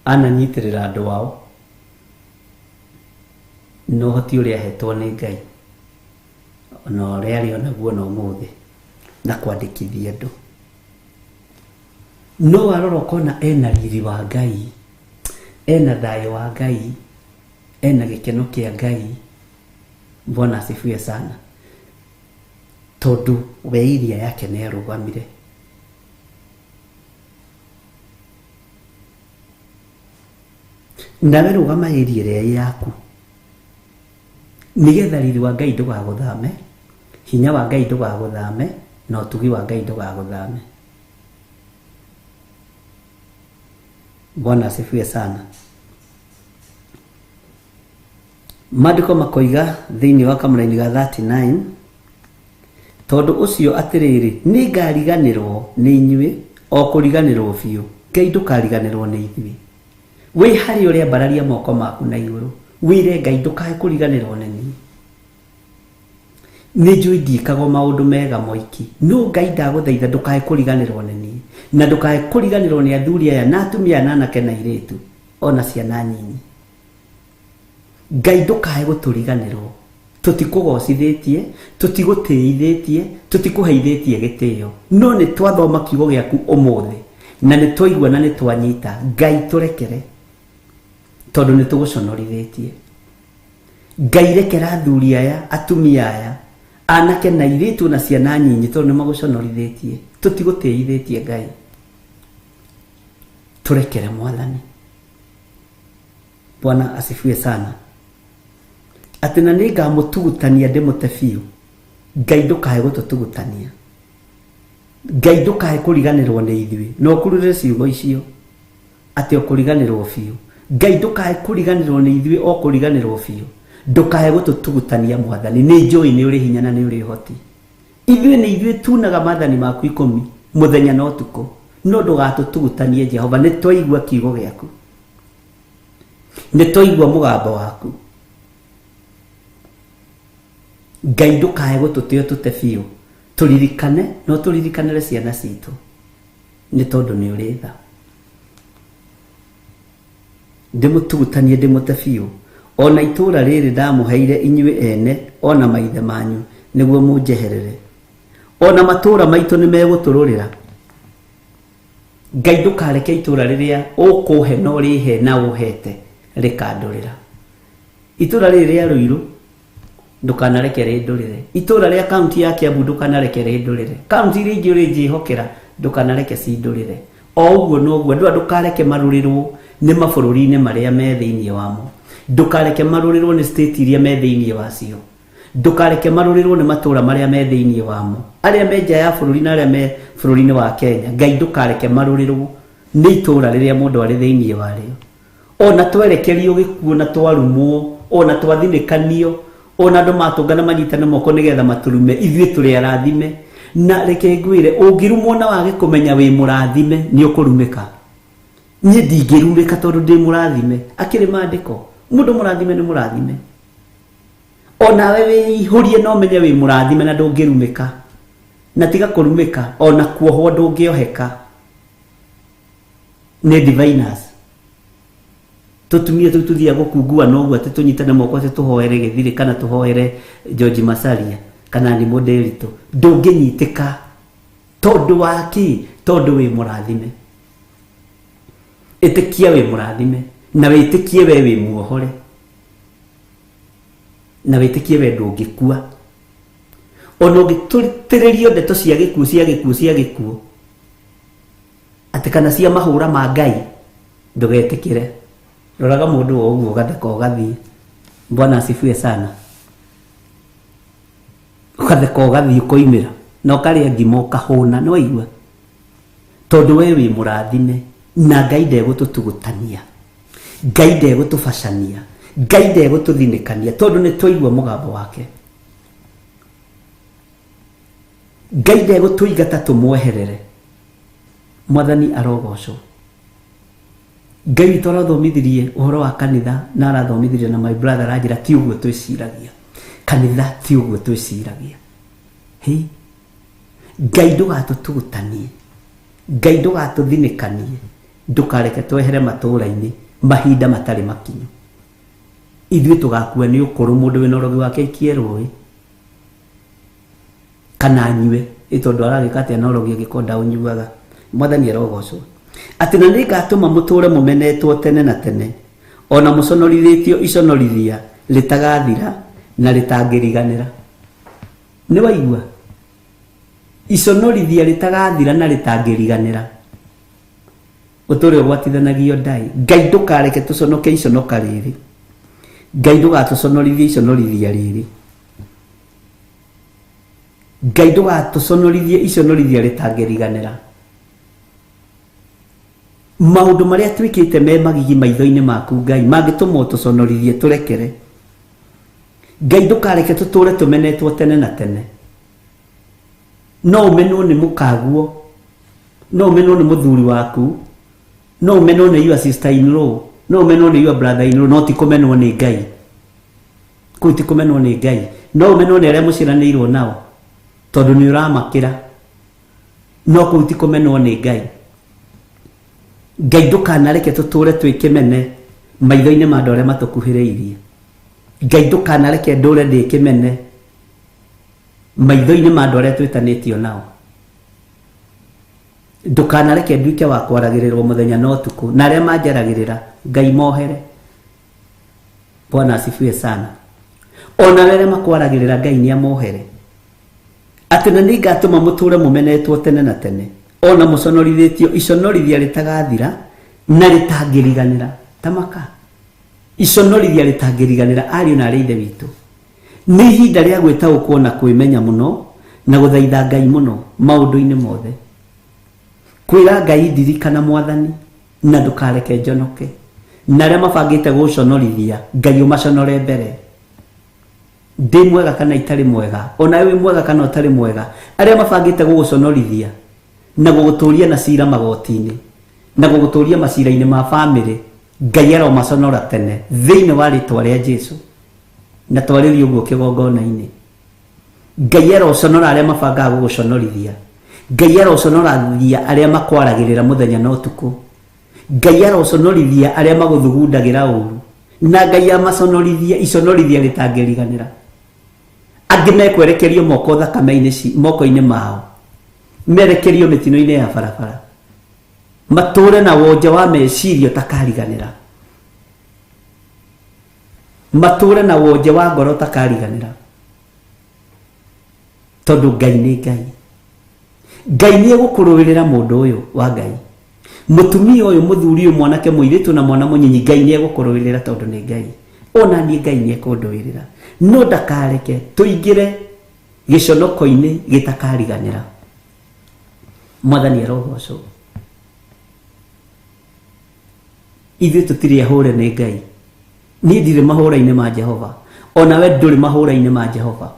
ananyitĩrĩra andũ ao no ũhoti ũrĩa ahetwo nĩ Ngai ona ũrĩa arĩ onaguo na ũmũthĩ na kwandĩkithia andũ. No warora ũkona ena riri wa Ngai, ena thayũ wa Ngai, ena gĩkeno kĩa Ngai. Bwana asifiwe sana. Tondũ we iria yake nĩ arũgamire. Nawe rũgama iria rĩa yaku nĩgetha riri wa Ngai ndũgagũthame, hinya wa Ngai ndũgagũthame, na ũtugi wa Ngai ndũgagũthame. Bwana asifiwe sana. Maandĩko makoiga thĩinĩ wa kamũra-inĩ ga 39 tondũ ũcio atĩrĩrĩ nĩ ngariganĩrwo nĩ inyuĩ o kũriganĩrwo biũ. Ngai ndũkariganĩrwo nĩ ithuĩ. Wĩ harĩ ũrĩa mbararia moko maku na igũrũ wĩre Ngai ndũkae kũriganĩrwo nĩ niĩ. Nĩ njũĩ ndiĩkaga maũndũ mega moiki no Ngai ndagũthaitha ndũkae kũriganĩrwo nĩ niĩ na ndũkae kũriganĩrwo nĩ athuri aya na atumia na anake na airĩtu ona ciana nini. Ngai ndũkae gũtũriganĩrwo. Tũtikũgocithĩtie, tũtigũtĩithĩtie, tũtikũheithĩtie gĩtĩo, no nĩ twathoma kiugo gĩaku ũmũthĩ na nĩ twaigua na nĩ twanyita. Ngai tũrekere tondũ nĩ tũgũconorithĩtie. Ngai rekera athuri aya, atumia aya, anake na airĩtu na ciana nyinyi tondũ nĩ magũconorithĩtie. Tũtigũtĩithĩtie Ngai, tũrekere Mwathani. Bwana asifiwe sana. Atĩ na nĩ ngamũtugutania ndĩmũte biũ. Ngai ndũkae gũtũtugutania. Ngai ndũkae kũriganĩrwo nĩ ithuĩ no kurure ciugo icio atĩ ũkũriganĩrwo biũ. Ngai ndũkae kũriganĩrwo nĩ ithuĩ o kũriganĩrwo biũ. Ndũkae gũtũtugutania Mwathani. Nĩ njũĩ nĩ ũrĩ hinya na nĩ ũrĩ ũhoti. Ithuĩ nĩ ithuĩ tunaga maathani maku 10 mũthenya na ũtukũ no ndũgatũtugutanie Jehova. Nĩ twaigua kiugo gĩaku, nĩ twaigua mũgambo waku. Ngai ndũkae gũtũte tũte biũ. Tũririkane no tũririkanĩre ciana citũ nĩ tondũ nĩ ũrĩ tha. Ndĩmũtugutanie ndĩmũte biũ. Ona itũũra rĩrĩ ndamũheire inyuĩ ene ona maithe manyu nĩguo mũnjeherere. Ona matũũra maitũ nĩ megũtũrũrĩra. Ngai ndũkareke itũũra rĩrĩa ũkũhe na ũrĩhe na ũhete rĩkandũrĩra. Itũũra rĩrĩ rĩa Ruiru ndũkanareke rĩndũrĩre. Itũũra rĩa kaunti ya Kiambu ndũkanareke rĩndũrĩre. Kaunti iria ingĩ ũrĩ njĩhokera ndũkanareke cindũrĩre. O ũguo noguo andũ ndũkareke marũrĩrwo nĩ mabũrũri-inĩ marĩa me thĩinĩ wamo. Ndũkareke marũrĩrwo nĩ state iria me thĩinĩ wacio. Ndũkareke marũrĩrwo nĩ matũũra marĩa me thĩinĩ wamo. Arĩa me nja ya bũrũri na arĩa me bũrũri-inĩ wa Kenya. Ngai ndũkareke marũrĩrwo nĩ itũũra rĩrĩa mũndũ arĩ thĩinĩ warĩo. Ona twerekerio gĩkuũ na twarumwo, ona twathinĩkanio, ona andũ matũngana manyitane moko nĩgetha matũrume, ithuĩ tũrĩ arathime. Na reke ngwĩre ũngĩrumwo na wage kũmenya wĩ mũrathime nĩ ũkũrumĩka. Niĩ ndingĩrumĩka tondũ ndĩ mũrathime. Akĩrĩ maandĩko mũndũ mũrathime nĩ mũrathime. Ona we wĩihũrie no menye wĩ mũrathime na ndũngĩrumĩka. na tiga kurumika ona kuohwo ndungioheka ne diviners tutumie tututhia gukungua nogu ati tunyitane moko ati tuhoere githiri kana tuhoere George Masaria kana ni Modelito ndunginyitika tondu waki tondu wi murathime itikia wi murathime na witikie we wi muohore na witikie we ndungikua ona ungituririo ndeto cia gikuo ati kana cia mahura ma Ngai ndugetikire roraga mundu o uguo gatheka ugathie Bwana asifiwe sana ukatheka ugathie ukoimira na ukaria ngimo kahuna no igua tondu we wi murathime na Ngai ndegututugutania Ngai ndegutubacania Ngai ndegututhinikania tondu ni twaigua mugambo wake Ngai ndegutuigata tumweherere mwathani arogocwo Ngai twarathomithirie uhoro wa kanitha na arathomithirie na my brother ajira ti uguo twiciragia kanitha ti uguo twiciragia hi Ngai ndugatutugutanie Ngai ndugatuthinikanie ndukareke twehere matura-ini mahinda matari makinyu ithuĩ tugakua ni ukuru mundu wina urogi wake ikierwe kana nyue itondu aragika ati anorogia gikonda unyuaga mwathani arogocwo ati na ningatuma muture mumenetwo tene na tene ona muconorithitio iconorithia litagathira na litangiriganira ni waigua iconorithia litagathira na litangiriganira uture ugwatithanagio ndai Ngai ndukareke tuconoke iconoka riri Ngai ndugatuconorithia iconorithia riri Ngai ndugatuconorithie iconorithia ritangiriganira maundu maria twikite me magigi maitho-ini maku Ngai mangituma utuconorithie turekere Ngai ndukareke tuture tumenetwo tene na tene no umenwo ni mukaguo no umenwo ni muthuri waku no umenwo ni your sister in law no umenwo ni your brother in law no ti kumenwo ni Ngai kuti kumenwo ni Ngai no umenwo ni aria muciranirwo nao tondu ni uramakira no kuti kumenwo ni Ngai Ngai ndukanareke tuture twikimene maitho-ini ma andu aria matukuhiriirie Ngai ndukanareke ndure ndikimene maitho-ini ma andu aria twitanitio nao ndukanareke nduike wa kwaragirirwo muthenya na utuku na aria manjaragirira Ngai mohere Bwana asifiwe sana ona aria makwaragirira Ngai ni amohere ati na ningatuma muture mumenetwo tene na tene ona muconorithitio iconorithia litagathira na litangiriganira tamaka iconorithia litangiriganira ari na areithe witu ni ihinda ria gwitaũkwo na kwimenya muno na guthaitha Ngai muno maundu-ini mothe kwira Ngai ndirikana mwathani na ndukareke njonoke na aria mabangite guconorithia Ngai umaconore mbere ndi mwega kana itari mwega ona wi mwega kana utari mwega aria mabangite guguconorithia na guguturia na cira magoti-ini na guguturia macira-ini ma family Ngai aromaconora tene thiini wa ritwa ria Jesu na twaririe uguo kigongona-ini Ngai aroconora aria mabangaga guguconorithia Ngai aroconorathia aria makwaragirira muthenya na utuku Ngai aroconorithia aria maguthugundagira uru na Ngai amaconorithia iconorithia ritangiriganira angi mekwerekerio moko thakame-ini moko-ini mao merekerio mitino-ini ya barabara mature na wonje wa meciria takariganira mature na wonje wa ngoro takariganira tondu Ngai ni Ngai Ngai ni egukurũĩrĩra mundu uyu wa Ngai mutumia uyu muthuri uyu mwanake muiritu na mwana munyinyi Ngai ni egukurũĩrĩra tondu ni Ngai ona ni Ngai ni ekũndũĩrĩra no ndakareke tuingire giconoko-ini gitakariganira mwathani arogocwo ithuĩ tutiri ahure ni Ngai ni ndiri mahura-ini ma Jehova ona we nduri mahura-ini ma Jehova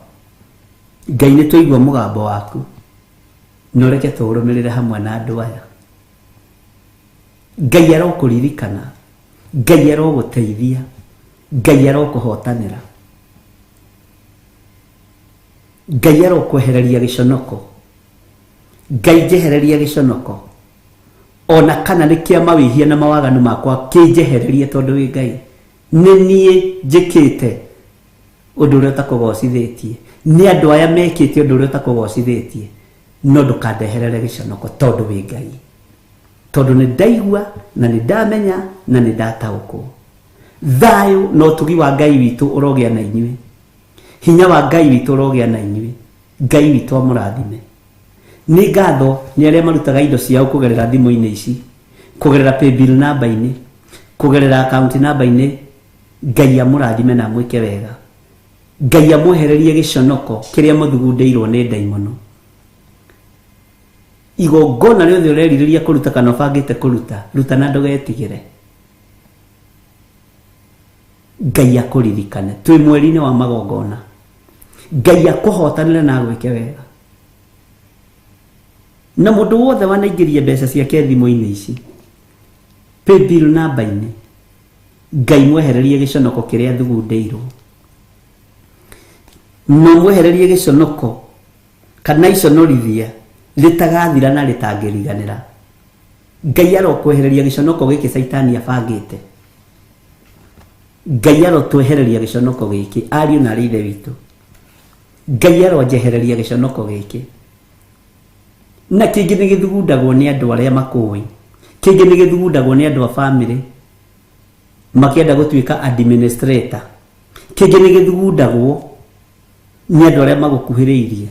Ngai ni tuigua mugambo waku no reke turumirire hamwe na andu aya Ngai arokuririkana Ngai aroguteithia Ngai arokuhotanira Ngai arokwehereria giconoko Ngai njehererie giconoko ona kana nĩ kĩa mawĩhia na mawaganu makwa kĩnjehererie tondũ wĩ Ngai. Nĩ niĩ njĩkĩte ũndũ ũrĩa ũtakũgocithĩtie, nĩ andũ aya mekĩte ũndũ ũrĩa ũtakũgocithĩtie, no ndũkandeherere giconoko tondũ wĩ Ngai, tondũ nĩ ndaigua na nĩ ndamenya na nĩ ndataũkwo. Thayũ na ũtugi wa Ngai witũ ũrogĩa na inyuĩ, hinya wa Ngai witũ ũrogĩa na inyuĩ. Ngai witũ amũrathime. Nĩ ngatho nĩ arĩa marutaga indo ciao kũgerera thimũ-inĩ ici, kũgerera paybill namba-inĩ, kũgerera account namba-inĩ. Ngai amũrathime na mwĩke wega. Ngai amwehererie giconoko kĩrĩa mũthugundĩirwo nĩ ndaimono. Igongona rĩothe ũrerirĩria kũruta kana ũbangĩte kũruta, ruta na ndũgetigĩre. Ngai akũririkane. Twĩ mweri-inĩ wa magongona. Ngai akũhotanĩre na gwĩke wega. Na mũndũ wothe wanaingĩria mbeca ciake thimũ-inĩ ici, paybill namba-inĩ, Ngai mwehererie giconoko kĩrĩa thugundĩirwo. No mwehererie giconoko kana iconorithia rĩtagathira na rĩtangĩriganĩra. Ngai arokwehereria giconoko gĩkĩ Saitani abangĩte. Ngai arotwehereria giconoko gĩkĩ, ariũ na ithe witũ. Ngai aronjehereria giconoko gĩkĩ. Na kĩngĩ nĩ gĩthugundagwo nĩ andũ arĩa makũĩ, kĩngĩ nĩ gĩthugundagwo nĩ andũ a family makĩenda gũtuĩka administrator, kĩngĩ nĩ gĩthugundagwo nĩ andũ arĩa magũkuhĩrĩirie,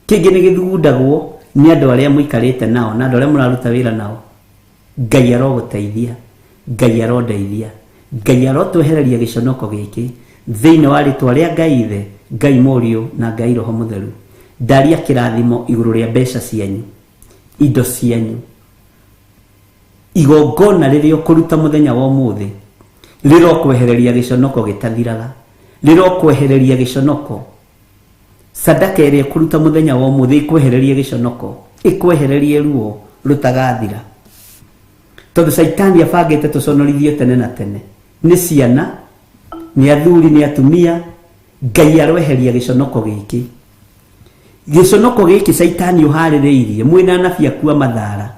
kĩngĩ nĩ gĩthugundagwo nĩ andũ arĩa mũikarĩte nao na andũ arĩa mũraruta wĩra nao. Ngai arogũteithia, Ngai arondeithia, Ngai arotwehereria giconoko gĩkĩ thĩinĩ wa rĩtwa rĩa Ngai Ithe, Ngai Mũriũ na Ngai Roho Mũtheru. Ndaria kĩrathimo igũrũ rĩa mbeca cianyu, indo cianyu. Igongona rĩrĩa ũkũruta mũthenya wa ũmũthĩ rĩrokwehereria giconoko gĩtathiraga, rĩrokwehereria giconoko. Sadaka ĩrĩa ũkũruta mũthenya wa ũmũthĩ ikwehererie giconoko, ikwehererie ruo rutagathira. Tondũ Saitani abangĩte tũconorithio tene na tene. Nĩ ciana, nĩ athuri, nĩ atumia. Ngai aroeheria giconoko gĩkĩ. Giconoko gĩkĩ Saitani ũharĩrĩirie mwĩna anabii akua mathara.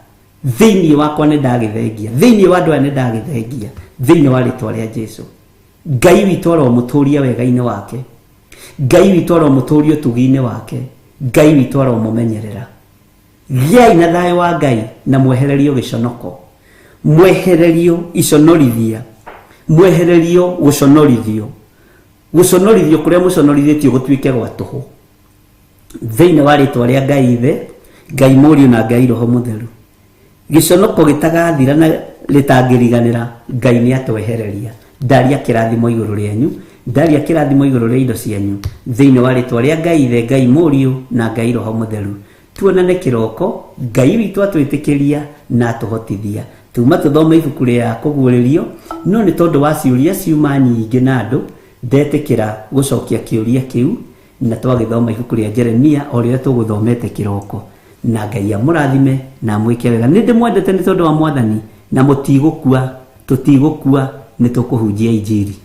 Thĩinĩ wakwa nĩ ndagĩthengia, thĩinĩ wa andũ aya nĩ ndagĩthengia, thĩinĩ wa rĩtwa rĩa Jesũ. Ngai witũ aromũtũria wega-inĩ wake, Ngai witũ aromũtũria ũtugi-inĩ wake, Ngai witũ aromũmenyerera. Gĩai na thayũ wa Ngai na mwehererio giconoko, mwehererio iconorithia, mwehererio gũconorithio, gũconorithio kũrĩa mũconorithĩtio gũtuĩke gwa tũhũ. Thĩinĩ wa rĩtwa rĩa Ngai Ithe, Ngai Mũriũ na Ngai Roho Mũtheru. Giconoko gĩtagathira na rĩtangĩriganĩra, Ngai nĩ atwehereria. Ndaria kĩrathimo igũrũ rĩanyu, ndaria kĩrathimo igũrũ rĩa indo cianyu, thĩinĩ wa rĩtwa rĩa Ngai Ithe, Ngai Mũriũ na Ngai Roho Mũtheru. Tuonane kĩroko, Ngai witũ atwĩtĩkĩria na atũhotithia. Tuma tũthome ibuku rĩa kũguũrĩrio, no nĩ tondũ wa ciũria ciuma nyingĩ na andũ, ndetĩkĩra gũcokia kĩũria kĩu, na twagĩthoma ibuku rĩa Jeremia o rĩrĩa tũgũthomete kĩroko. Na Ngai amũrathime na mwĩke wega. Nĩ ndĩmwendete nĩ tondũ wa Mwathani, na mũtigũkua, tũtigũkua, nĩ tũkũhunjia injiri.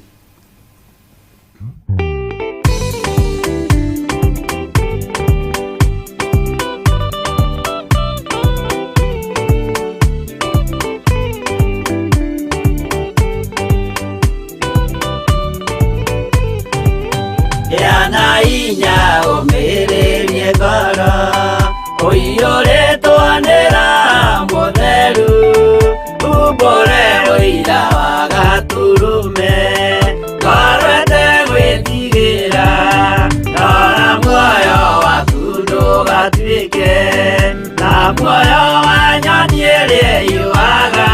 Yana inya ũmĩrĩrie ngoro, ũiyũrĩtwanĩra Mũtheru, umbũre ũira wa Gaturume, ngorwete gwĩtigĩra, rora muoyo waku ndũgatuĩke na muoyo wa nyoni ĩrĩa ĩyũaga,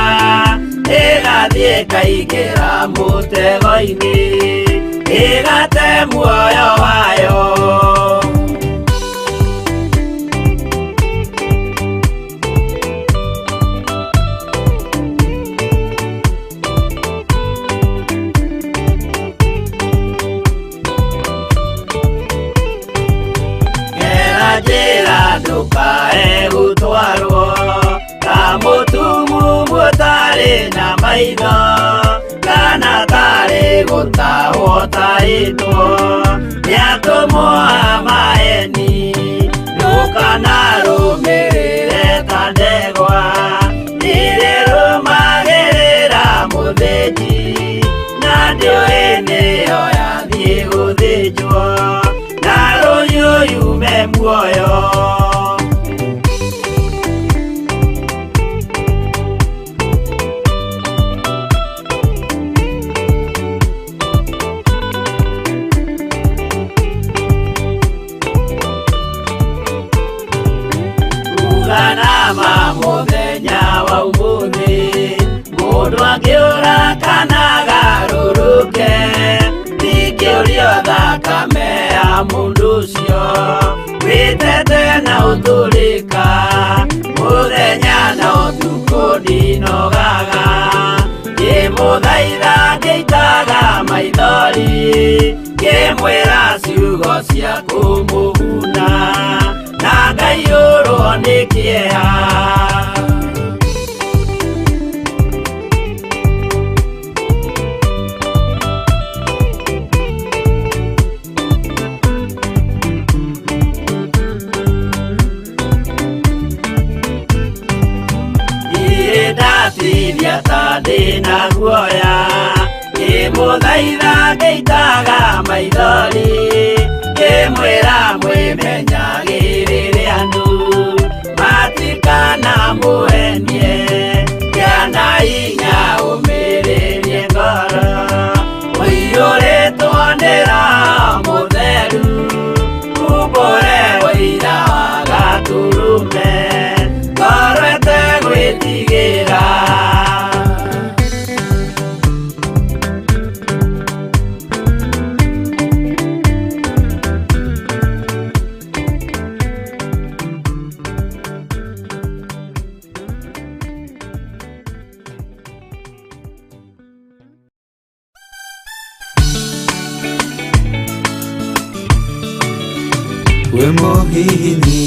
ĩgathiĩ ĩkaingĩra mũtego-inĩ, ĩgate muoyo wayo. Gera njĩra ndũkae gũtwarwo ta mũtumumu ũtarĩ na maitho, kana tarĩ gũtahwo tahĩtwo nĩ atũmwo a maeni. ndũkanarũmĩrĩre ta ndegwa ĩrĩa ĩrũmagĩrĩra mũthĩnji, na ndĩũĩ nĩyo yathiĩ gũthĩnjwo na rũhiũ yume muoyo. Nama mũthenya wa ũmũthĩ mũndũ angĩũra kana agarũrũke, ndingĩũrio thakame ya mũndũ ũcio wĩtete na ũtũrĩka. Mũthenya na ũtukũ ndinogaga, ngĩmũthaitha ngĩitaga maithori, ngĩmwĩra ciugo cia kũmũguna na ngaiyũrwo nĩ kĩeha. Ndatinia ta ndĩna guoya, ngĩmũthaitha ngĩitaga maithori, ngĩmwĩra mwĩmenyagĩrĩre andũ matikana mũhenie, gĩana hinya ũmĩrĩrie ngoro, ũiyũrĩtwo nĩ Roho Mũtheru, umbũre ũira wa Gatũrũme, ngoro ĩtegwĩtigĩra. We mũhihini,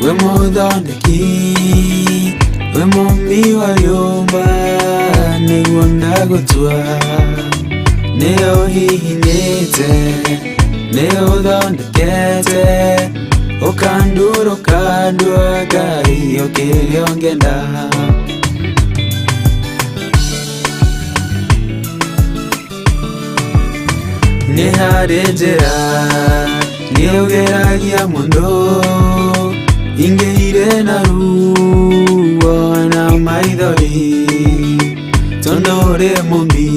we mũthondeki, we mũmbi wa nyũmba, nĩguo ndagũtua. Nĩ ũhihinĩte, nĩ ũthondekete, ũkandũrũka ndua Ngai ũkĩrĩa ũngĩenda. Nĩ harĩ njĩra nĩũgeragia mũndũ, ingĩire na ruo na maithori, tondũ ũrĩ mũmbi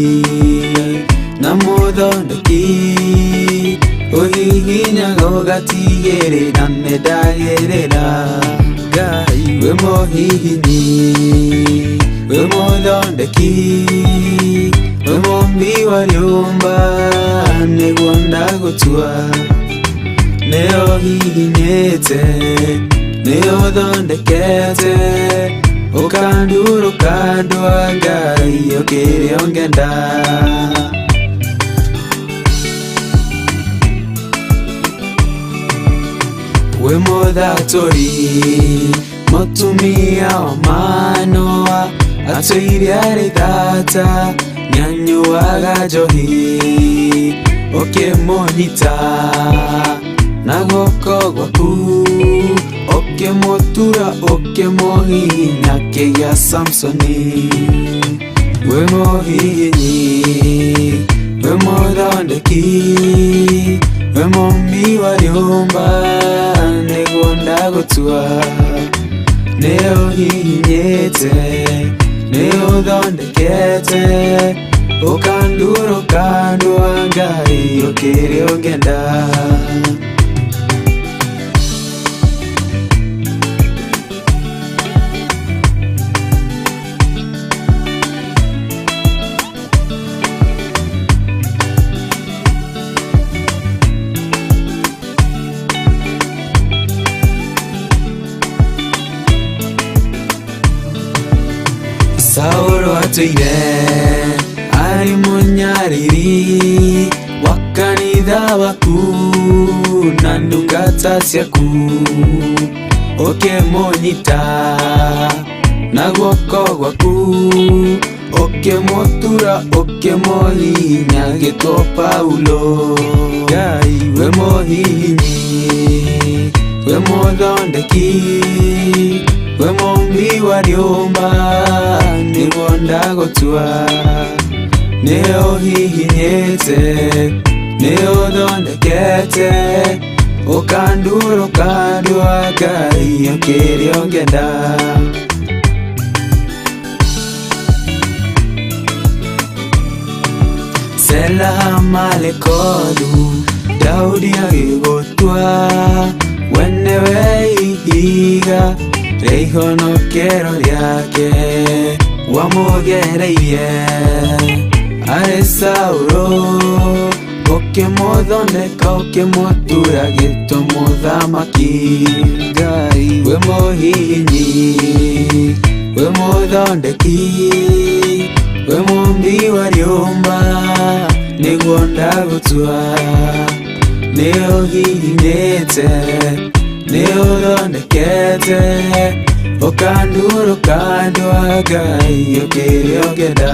na mũthondeki, ũhihinyaga ũgatigĩrĩra nĩndagĩrĩra. Ngai we mũhihini, we mũthondeki, we mũmbi wa nyũmba, nĩguo ndagũtua. Nĩ ũhihinyĩte, nĩ ũthondekete, ũkandũrũka ndua Ngai ũkĩrĩa ũngĩenda. We mũthatũri, mũtumia wa Manoa, atũire arĩ thata, nĩanyuaga njohi, ũkĩmũnyita na guoko gwaku, ũkĩmũtura ũkĩmũhihinya kĩgĩa Samsoni. We mũhihinyi, we mũthondeki, we mũmbi wa nyũmba, nĩguo ndagũtua. Nĩ ũhihinyĩte, nĩ ũthondekete, ũkandũrũka ndua Ngai ũkĩrĩa ũngĩenda. Saũlũ atũire arĩ mũnyariri wa kanitha waku na ndungata ciaku, ũkĩmũnyita na guoko gwaku, ũkĩmũtura ũkĩmũhihinya gĩtwo Paulo. Ngai we mũhihinyi, we muthondeki, we mumbi wa riumba, niguo ndagutua, ni uhihinyite, ni uthondekete, ukandurũka ndua Ngai ũkĩrĩa ũngĩenda. Sela malekodu Daudi agĩgũtua, we nĩwe ihiga rĩa ihonokero rĩake, wamũgereire arĩ Saũlũ, ũkĩmũthondeka ũkĩmũtura gĩtwe mũthamaki. Ngai we mũhihinyi, we mũthondeki, we mumbi wa riumba, niguo ndagutua, ni uhihinyite, ni uthondekete, ukandurũka ndua Ngai ũkĩrĩa ũngĩenda.